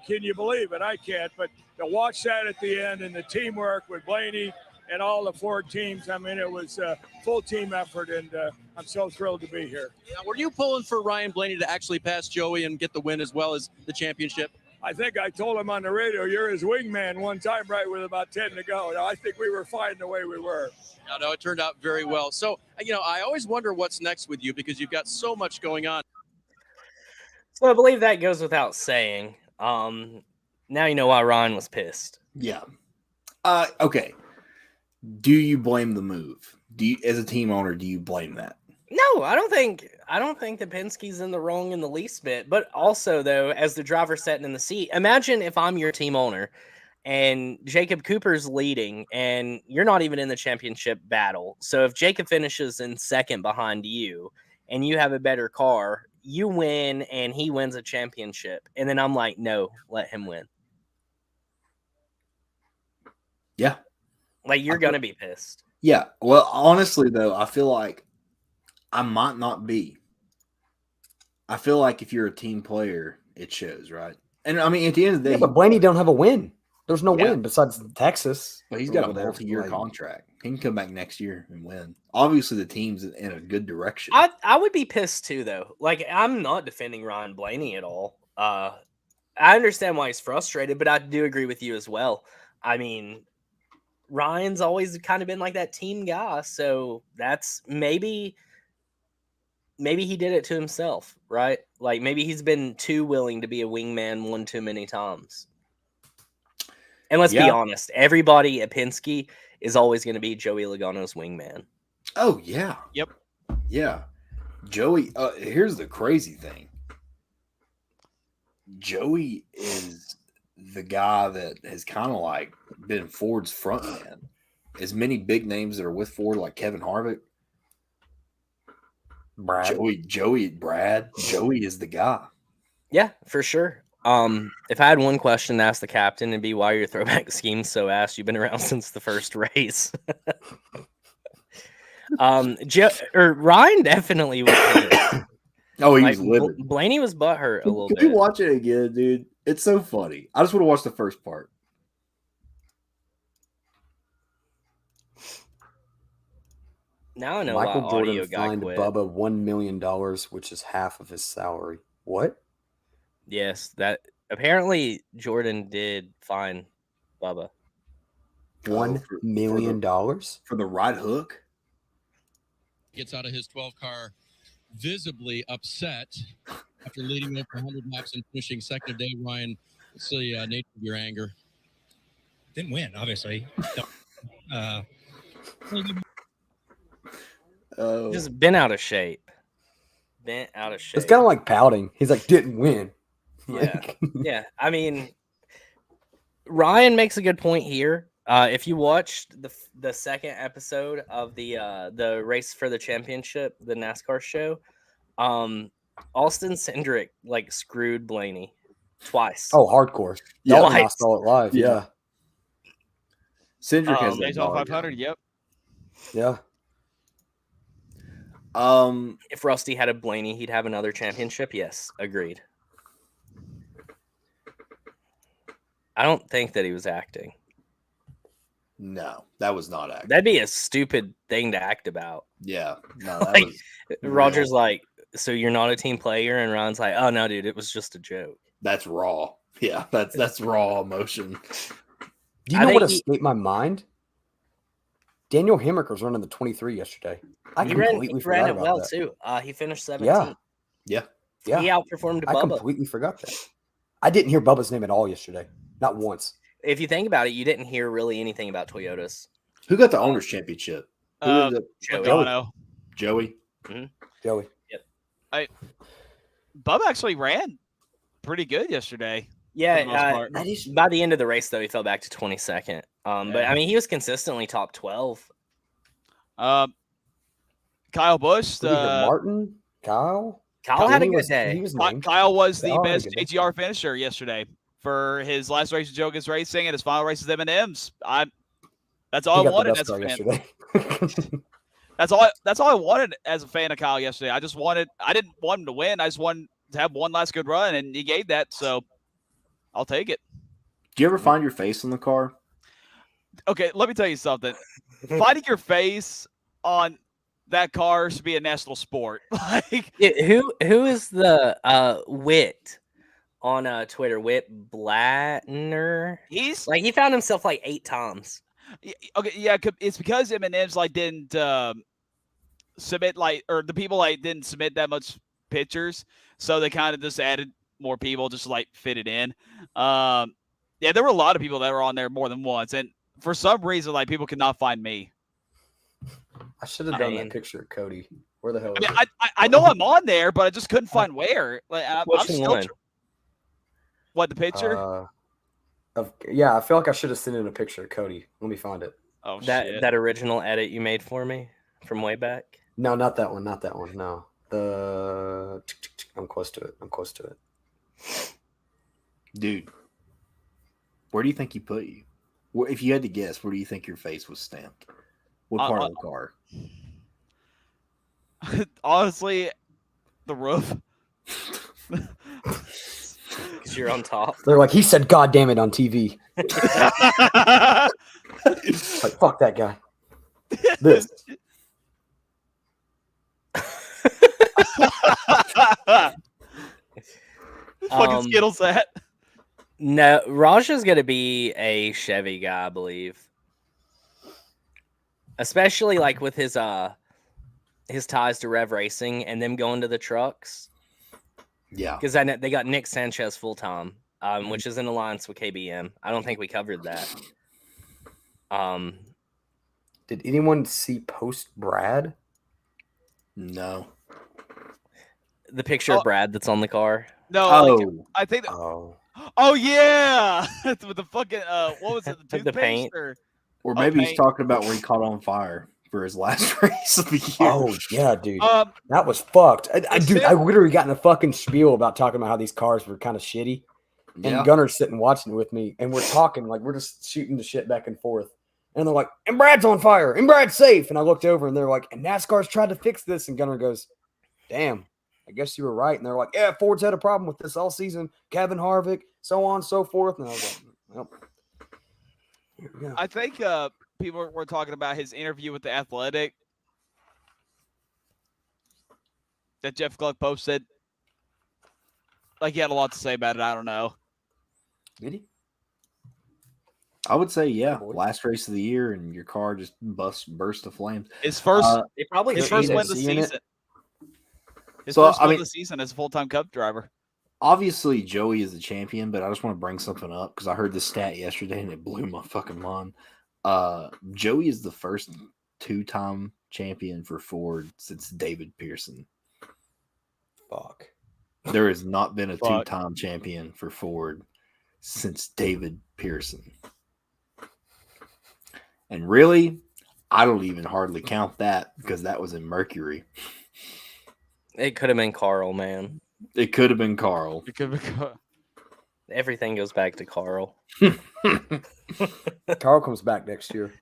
can you believe it? I can't. But to watch that at the end and the teamwork with Blaney and all the Ford teams, I mean, it was a full team effort, and I'm so thrilled to be here. Now, were you pulling for Ryan Blaney to actually pass Joey and get the win as well as the championship? I think I told him on the radio, you're his wingman one time, right, with about 10 to go. Now, I think we were fine the way we were. No, it turned out very well. So, I always wonder what's next with you because you've got so much going on. So I believe that goes without saying. Now you know why Ryan was pissed. Yeah. Okay. Do you blame the move? As a team owner, do you blame that? No, I don't think that Penske's in the wrong in the least bit. But also, though, as the driver sitting in the seat, imagine if I'm your team owner and Jacob Cooper's leading and you're not even in the championship battle. So if Jacob finishes in second behind you and you have a better car, you win and he wins a championship. And then I'm like, no, let him win. Yeah. Like, you're going to be pissed. Yeah. Well, honestly, though, I feel like I might not be. I feel like if you're a team player, it shows, right? And, I mean, at the end of the day. Yeah, but Blaney don't have a win. There's no win besides Texas. But he's got a multi-year contract. He can come back next year and win. Obviously, the team's in a good direction. I would be pissed, too, though. Like, I'm not defending Ryan Blaney at all. I understand why he's frustrated, but I do agree with you as well. I mean, Ryan's always kind of been like that team guy, so that's maybe he did it to himself, right? Like, maybe he's been too willing to be a wingman one too many times. And let's be honest, everybody at Penske is always going to be Joey Logano's wingman. Oh, yeah. Yep. Yeah. Joey, here's the crazy thing. Joey is the guy that has kind of like been Ford's front man. As many big names that are with Ford, like Kevin Harvick, Brad, Joey is the guy. Yeah, for sure. If I had one question to ask the captain, it'd be why your throwback scheme's so ass. You've been around since the first race. Ryan definitely was hurt. Oh, he was livid. Blaney was butthurt a little bit. Can you watch it again, dude? It's so funny. I just want to watch the first part. Now I know Michael why Jordan audio guy fined quit. Bubba $1 million, which is half of his salary. What? Yes, that apparently Jordan did fine Bubba. $1 million for the right hook. Gets out of his 12 car visibly upset after leading over 100 laps and finishing second today. Ryan, what's the nature of your anger? Didn't win, obviously. Just been out of shape. Bent out of shape. It's kind of like pouting. He's like, didn't win. Yeah. Yeah. I mean, Ryan makes a good point here. If you watched the second episode of the race for the championship, the NASCAR show, Austin Cindric like screwed Blaney. Twice. Oh, hardcore. Yeah. That one I saw it live. Yeah. Yeah. Cindric has that Daytona dog. 500. Yep. Yeah. If Rusty had a Blaney, he'd have another championship. Yes, agreed. I don't think that he was acting. No, that was not acting. That'd be a stupid thing to act about. Yeah. No, that Like, was Roger's real. like, so you're not a team player? And Ron's like, oh, no, dude, it was just a joke. That's raw. Yeah, that's raw emotion. Do you know what escaped my mind? Daniel Hemrick was running the 23 yesterday. I He completely ran forgot it about well, that. too. He finished 17th. Yeah. Yeah. Yeah. He outperformed I Bubba. completely forgot that. I didn't hear Bubba's name at all yesterday. Not once. If you think about it, you didn't hear really anything about Toyotas. Who got the owner's championship? Who ended up- Logano. Joey. Mm-hmm. Joey. Yep. Bubba actually ran pretty good yesterday. Yeah, by the end of the race, though, he fell back to 22nd. But, I mean, he was consistently top 12. Kyle Busch. Martin? Kyle? Kyle had a good day. He was named. Kyle was the Kyle had a best good day. JGR finisher yesterday for his last race with Joe Gibbs Racing and his final race with M&M's. That's all He I got the wanted best as a car fan. yesterday. That's all I wanted as a fan of Kyle yesterday. I didn't want him to win. I just wanted to have one last good run, and he gave that, so I'll take it. Do you ever find your face in the car? Okay, let me tell you something. Finding your face on that car should be a national sport. Like, who is the Wit on Twitter? Wit Blattner. He's like he found himself like 8 times. Okay, yeah, it's because M&M's like didn't submit or the people didn't submit that much pictures, so they kind of just added more people just to like fit it in. Yeah, there were a lot of people that were on there more than once, and for some reason, like people could not find me. I should have done that picture of Cody. Where the hell is I mean, I know I'm on there, but I just couldn't find where. Like, I'm still one? What, the picture? Yeah, I feel like I should have sent in a picture of Cody. Let me find it. Oh, that original edit you made for me from way back? No, not that one. Not that one. No. I'm close to it. Dude, where do you think he put you? If you had to guess, where do you think your face was stamped? What part of the car? Honestly, the roof. Because you're on top. They're like, he said, "God damn it" on TV. Like, fuck that guy. This. Fucking Skittles that. No, Raja's gonna be a Chevy guy, I believe. Especially like with his ties to Rev Racing and them going to the trucks. Yeah. Because they got Nick Sanchez full time, which is in alliance with KBM. I don't think we covered that. Did anyone see post Brad? No. The picture of Brad that's on the car. No, I think. Oh yeah, with the fucking what was it? The toothpaste paint. Or maybe he's talking about where he caught on fire for his last race of the year. Oh yeah, dude, that was fucked. I literally got in a fucking spiel about talking about how these cars were kind of shitty, and Gunner's sitting watching it with me, and we're talking like we're just shooting the shit back and forth, and they're like, "And Brad's on fire, and Brad's safe," and I looked over, and they're like, "And NASCAR's tried to fix this," and Gunner goes, "Damn, I guess you were right," and they're like, "Yeah, Ford's had a problem with this all season, Kevin Harvick, so on and so forth," and I was like, "Well." I think people were talking about his interview with The Athletic that Jeff Gluck posted. Like he had a lot to say about it. I don't know. Did he? I would say, yeah. Last race of the year, and your car just burst to flames. His first, his first win of the season. His So, first I win mean- of the season as a full-time Cup driver. Obviously, Joey is the champion, but I just want to bring something up because I heard this stat yesterday and it blew my fucking mind. Joey is the first 2-time champion for Ford since David Pearson. Fuck. There has not been a 2-time champion for Ford since David Pearson. And really, I don't even hardly count that because that was in Mercury. It could have been Carl, man. It could have been Carl. It could have been Carl. Everything goes back to Carl. Carl comes back next year.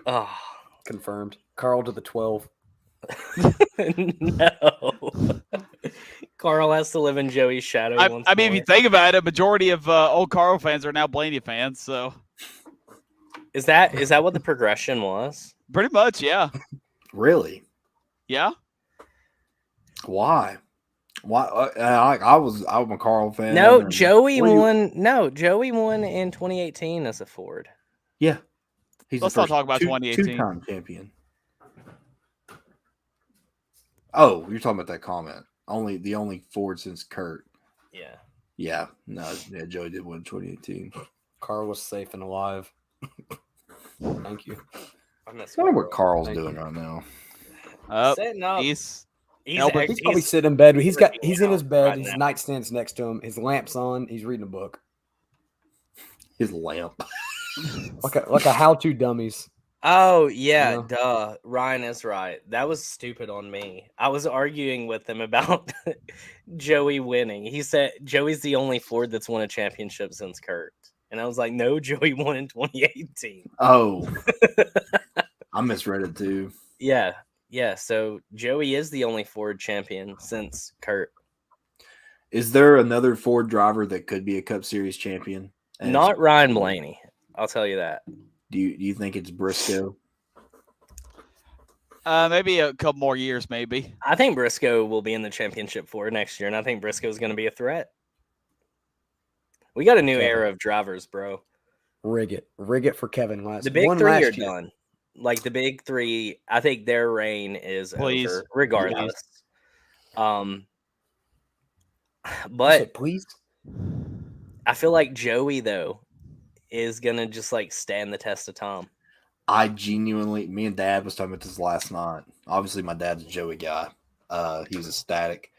Oh. Confirmed. Carl to the 12. No. Carl has to live in Joey's shadow. I mean, if you think about it, a majority of old Carl fans are now Blaney fans. So, is that what the progression was? Pretty much, yeah. Really? Yeah. Why? I'm a Carl fan. No, Joey won. No, Joey won in 2018 as a Ford. Yeah. Let's not talk about 2018. Two-time champion. Oh, you're talking about that comment. The only Ford since Kurt. Yeah. Yeah. No, yeah, Joey did win 2018. Carl was safe and alive. Thank you. I wonder what Carl's doing right now. Setting up. He's probably sitting in bed. He's in his bed. His nightstand's next to him. His lamp's on. He's reading a book. His lamp. like a how-to dummies. Oh yeah, duh. Ryan is right. That was stupid on me. I was arguing with him about Joey winning. He said Joey's the only Ford that's won a championship since Kurt. And I was like, no, Joey won in 2018. Oh. I misread it too. Yeah. Yeah. So Joey is the only Ford champion since Kurt. Is there another Ford driver that could be a Cup Series champion? Not Ryan Blaney. I'll tell you that. Do you think it's Briscoe? Maybe a couple more years, maybe. I think Briscoe will be in the championship for next year, and I think Briscoe is going to be a threat. We got a new era of drivers, bro. Rig it for Kevin last. The big three are done. Like the big three, I think their reign is over, regardless. But please, I feel like Joey though is gonna just like stand the test of time. I genuinely, me and Dad was talking about this last night. Obviously, my dad's a Joey guy. He was ecstatic.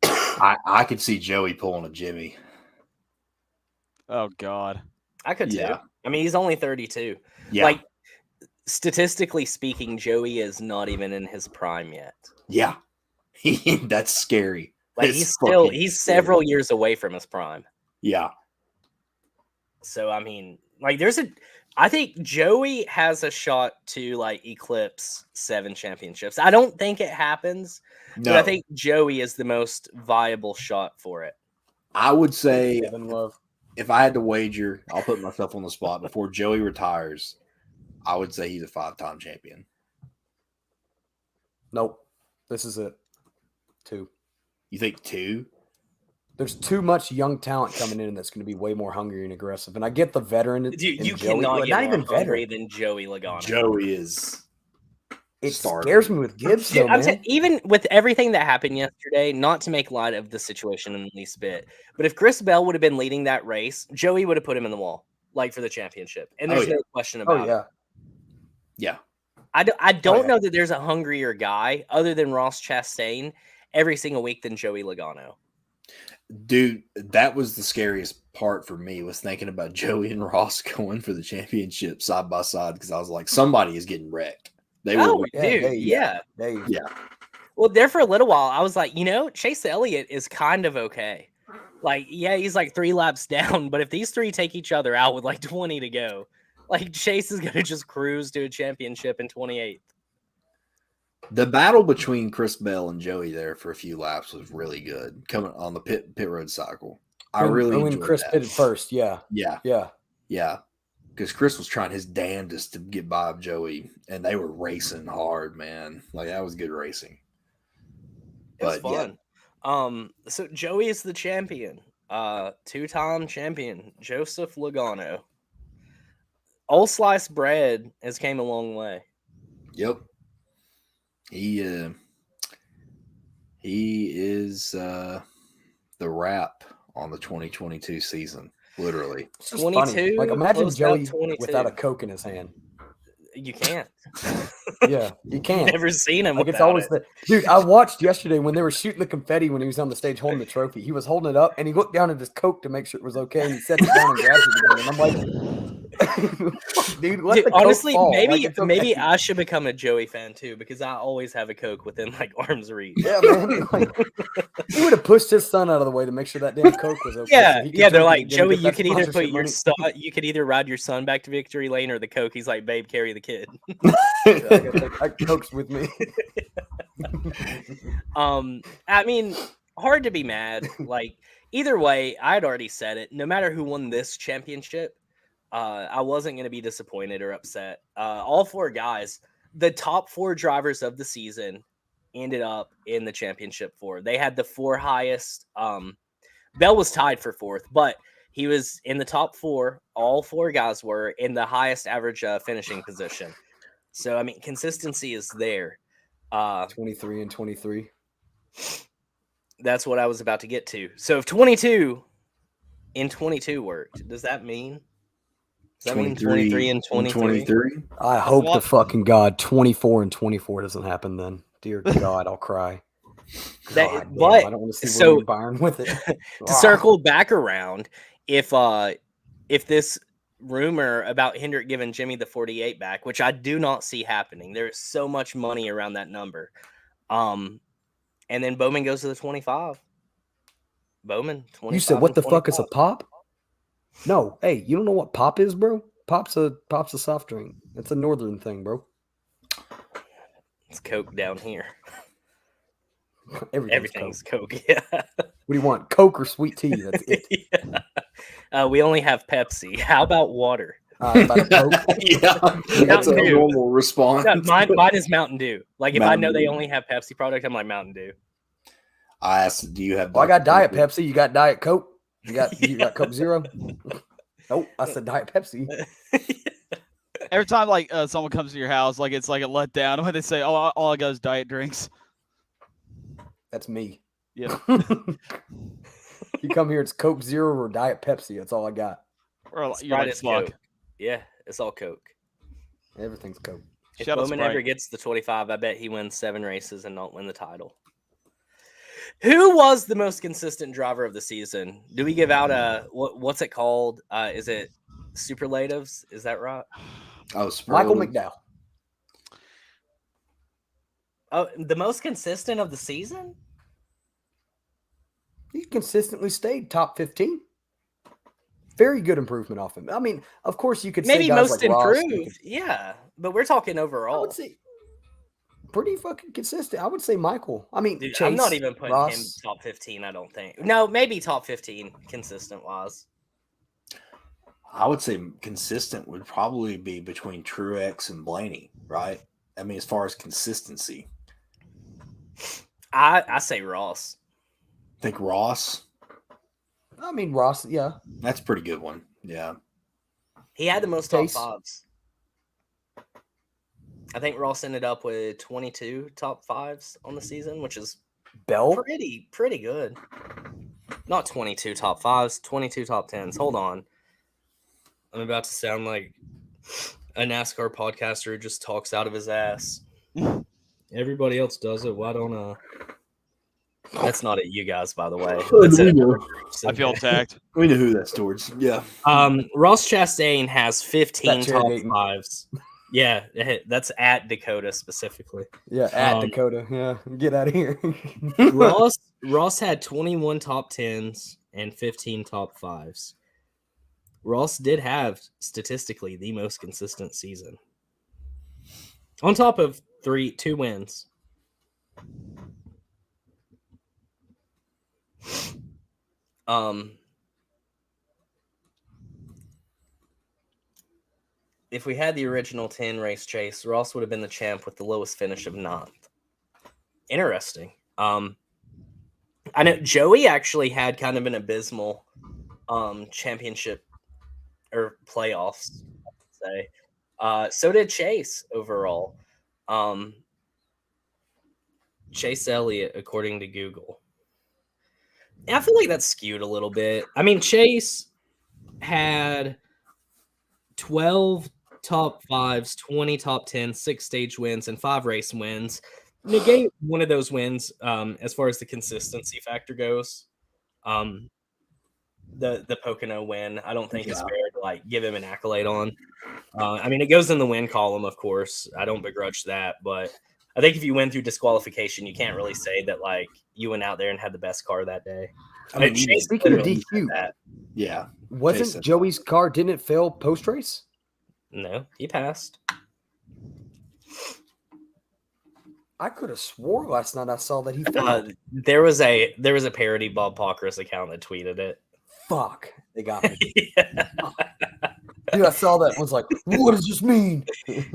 I could see Joey pulling a Jimmy. Oh God, I could too. I mean, he's only 32. Yeah. Like statistically speaking, Joey is not even in his prime yet. Yeah, that's scary. Like he's several years away from his prime. Yeah. So I mean, like I think Joey has a shot to like eclipse 7 championships. I don't think it happens, but I think Joey is the most viable shot for it. I would say if I had to wager, I'll put myself on the spot before Joey retires. I would say he's a 5-time champion. Nope. This is it. 2. You think 2? There's too much young talent coming in that's going to be way more hungry and aggressive. And I get the veteran. Dude, you cannot get more hungry than Joey Logano. Joey is. It scares me with Gibbs, though, man. Even with everything that happened yesterday, not to make light of the situation in the least bit, but if Chris Bell would have been leading that race, Joey would have put him in the wall, like for the championship. And there's no question about it. Yeah. I don't know that there's a hungrier guy other than Ross Chastain every single week than Joey Logano. Dude, that was the scariest part for me, was thinking about Joey and Ross going for the championship side by side, because I was like, somebody is getting wrecked. Yeah. Well, there for a little while, I was like, Chase Elliott is kind of okay. Like, yeah, he's like 3 laps down, but if these 3 take each other out with like 20 to go, like Chase is going to just cruise to a championship in 28th. The battle between Chris Bell and Joey there for a few laps was really good, coming on the pit road cycle. I really enjoyed Chris that. pitted first, yeah. Because Chris was trying his damnedest to get by Joey, and they were racing hard, man. Like, that was good racing. It was fun. Yeah. So Joey is the champion, 2-time champion, Joseph Logano. Old Sliced Bread has came a long way. Yep. He is the wrap on the 2022 season, literally. 22. Like, imagine Joey without a Coke in his hand. You can't. Yeah, you can't. Never seen him. Like, it's always dude. I watched yesterday when they were shooting the confetti when he was on the stage holding the trophy. He was holding it up and he looked down at his Coke to make sure it was okay, and he set it down and grabbed it again. And I'm like, Dude, let Dude, the Coke honestly, fall. maybe Like, it's okay. maybe I should become a Joey fan too because I always have a Coke within like arm's reach. Yeah, man. Like, he would have pushed his son out of the way to make sure that damn Coke was okay. Yeah, so he could yeah. They're drink it like, and get Joey, that you could either sponsorship put your money. son, you could either ride your son back to victory lane or the Coke. He's like, babe, carry the kid. Coke's with me. I mean, hard to be mad. Like either way, I'd already said it. No matter who won this championship, I wasn't going to be disappointed or upset. All four guys, the top four drivers of the season, ended up in the championship four. They had the four highest. Bell was tied for fourth, but he was in the top four. All four guys were in the highest average finishing position. So, I mean, consistency is there. 23 and 23. That's what I was about to get to. So, if 22 in 22 worked, does that mean? Does that mean 23 and 23? I hope to fucking God 24 and 24 doesn't happen then. Dear God, I'll cry. That, God, but damn, I don't want to see so William Byron with it. to circle back around, if this rumor about Hendrick giving Jimmy the 48 back, which I do not see happening, there is so much money around that number. And then Bowman goes to the 25. Bowman 25. You said what the 25. fuck is a pop? No, hey, you don't know what pop is, bro? Pop's a soft drink. It's a northern thing, bro. It's Coke down here. Everything's Coke. Yeah. What do you want? Coke or sweet tea? That's it. Yeah. We only have Pepsi. How about water? About a Coke? Yeah, that's a normal response. No, mine is Mountain Dew. Like if I know they only have Pepsi product, I'm like Mountain Dew. I asked, do you have? Well, I got Diet Pepsi. You got Diet Coke. You got Coke Zero. Nope, I said Diet Pepsi. Every time like someone comes to your house, like it's like a letdown when they say, "Oh, all I got is diet drinks." That's me. Yeah. You come here, it's Coke Zero or Diet Pepsi. That's all I got. Or you're like Slug. Coke. Yeah, it's all Coke. Everything's Coke. If Bowman ever gets the 25, I bet he wins 7 races and not win the title. Who was the most consistent driver of the season? Do we give out a what's it called? Is it superlatives? Is that right? Oh, Michael McDowell. Oh, the most consistent of the season? He consistently stayed top 15. Very good improvement off him. I mean, of course, you could say maybe guys most like Ross, improved. Yeah, but we're talking overall. I would say pretty fucking consistent. I would say Michael. I mean, Dude, Chase, I'm not even putting Ross. him top 15, I don't think. No, maybe top 15 consistent wise. I would say consistent would probably be between Truex and Blaney, right? I mean, as far as consistency. I say Ross. Think Ross? I mean, Ross, yeah. That's a pretty good one. Yeah. He had the most top Chase. 5s. I think Ross ended up with 22 top 5s on the season, which is Bell pretty good. Not 22 top 5s, 22 top 10s. Hold on. I'm about to sound like a NASCAR podcaster who just talks out of his ass. Everybody else does it. Why don't That's not at you guys, by the way. That's I feel attacked. We know who that's towards. Yeah. Ross Chastain has 15 That top tailgating. 5s. Yeah, that's at Dakota specifically. Yeah, at Dakota. Yeah, get out of here. Ross had 21 top 10s and 15 top 5s. Ross did have statistically the most consistent season. On top of 2 wins. If we had the original 10 race chase, Ross would have been the champ with the lowest finish of 9th. Interesting. I know Joey actually had kind of an abysmal championship or playoffs, I'd say. So did Chase overall. Chase Elliott, according to Google. And I feel like that's skewed a little bit. I mean, Chase had 12 top 5s, 20 top 10s, 6 stage wins, and 5 race wins. Negate one of those wins as far as the consistency factor goes. The Pocono win, I don't think is fair like give him an accolade on. I mean, it goes in the win column, of course. I don't begrudge that, but I think if you win through disqualification, you can't really say that like you went out there and had the best car that day. I mean, Chase speaking of literally said DQ, that. Yeah. wasn't Jason. Joey's car, didn't it fail post race? No, he passed. I could have swore last night I saw that he failed. There was a parody Bob Pockrass account that tweeted it. Fuck, they got me. Dude, I saw that and was like, what does this mean?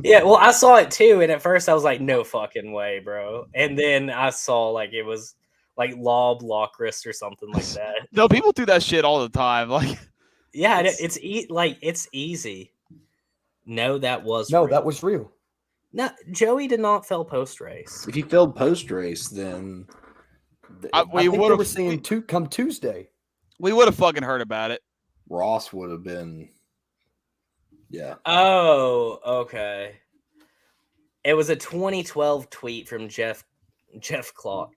Yeah, well, I saw it too, and at first I was like, no fucking way, bro. And then I saw like it was like Lob Lockrist or something like that. No, people do that shit all the time. Like, yeah, it's easy. No, that was no, real. that was real. No, Joey did not fail post race. If he failed post race, then I think they were saying come Tuesday. We would have fucking heard about it. Ross would have been. Yeah. Oh, okay. It was a 2012 tweet from Jeff Clock.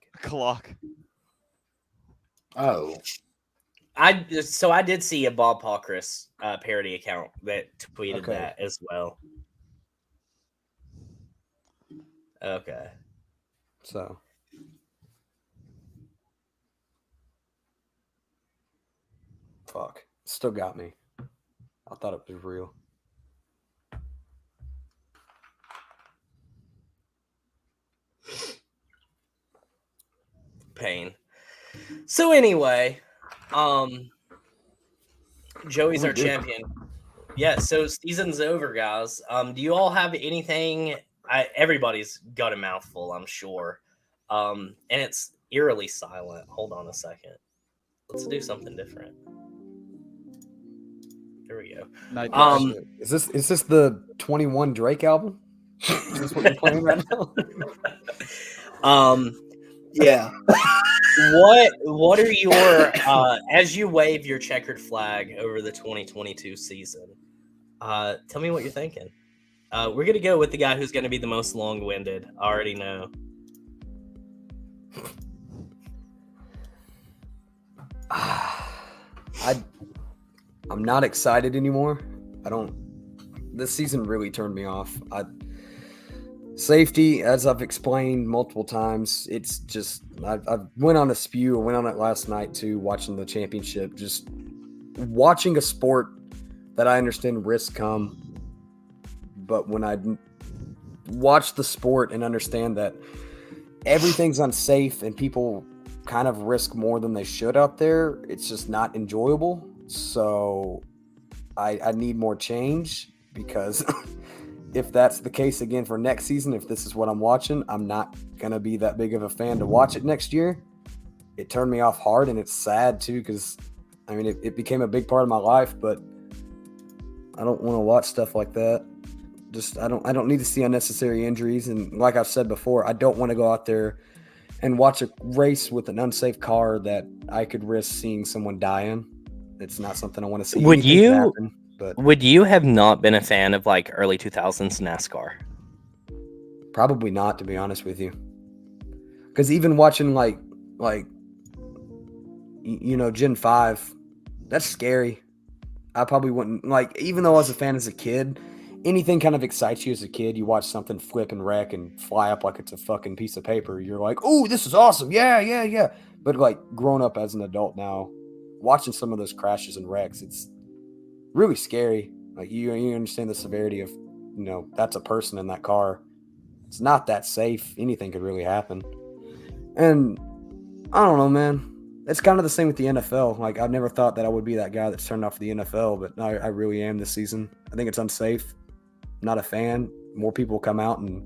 Oh. I did see a Bob Pockrass parody account that tweeted that as well. Okay. So. Fuck. Still got me. I thought it was real. Pain. So anyway, Joey's our champion. Yeah, so season's over, guys. Do you all have anything? Everybody's got a mouthful, I'm sure. And it's eerily silent. Hold on a second. Let's do something different. There we go. Is this the 21 Drake album? Is this what you're playing right now? Yeah. What are your as you wave your checkered flag over the 2022 season? Tell me what you're thinking. We're gonna go with the guy who's gonna be the most long-winded. I already know. I'm not excited anymore. This season really turned me off. Safety, as I've explained multiple times, it's just I went on a spew. I went on it last night too, watching the championship. Just watching a sport that I understand risks come, but when I watch the sport and understand that everything's unsafe and people kind of risk more than they should out there, it's just not enjoyable. So I need more change, because if that's the case again for next season, if this is what I'm watching, I'm not going to be that big of a fan to watch it next year. It turned me off hard, and it's sad too, because I mean, it became a big part of my life, but I don't want to watch stuff like that. Just I don't need to see unnecessary injuries. And like I've said before, I don't want to go out there and watch a race with an unsafe car that I could risk seeing someone die in. It's not something I want to see. Would you happen, but would you have not been a fan of like early 2000s NASCAR? Probably not, to be honest with you. Because even watching like Gen 5, that's scary. I probably wouldn't like, even though I was a fan as a kid, anything kind of excites you as a kid. You watch something flip and wreck and fly up like it's a fucking piece of paper. You're like, oh, this is awesome. Yeah. But like growing up as an adult now, watching some of those crashes and wrecks, it's really scary. Like you understand the severity of, that's a person in that car. It's not that safe. Anything could really happen. And I don't know, man. It's kind of the same with the NFL. Like, I've never thought that I would be that guy that's turned off the NFL, but I really am this season. I think it's unsafe. I'm not a fan. More people come out and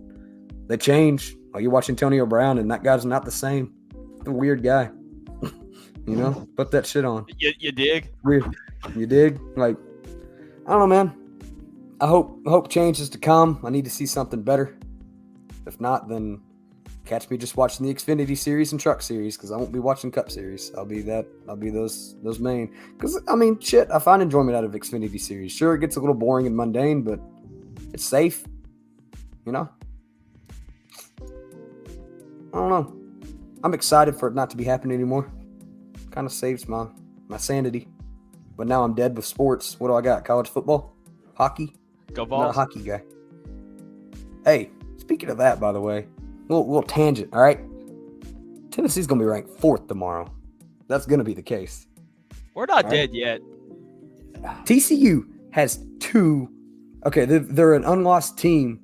they change. Like, you're watching Antonio Brown, and that guy's not the same. He's a weird guy. Put that shit on. You dig? Weird. You dig? Like, I don't know, man. I hope change is to come. I need to see something better. If not, then catch me just watching the Xfinity Series and Truck Series, because I won't be watching Cup Series. I'll be those main. Because, I mean, shit, I find enjoyment out of Xfinity Series. Sure, it gets a little boring and mundane, but it's safe. I don't know. I'm excited for it not to be happening anymore. Kind of saves my sanity. but now I'm dead with sports. What do I got? College football? Hockey? Go I'm not a Vols. hockey guy. Hey, speaking of that, by the way, little tangent, all right? Tennessee's going to be ranked 4th tomorrow. That's going to be the case. We're not dead yet. TCU has 2. Okay, they're an unlost team,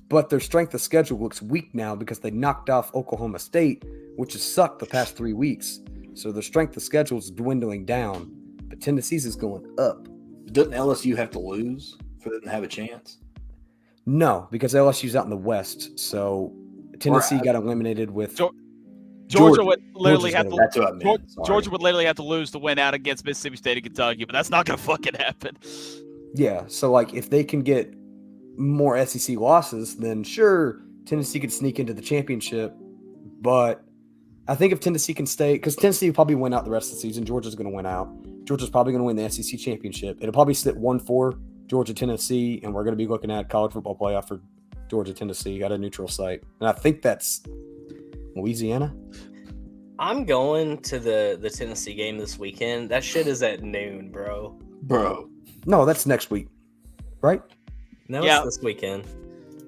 but their strength of schedule looks weak now because they knocked off Oklahoma State, which has sucked the past 3 weeks. So their strength of schedule is dwindling down, but Tennessee's is going up. Doesn't LSU have to lose for them to have a chance? No, because LSU's out in the West, so Tennessee got eliminated with Georgia would literally Georgia's have gonna to. win. That's what I meant. Sorry. Georgia would literally have to lose to win out against Mississippi State and Kentucky, but that's not going to fucking happen. Yeah, so like if they can get more SEC losses, then sure, Tennessee could sneak into the championship. But I think if Tennessee can stay, because Tennessee will probably win out the rest of the season, Georgia's going to win out. Georgia's probably going to win the SEC championship. It'll probably sit 1-4 Georgia-Tennessee, and we're going to be looking at college football playoff for Georgia-Tennessee at a neutral site. And I think that's Louisiana. I'm going to the Tennessee game this weekend. That shit is at noon, bro. Bro. No, that's next week, right? No, Yeah. it's this weekend.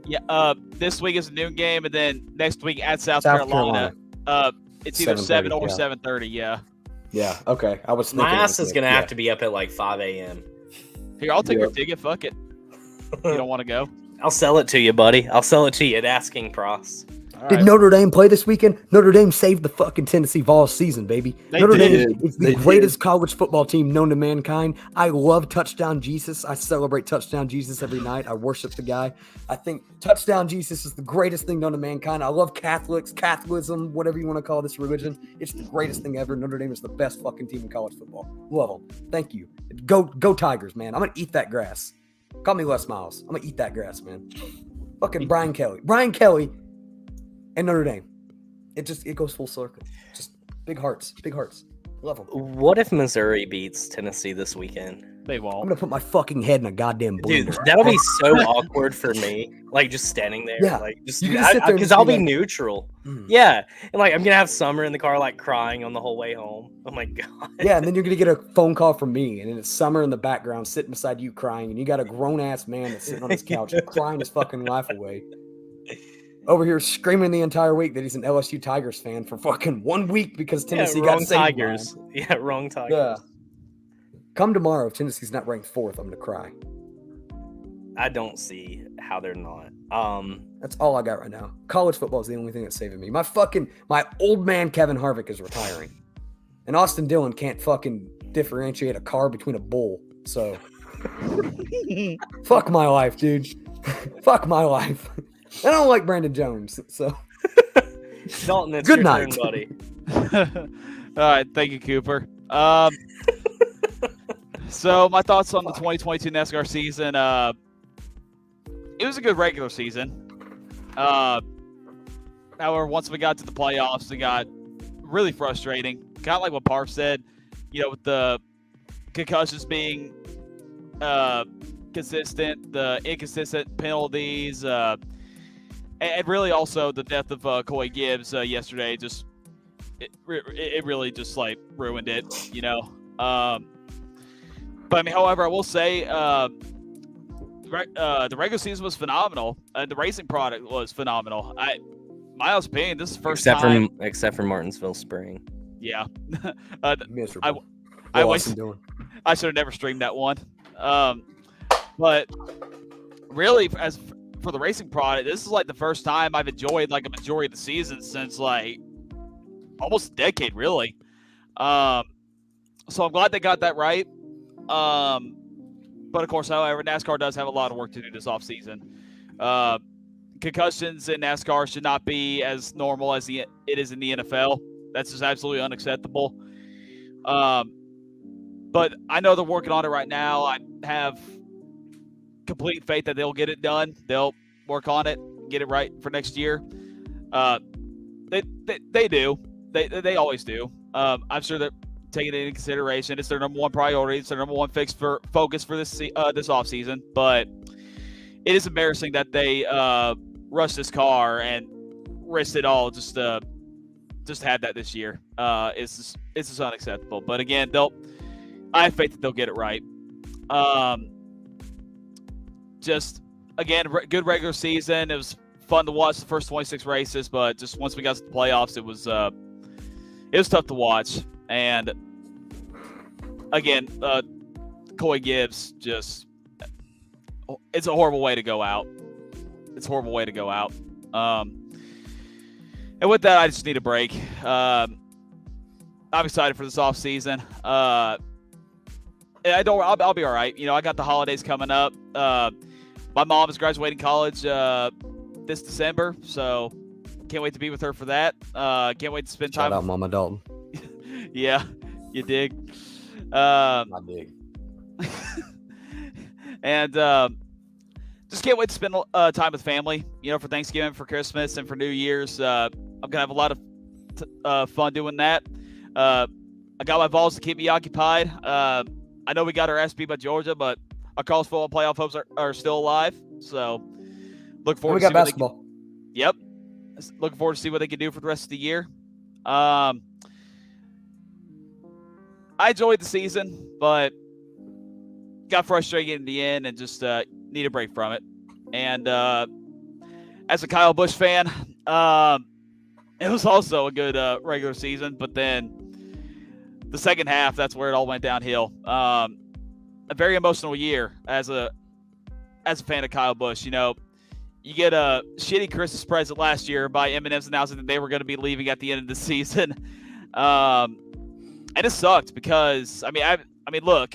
Yeah, this week is a noon game, and then next week at South Carolina. It's either 7 or 7:30. Yeah. Yeah. Okay. I was thinking My ass is gonna have to be up at like 5 a.m. Here, I'll take your ticket. Fuck it. You don't want to go? I'll sell it to you, buddy. I'll sell it to you at asking price. Did Notre Dame play this weekend? Notre Dame saved the fucking Tennessee Vols season, baby. Notre Dame is the greatest college football team known to mankind. I love Touchdown Jesus. I celebrate Touchdown Jesus every night. I worship the guy. I think Touchdown Jesus is the greatest thing known to mankind. I love Catholics, Catholicism, whatever you want to call this religion. It's the greatest thing ever. Notre Dame is the best fucking team in college football. Love them. Thank you. Go Tigers, man. I'm going to eat that grass. Call me Les Miles. I'm going to eat that grass, man. Fucking Brian Kelly. Brian Kelly and Notre Dame. It goes full circle. Just big hearts. Love them. What if Missouri beats Tennessee this weekend? They won't. I'm gonna put my fucking head in a goddamn blender. Dude, that'll be so awkward for me. Like just standing there, Yeah. like just You can sit there and because just I'll be be like, neutral. Yeah, and like I'm gonna have Summer in the car, like crying on the whole way home. Oh my god. Yeah, and then you're gonna get a phone call from me, and then it's Summer in the background sitting beside you crying, and you got a grown ass man that's sitting on his couch crying his fucking life away. Over here screaming the entire week that he's an LSU Tigers fan for fucking 1 week because Tennessee got wrong saved. Tigers. Yeah, wrong Tigers. Yeah. Come tomorrow, if Tennessee's not ranked 4th, I'm gonna cry. I don't see how they're not. That's all I got right now. College football is the only thing that's saving me. My old man Kevin Harvick is retiring, and Austin Dillon can't fucking differentiate a car between a bull. So, fuck my life, dude. Fuck my life. I don't like Brandon Jones. So, Dalton, it's good your night, turn, buddy. All right, thank you, Cooper. So my thoughts on the 2022 NASCAR season. It was a good regular season. However, once we got to the playoffs, it got really frustrating. Kind of like what Parv said, with the concussions being consistent, the inconsistent penalties, and really also the death of Coy Gibbs yesterday. It really just like ruined it, But I mean, however, I will say the regular season was phenomenal. The racing product was phenomenal. My honest opinion, this is the first time. Except for Martinsville Spring. Yeah. Miserable. I should have never streamed that one. But really, as for the racing product, this is like the first time I've enjoyed like a majority of the season since like almost a decade, really. So I'm glad they got that right. But of course, however, NASCAR does have a lot of work to do this offseason. Concussions in NASCAR should not be as normal as it is in the NFL. That's just absolutely unacceptable. But I know they're working on it right now. I have complete faith that they'll get it done. They'll work on it, get it right for next year. They do. They always do. I'm sure they're taking it into consideration. It's their number one priority. It's their number one focus for this offseason. But it is embarrassing that they rushed this car and risked it all just had that this year. It's just unacceptable. But again, I have faith that they'll get it right. Just again, good regular season. It was fun to watch the first 26 races, but just once we got to the playoffs, it was tough to watch. And again, Coy Gibbs, just it's a horrible way to go out. It's a horrible way to go out. And with that, I just need a break. I'm excited for this off season. I'll be all right. I got the holidays coming up. My mom is graduating college this December, so can't wait to be with her for that. Can't wait to spend time. Shout out Mama Dalton. Yeah, you dig. I dig. And just can't wait to spend time with family. For Thanksgiving, for Christmas, and for New Year's. I'm gonna have a lot of fun doing that. I got my Vols to keep me occupied. I know we got our ass beat by Georgia, but our college football playoff hopes are still alive. So look forward. We got basketball. Yep. Looking forward to see what they can do for the rest of the year. I enjoyed the season, but got frustrated in the end and just need a break from it. And as a Kyle Busch fan, it was also a good regular season, but then the second half, that's where it all went downhill. A very emotional year as a fan of Kyle Busch. You get a shitty Christmas present last year by M&M's announcing that they were going to be leaving at the end of the season. And it sucked because, look,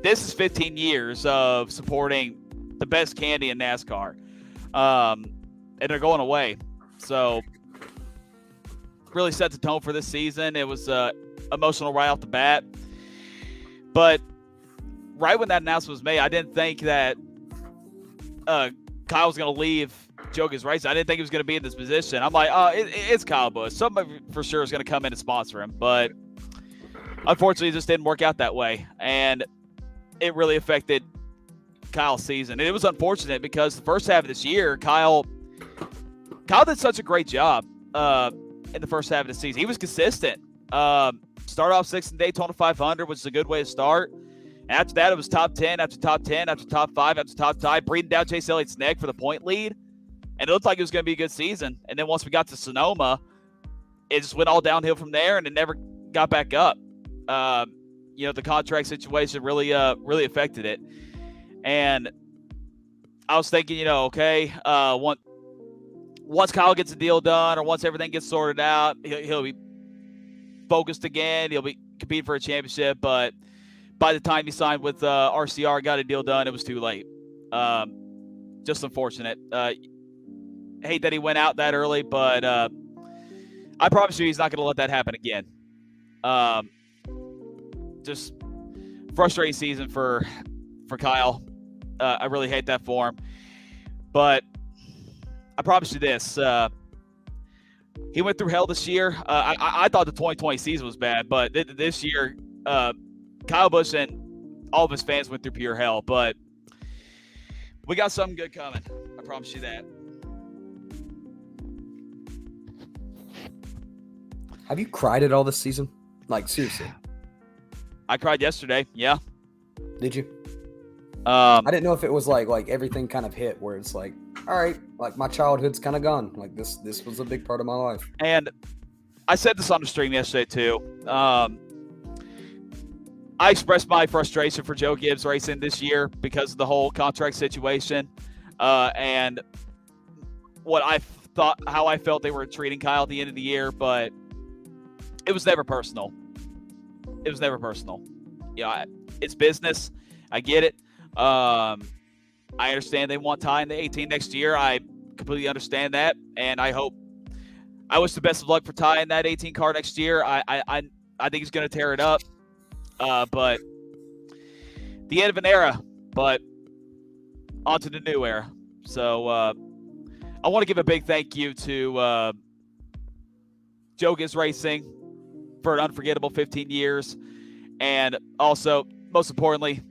this is 15 years of supporting the best candy in NASCAR. And they're going away. So really set the tone for this season. It was emotional right off the bat. But right when that announcement was made, I didn't think that Kyle was going to leave Joe Gibbs Racing. I didn't think he was going to be in this position. I'm like, it's Kyle Busch. Somebody for sure is going to come in and sponsor him. But unfortunately, it just didn't work out that way. And it really affected Kyle's season. And it was unfortunate because the first half of this year, Kyle did such a great job in the first half of the season. He was consistent. Started off 6th in Daytona 500, which is a good way to start. After that, it was top 10, after top 10, after top 5, after top 5, breathing down Chase Elliott's neck for the point lead. And it looked like it was going to be a good season. And then once we got to Sonoma, it just went all downhill from there, and it never got back up. The contract situation really affected it. And I was thinking, once Kyle gets a deal done or once everything gets sorted out, he'll be focused again. He'll be competing for a championship. But by the time he signed with RCR, got a deal done, it was too late. Just unfortunate. Hate that he went out that early, but I promise you he's not going to let that happen again. Just frustrating season for Kyle. I really hate that for him. But I promise you this. He went through hell this year. I thought the 2020 season was bad, but this year, Kyle Busch and all of his fans went through pure hell. But we got something good coming. I promise you that. Have you cried at all this season? Like, seriously. I cried yesterday. Yeah. Did you? I didn't know if it was like everything kind of hit where it's like, all right, like my childhood's kind of gone. Like this was a big part of my life. And I said this on the stream yesterday too. I expressed my frustration for Joe Gibbs Racing this year because of the whole contract situation, and how I felt they were treating Kyle at the end of the year. But it was never personal. It was never personal. It's business. I get it. I understand they want Ty in the 18 next year. I completely understand that, and I wish the best of luck for Ty in that 18 car next year. I think he's going to tear it up. But the end of an era, but on to the new era. So I want to give a big thank you to Joe Gibbs Racing for an unforgettable 15 years. And also, most importantly,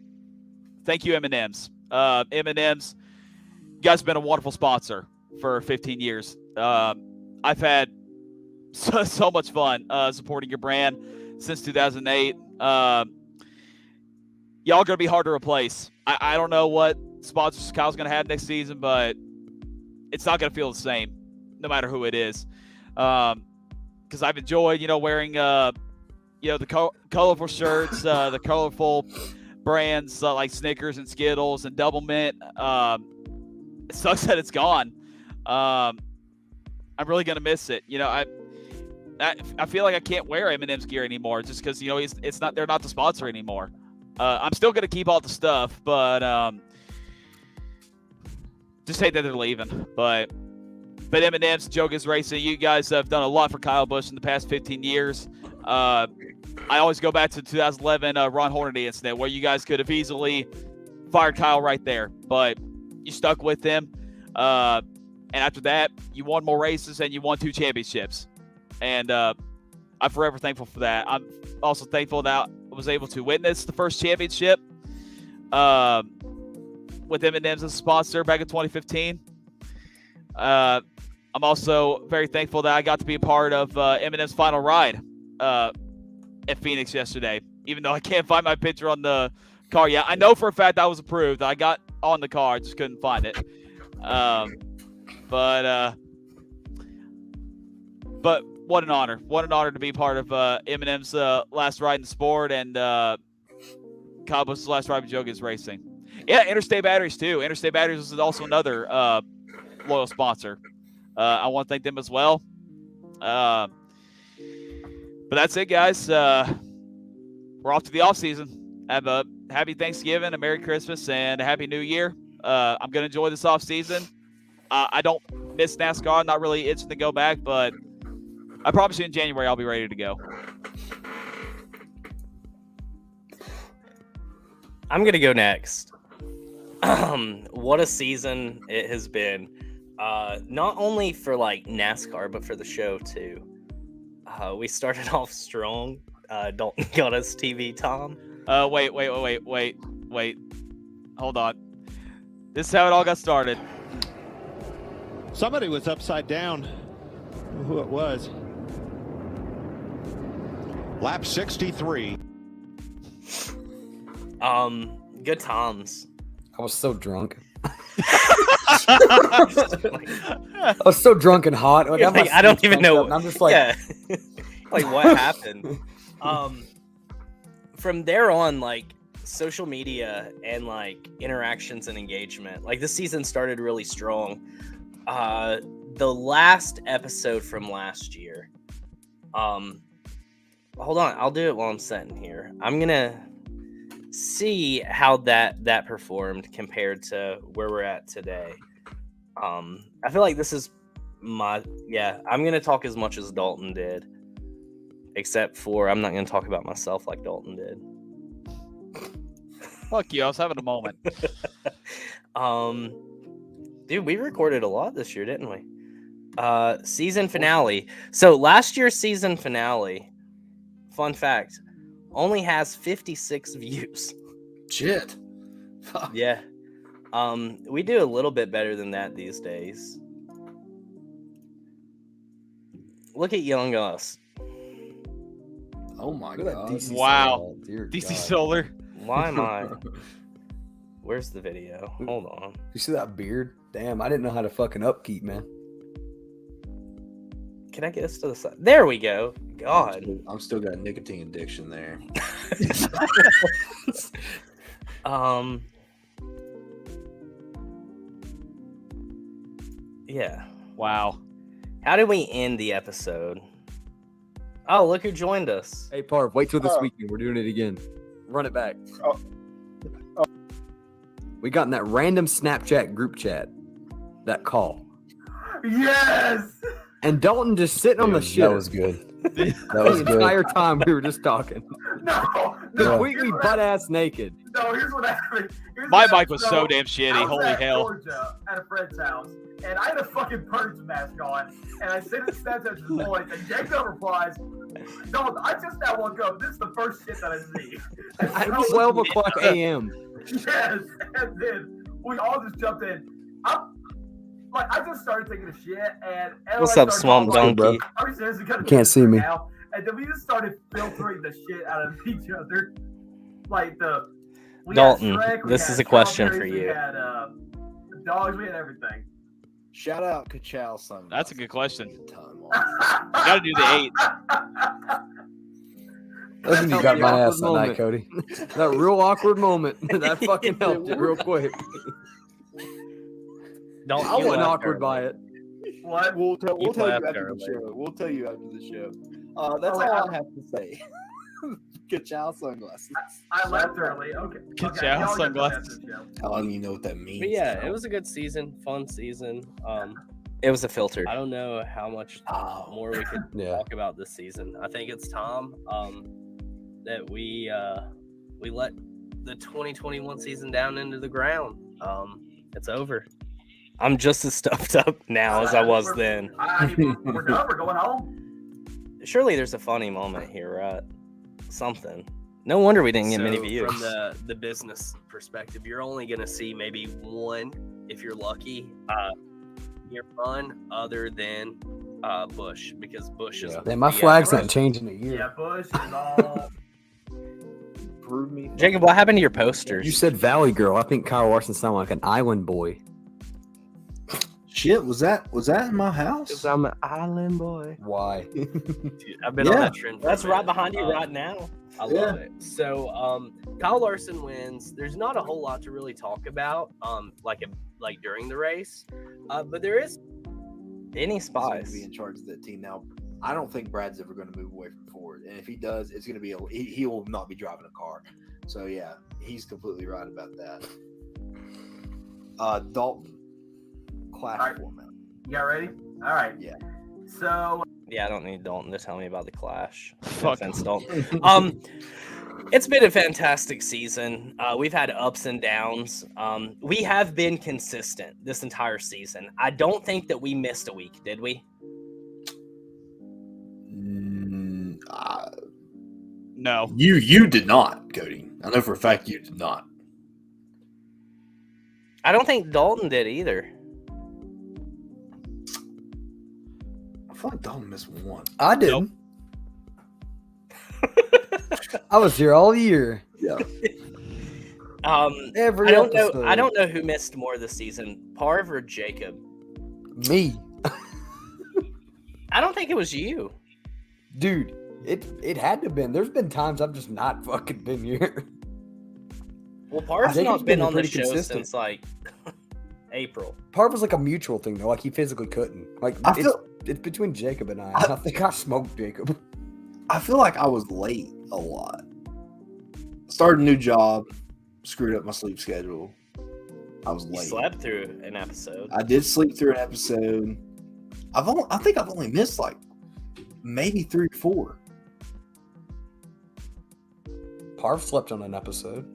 thank you, M&M's. M&M's, you guys have been a wonderful sponsor for 15 years. I've had so much fun supporting your brand. since 2008. Y'all going to be hard to replace. I don't know what sponsors Kyle's going to have next season, but it's not going to feel the same no matter who it is. Because I've enjoyed, wearing, the colorful shirts, the colorful brands like Snickers and Skittles and Double Mint. It sucks that it's gone. I'm really going to miss it. I feel like I can't wear M&M's gear anymore just because, they're not the sponsor anymore. I'm still going to keep all the stuff, but just hate that they're leaving. But M&M's, Joe Gibbs Racing, you guys have done a lot for Kyle Busch in the past 15 years. I always go back to the 2011 Ron Hornaday incident where you guys could have easily fired Kyle right there, but you stuck with him. And after that, you won more races and you won 2 championships. And I'm forever thankful for that. I'm also thankful that I was able to witness the first championship with M&M's as a sponsor back in 2015. I'm also very thankful that I got to be a part of M&M's final ride at Phoenix yesterday, even though I can't find my picture on the car yet. I know for a fact I was approved. I got on the car, just couldn't find it. But what an honor. What an honor to be part of M&M's last ride in the sport and Kyle Busch's last ride with Joe Gibbs Racing. Yeah, Interstate Batteries too. Interstate Batteries is also another loyal sponsor. I want to thank them as well. But that's it, guys. We're off to the off season. Have a happy Thanksgiving, a Merry Christmas, and a Happy New Year. I'm going to enjoy this off season. I don't miss NASCAR. I'm not really itching to go back, but I promise you in January I'll be ready to go. I'm going to go next. What a season it has been. Not only for like NASCAR, but for the show too. We started off strong. Dalton got us TV Tom. Wait. Hold on. This is how it all got started. Somebody was upside down. Who it was? Lap 63. Good times. I was so drunk. I was so drunk and hot. Like, I don't even know. I'm just like, yeah. Like what happened? From there on, like social media and like interactions and engagement, like this season started really strong. The last episode from last year. Hold on, I'll do it while I'm sitting here. I'm gonna see how that performed compared to where we're at today. I feel like this is I'm gonna talk as much as Dalton did, except for I'm not gonna talk about myself like Dalton did. Fuck you, I was having a moment. Dude, we recorded a lot this year, didn't we? Season finale. So last year's season finale, fun fact, only has 56 views. Shit. Yeah. We do a little bit better than that these days. Look at young us. Oh my god. DC wow. Solar. DC Solar. Why am I? Where's the video? Hold on. You see that beard? Damn, I didn't know how to fucking upkeep, man. Can I get us to the side? There we go. God. I'm still got nicotine addiction there. Yeah. Wow. How did we end the episode? Oh, look who joined us. Hey, Parv, wait till this weekend. We're doing it again. Run it back. We got in that random Snapchat group chat. That call. Yes! And Dalton just sitting on the shit. That was good. That was the entire time we were just talking. No! Completely butt-ass naked. No, here's what happened. My mic was so damn shitty. I was Holy at hell. Georgia at a friend's house, and I had a fucking purge mask on, and I sent it Snapchat to the boys, and Jacob replies, "No, I just now woke up. This is the first shit that I see." At 12 o'clock a.m. Yes, and then we all just jumped in. I just started taking a shit, and what's up, Swamp Donkey? You can't see me. Now, and then we just started filtering the shit out of each other. Like we Dalton, had Shrek, we this had is a question for strawberries, we you. had dogs, we had everything. Shout out Ka-Chow Sunglasses. That's a good question. You got to do the 8. That's when you got my ass that night, Cody. That real awkward moment. That fucking helped it real quick. I wasn't awkward by it. What? We'll tell you left after early. the show. We'll tell you after the show. That's all I have to say. Ka-Chow Sunglasses. I left early. Okay. Ka-Chow y'all get sunglasses. the show. I don't even know what that means. But yeah, it was a good season, fun season. It was a filter. I don't know how much more we could talk about this season. I think it's time that we let the 2021 season down into the ground. It's over. I'm just as stuffed up now as I was then. I mean, we're done. We're going home. Surely there's a funny moment here, right? Something. No wonder we didn't get many views. From the business perspective, you're only going to see maybe one, if you're lucky, year fun other than Bush, because Bush is. Man, my flag's not changing a year. Yeah, Bush is all. Prove me. Jacob, what happened to your posters? You said Valley Girl. I think Kyle Larson sounded like an island boy. Shit, was that in my house? Because I'm an island boy. Why? Dude, I've been on that trend. That's right behind you right now. I love it. So, Kyle Larson wins. There's not a whole lot to really talk about, like during the race, but there is any He's going spies. to be in charge of that team now. I don't think Brad's ever going to move away from Ford, and if he does, it's going to be he will not be driving a car. So yeah, he's completely right about that. Dalton, clash format. You got ready? All right. Yeah. So. Yeah, I don't need Dalton to tell me about the clash. No Fuck. offense, Dalton. It's been a fantastic season. We've had ups and downs. We have been consistent this entire season. I don't think that we missed a week, did we? No. You did not, Cody. I know for a fact you did not. I don't think Dalton did either. I feel like Dalton missed one. I didn't. I was here all year. Yeah. Every I don't episode. know. I don't know who missed more this season, Parv or Jacob. Me, I don't think it was you. dude. It had to have been. There's been times I've just not fucking been here. Well, Parv's Jacob's not been on the pretty show consistent. since like April. Parv was like a mutual thing though. Like he physically couldn't. Like I feel- it's between Jacob and I. I think I smoked Jacob. I feel like I was late a lot. Started a new job, screwed up my sleep schedule. I was You late. slept through an episode. I did sleep through an episode. I think I've only missed like maybe 3 or 4. Parv slept on an episode.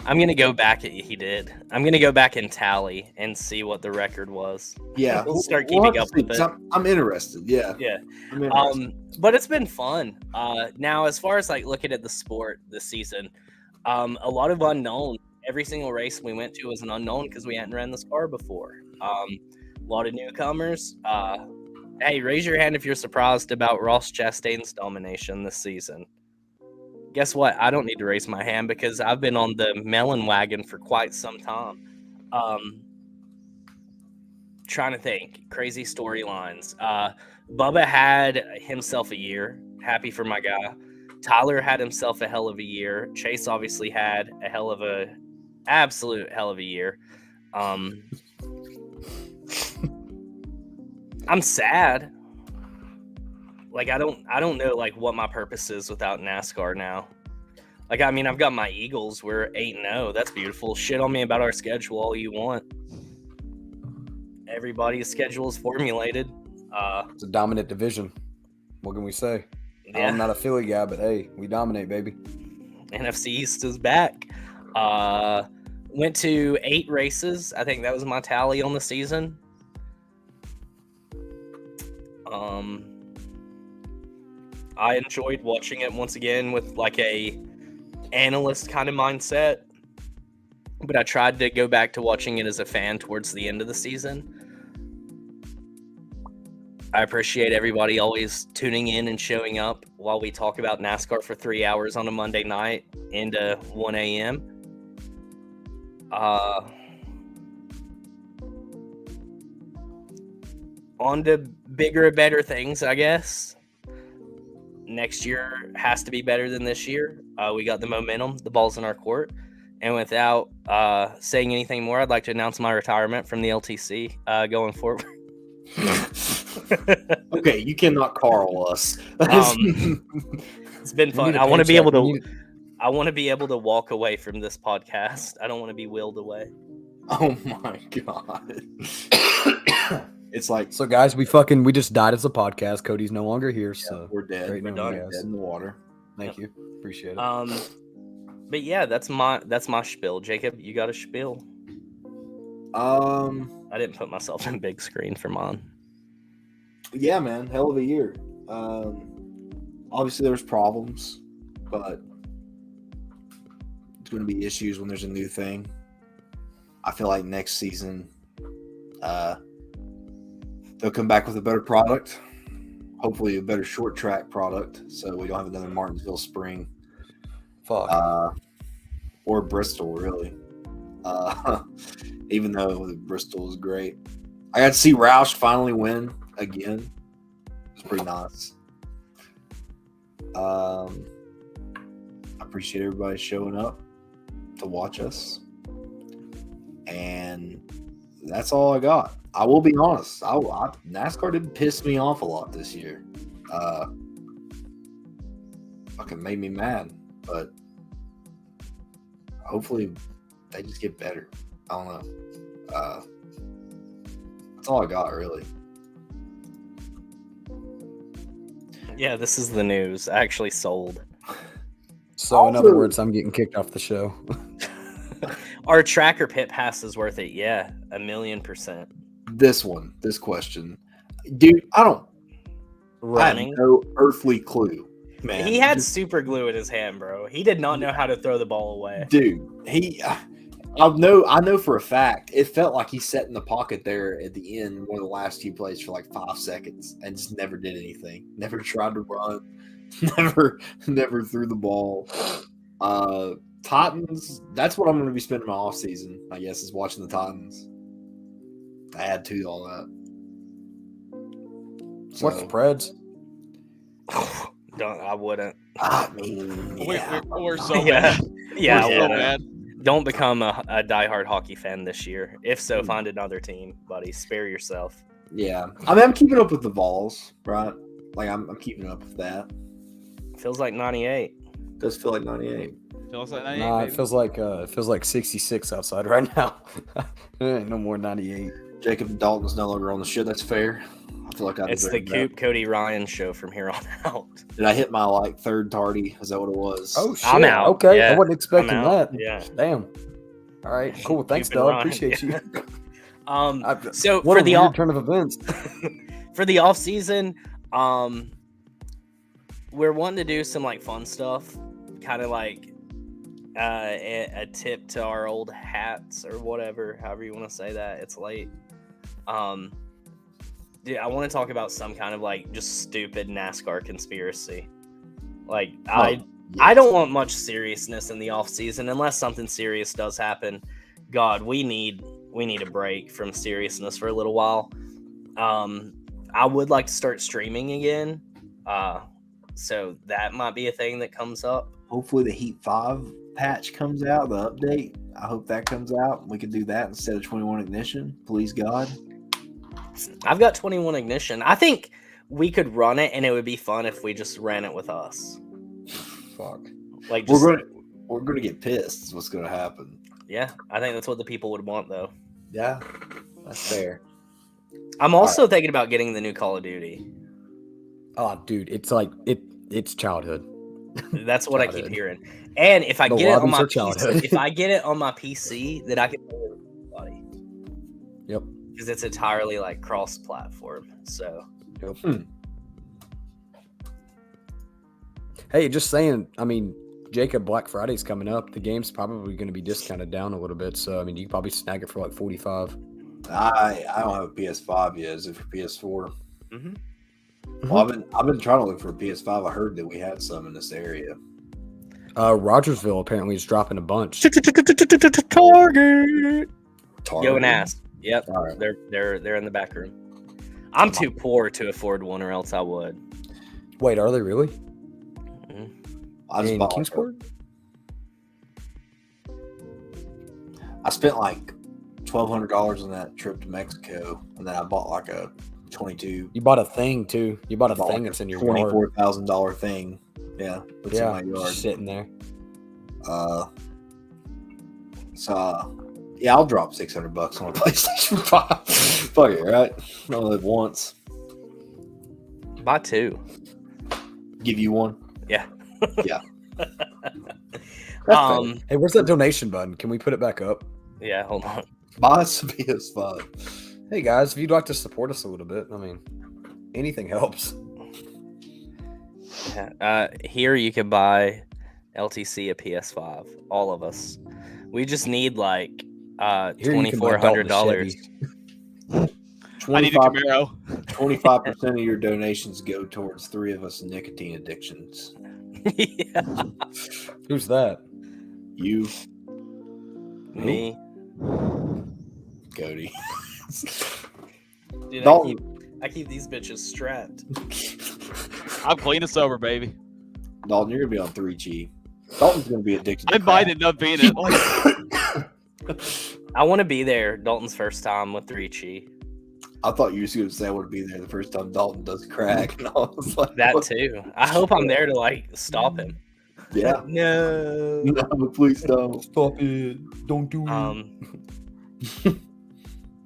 I'm gonna go back. He did. I'm gonna go back and tally and see what the record was. Yeah, we'll start we'll keeping have up to see, with 'cause it. I'm interested. Yeah, Yeah. I'm interested. But it's been fun. Now as far as like looking at the sport this season, a lot of unknown. Every single race we went to was an unknown because we hadn't ran this car before. A lot of newcomers. Hey, raise your hand if you're surprised about Ross Chastain's domination this season. Guess what? I don't need to raise my hand because I've been on the melon wagon for quite some time. Trying to think. Crazy storylines. Bubba had himself a year. Happy for my guy. Tyler had himself a hell of a year. Chase obviously had a absolute hell of a year. I'm sad. Like I don't know like what my purpose is without NASCAR now. Like I mean I've got my Eagles. We're 8-0. That's beautiful. Shit on me about our schedule all you want. Everybody's schedule is formulated. It's a dominant division. What can we say? Yeah. I'm not a Philly guy, but hey, we dominate, baby. NFC East is back. Went to 8 races. I think that was my tally on the season. I enjoyed watching it once again with like a analyst kind of mindset, but I tried to go back to watching it as a fan towards the end of the season. I appreciate everybody always tuning in and showing up while we talk about NASCAR for 3 hours on a Monday night into 1 a.m. On to bigger and better things, I guess. Next year has to be better than this year. We got the momentum, the ball's in our court. And without saying anything more, I'd like to announce my retirement from the LTC going forward. Okay, you cannot Carl us. It's been fun. I want to be able to. I want to be able to walk away from this podcast. I don't want to be willed away. Oh my god! It's like, so guys, we just died as a podcast. Cody's no longer here, so we're dead. We're done. Dead in the water. Thank you, appreciate it. But yeah, that's my spiel. Jacob, you got a spiel? I didn't put myself in big screen for mine. Yeah, man, hell of a year. Obviously, there's problems, but it's going to be issues when there's a new thing. I feel like next season, they'll come back with a better product, hopefully a better short track product, so we don't have another Martinsville Spring. Fuck. Or Bristol, really. Even though Bristol is great. I got to see Roush finally win again. It's pretty nice. I appreciate everybody showing up to watch us. And that's all I got. I will be honest. NASCAR didn't piss me off a lot this year. Fucking made me mad. But hopefully they just get better. I don't know. That's all I got, really. Yeah, this is the news. I actually sold. So, in other words, I'm getting kicked off the show. Our tracker pit pass is worth it. Yeah, 1,000,000%. This question. Dude, I have no earthly clue, man. He had super glue in his hand, bro. He did not know how to throw the ball away. Dude, I know for a fact, it felt like he sat in the pocket there at the end, one of the last few plays for like 5 seconds and just never did anything. Never tried to run. Never threw the ball. Titans, that's what I'm going to be spending my off season, I guess, is watching the Titans. Add to all that. So, what's the Preds? I wouldn't. I mean, yeah. We're so bad. Yeah, we're so bad. Don't become a diehard hockey fan this year. If so, find another team, buddy. Spare yourself. Yeah. I mean, I'm keeping up with the Vols, right? Like, I'm keeping up with that. Feels like 98. Does feel like 98. Feels like 98. Nah, it feels like 66 outside right now. There ain't no more 98. Jacob Dalton's no longer on the show. That's fair. I feel like it's the Coop Cody Ryan show from here on out. Did I hit my third tardy? Is that what it was? Oh shit! I'm out. Okay, yeah, I wasn't expecting that. Yeah. Damn. All right, cool. Thanks, dog. Appreciate you. So what for a the weird turn of events. For the off season, we're wanting to do some fun stuff, kind of like a tip to our old hats or whatever, however you want to say that. It's late. Dude, I want to talk about some kind of just stupid NASCAR conspiracy. I don't want much seriousness in the off season unless something serious does happen. God, we need a break from seriousness for a little while. I would like to start streaming again. So that might be a thing that comes up. Hopefully the Heat 5 patch comes out, the update. I hope that comes out. We can do that instead of 21 Ignition. Please, God. I've got 21 Ignition. I think we could run it, and it would be fun if we just ran it with us. Fuck. We're gonna get pissed. Is what's gonna happen. Yeah, I think that's what the people would want, though. Yeah, that's fair. I'm also thinking about getting the new Call of Duty. Oh, dude, it's it's childhood. That's what I keep hearing. And if I get it on my PC, then I can play it with everybody. Yep. Because it's entirely cross-platform. So. Yep. Hey, just saying. I mean, Jacob, Black Friday's coming up. The game's probably going to be discounted down a little bit. So I mean, you can probably snag it for $45. I don't have a PS5 yet. Is it for PS4? Well, I've been trying to look for a PS5. I heard that we had some in this area. Rogersville apparently is dropping a bunch. Target. Yo and ass. Yep. Right. They're in the back room. I'm too poor to afford one, or else I would. Wait, are they really? I just in bought Kingsport? I spent like $1,200 on that trip to Mexico, and then I bought like a 22. You bought a thing too. You bought a bought thing like that's in your $24,000 thing. Yeah, it's in my yard, just sitting there. Yeah, I'll drop $600 on a PlayStation 5. Fuck it, right? I only live once. Buy two. Give you one. Yeah. Yeah. Hey, where's that donation button? Can we put it back up? Yeah, hold on. Buy us a PS5. Hey guys, if you'd like to support us a little bit, I mean, anything helps. Yeah. Here you can buy LTC a PS5. All of us. We just need like $2,400. I need a Camaro. 25% of your donations go towards 3 of us nicotine addictions. Yeah. Who's that? You. Me. Cody. Dude, I keep these bitches strapped. I'm clean and sober, baby. Dalton, you're gonna be on 3G. Dalton's gonna be addicted to I'm binding up being it. I want to be there Dalton's first time with 3Chi. I thought you were going to say I want to be there the first time Dalton does crack. And I was like, that what? too. I hope I'm there to like stop him. Yeah. No. No, please don't. Stop it. Don't do it.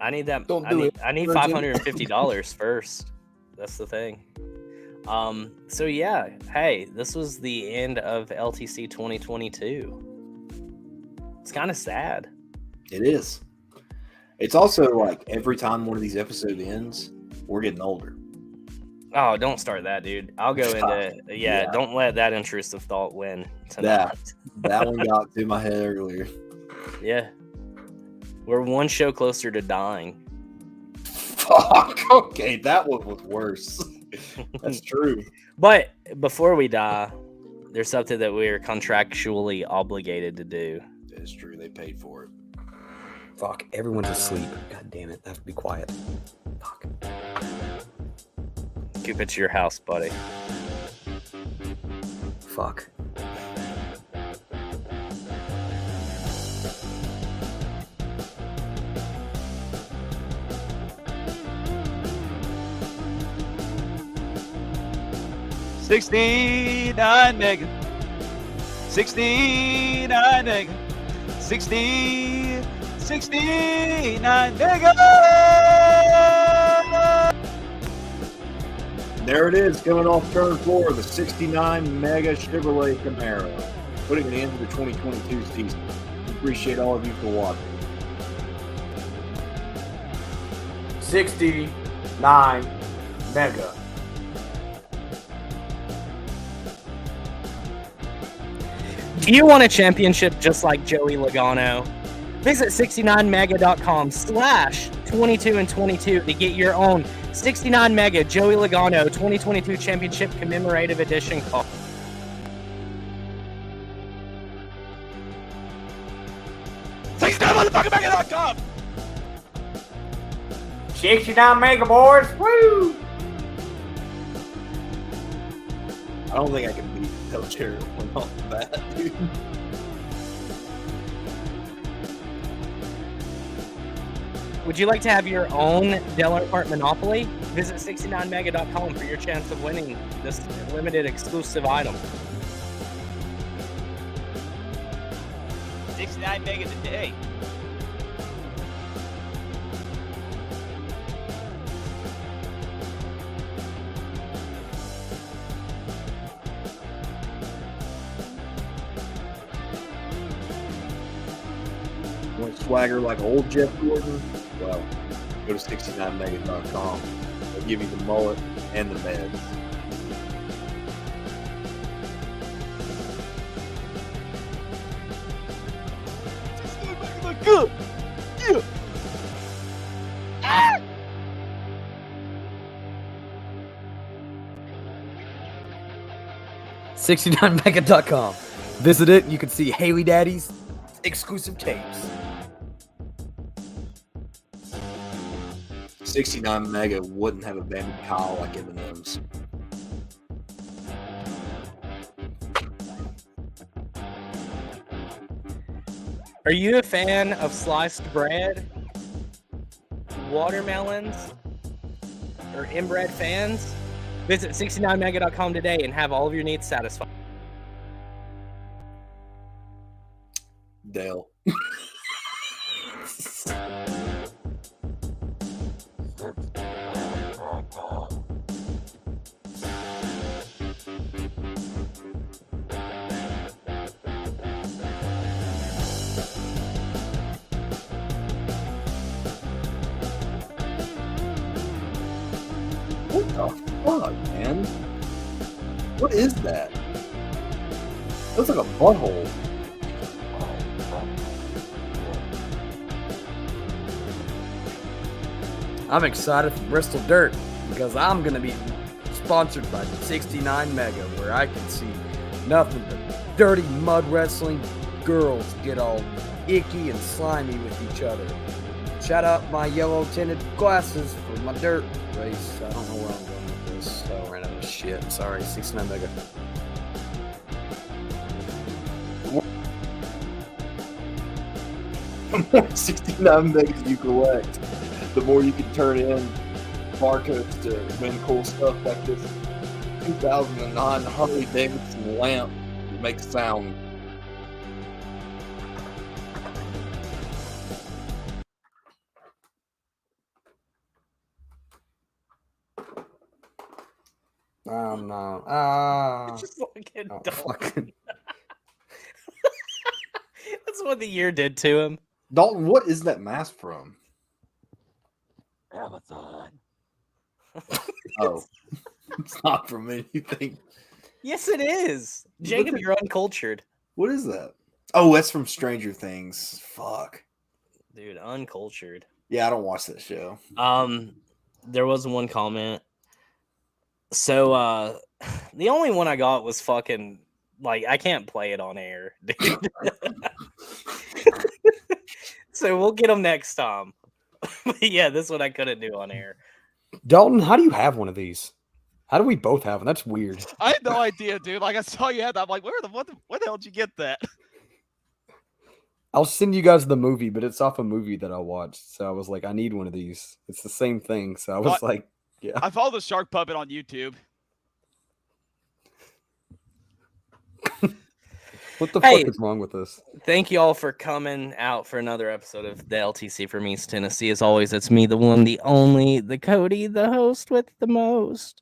I need that. Don't do it. I need $550 first. That's the thing. So yeah, hey, this was the end of LTC 2022. It's kind of sad. It is. It's also like every time one of these episodes ends, we're getting older. Oh, don't start that, dude. I'll go into yeah. Don't let that intrusive thought win tonight. That one got to my head earlier. Yeah, we're one show closer to dying. Fuck. Okay, that one was worse. That's true. But before we die, there's something that we're contractually obligated to do. It's true. They paid for it. Fuck, everyone's asleep. God damn it. I have to be quiet. Fuck. Keep it to your house, buddy. Fuck. $69 mega. 69 mega. 69 mega. There it is, coming off turn 4 of the 69 Mega Chevrolet Camaro, putting an end to the 2022 season. Appreciate all of you for watching. 69 Mega. Do you want a championship just like Joey Logano? Visit 69mega.com/22 and 22 to get your own 69 Mega Joey Logano 2022 Championship Commemorative Edition car. $69motherfuckermega.com. 69 Mega, boys. Woo! I don't think I can beat El Chair off the bat, dude. Would you like to have your own Del Earnhardt Monopoly? Visit 69mega.com for your chance of winning this limited exclusive item. 69 mega today. Want swagger like old Jeff Gordon? Well, go to 69mega.com. They'll give you the mullet and the meds. Look good. Yeah. Ah! 69mega.com. Visit it. You can see Haley Daddy's exclusive tapes. 69 Mega wouldn't have abandoned Kyle like M&M's. Are you a fan of sliced bread, watermelons, or inbred fans? Visit 69mega.com today and have all of your needs satisfied. Dale. What the fuck, man? What is that? It looks like a butthole. I'm excited for Bristol Dirt because I'm going to be sponsored by 69 Mega, where I can see nothing but dirty mud wrestling girls get all icky and slimy with each other. Shout out my yellow tinted glasses for my dirt race. I don't know where I'm going with this. I ran out of shit. Sorry, 69 Mega. The more 69 Megas you collect, the more you can turn in barcodes to win cool stuff like this 2009 Harley Davidson lamp that makes sound. Oh no. Just fucking Oh, dumb. fucking. That's what the year did to him. Dalton, what is that mask from? Amazon. Oh, it's not from anything. Yes, it is. Jacob, you're uncultured. What is that? Oh, that's from Stranger Things. Fuck. Dude, uncultured. Yeah, I don't watch that show. There was one comment. So, the only one I got was fucking, like, I can't play it on air, dude. So we'll get them next time. But yeah, this one I couldn't do on air. Dalton, how do you have one of these? How do we both have one? That's weird. I had no idea, dude. Like I saw you had that. I'm like, where the hell did you get that? I'll send you guys the movie, but it's off a movie that I watched. So I was like, I need one of these. It's the same thing. So I was like, yeah. I follow the Shark Puppet on YouTube. What the fuck is wrong with this? Thank you all for coming out for another episode of the LTC from East Tennessee. As always, it's me, the one, the only, the Cody, the host with the most.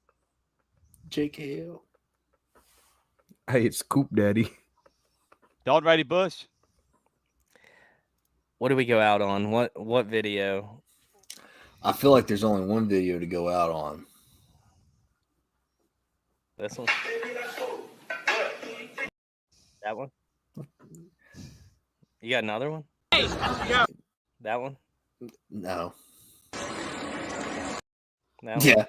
JKL. Hey, it's Coop Daddy. Don Righty Bush. What do we go out on? What video? I feel like there's only one video to go out on. This one? That one? You got another one? That one? No. That one? Yeah.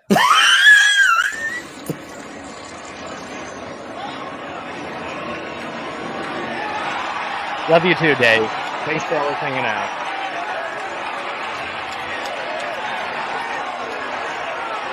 Love you too, Dave. Thanks for always hanging out.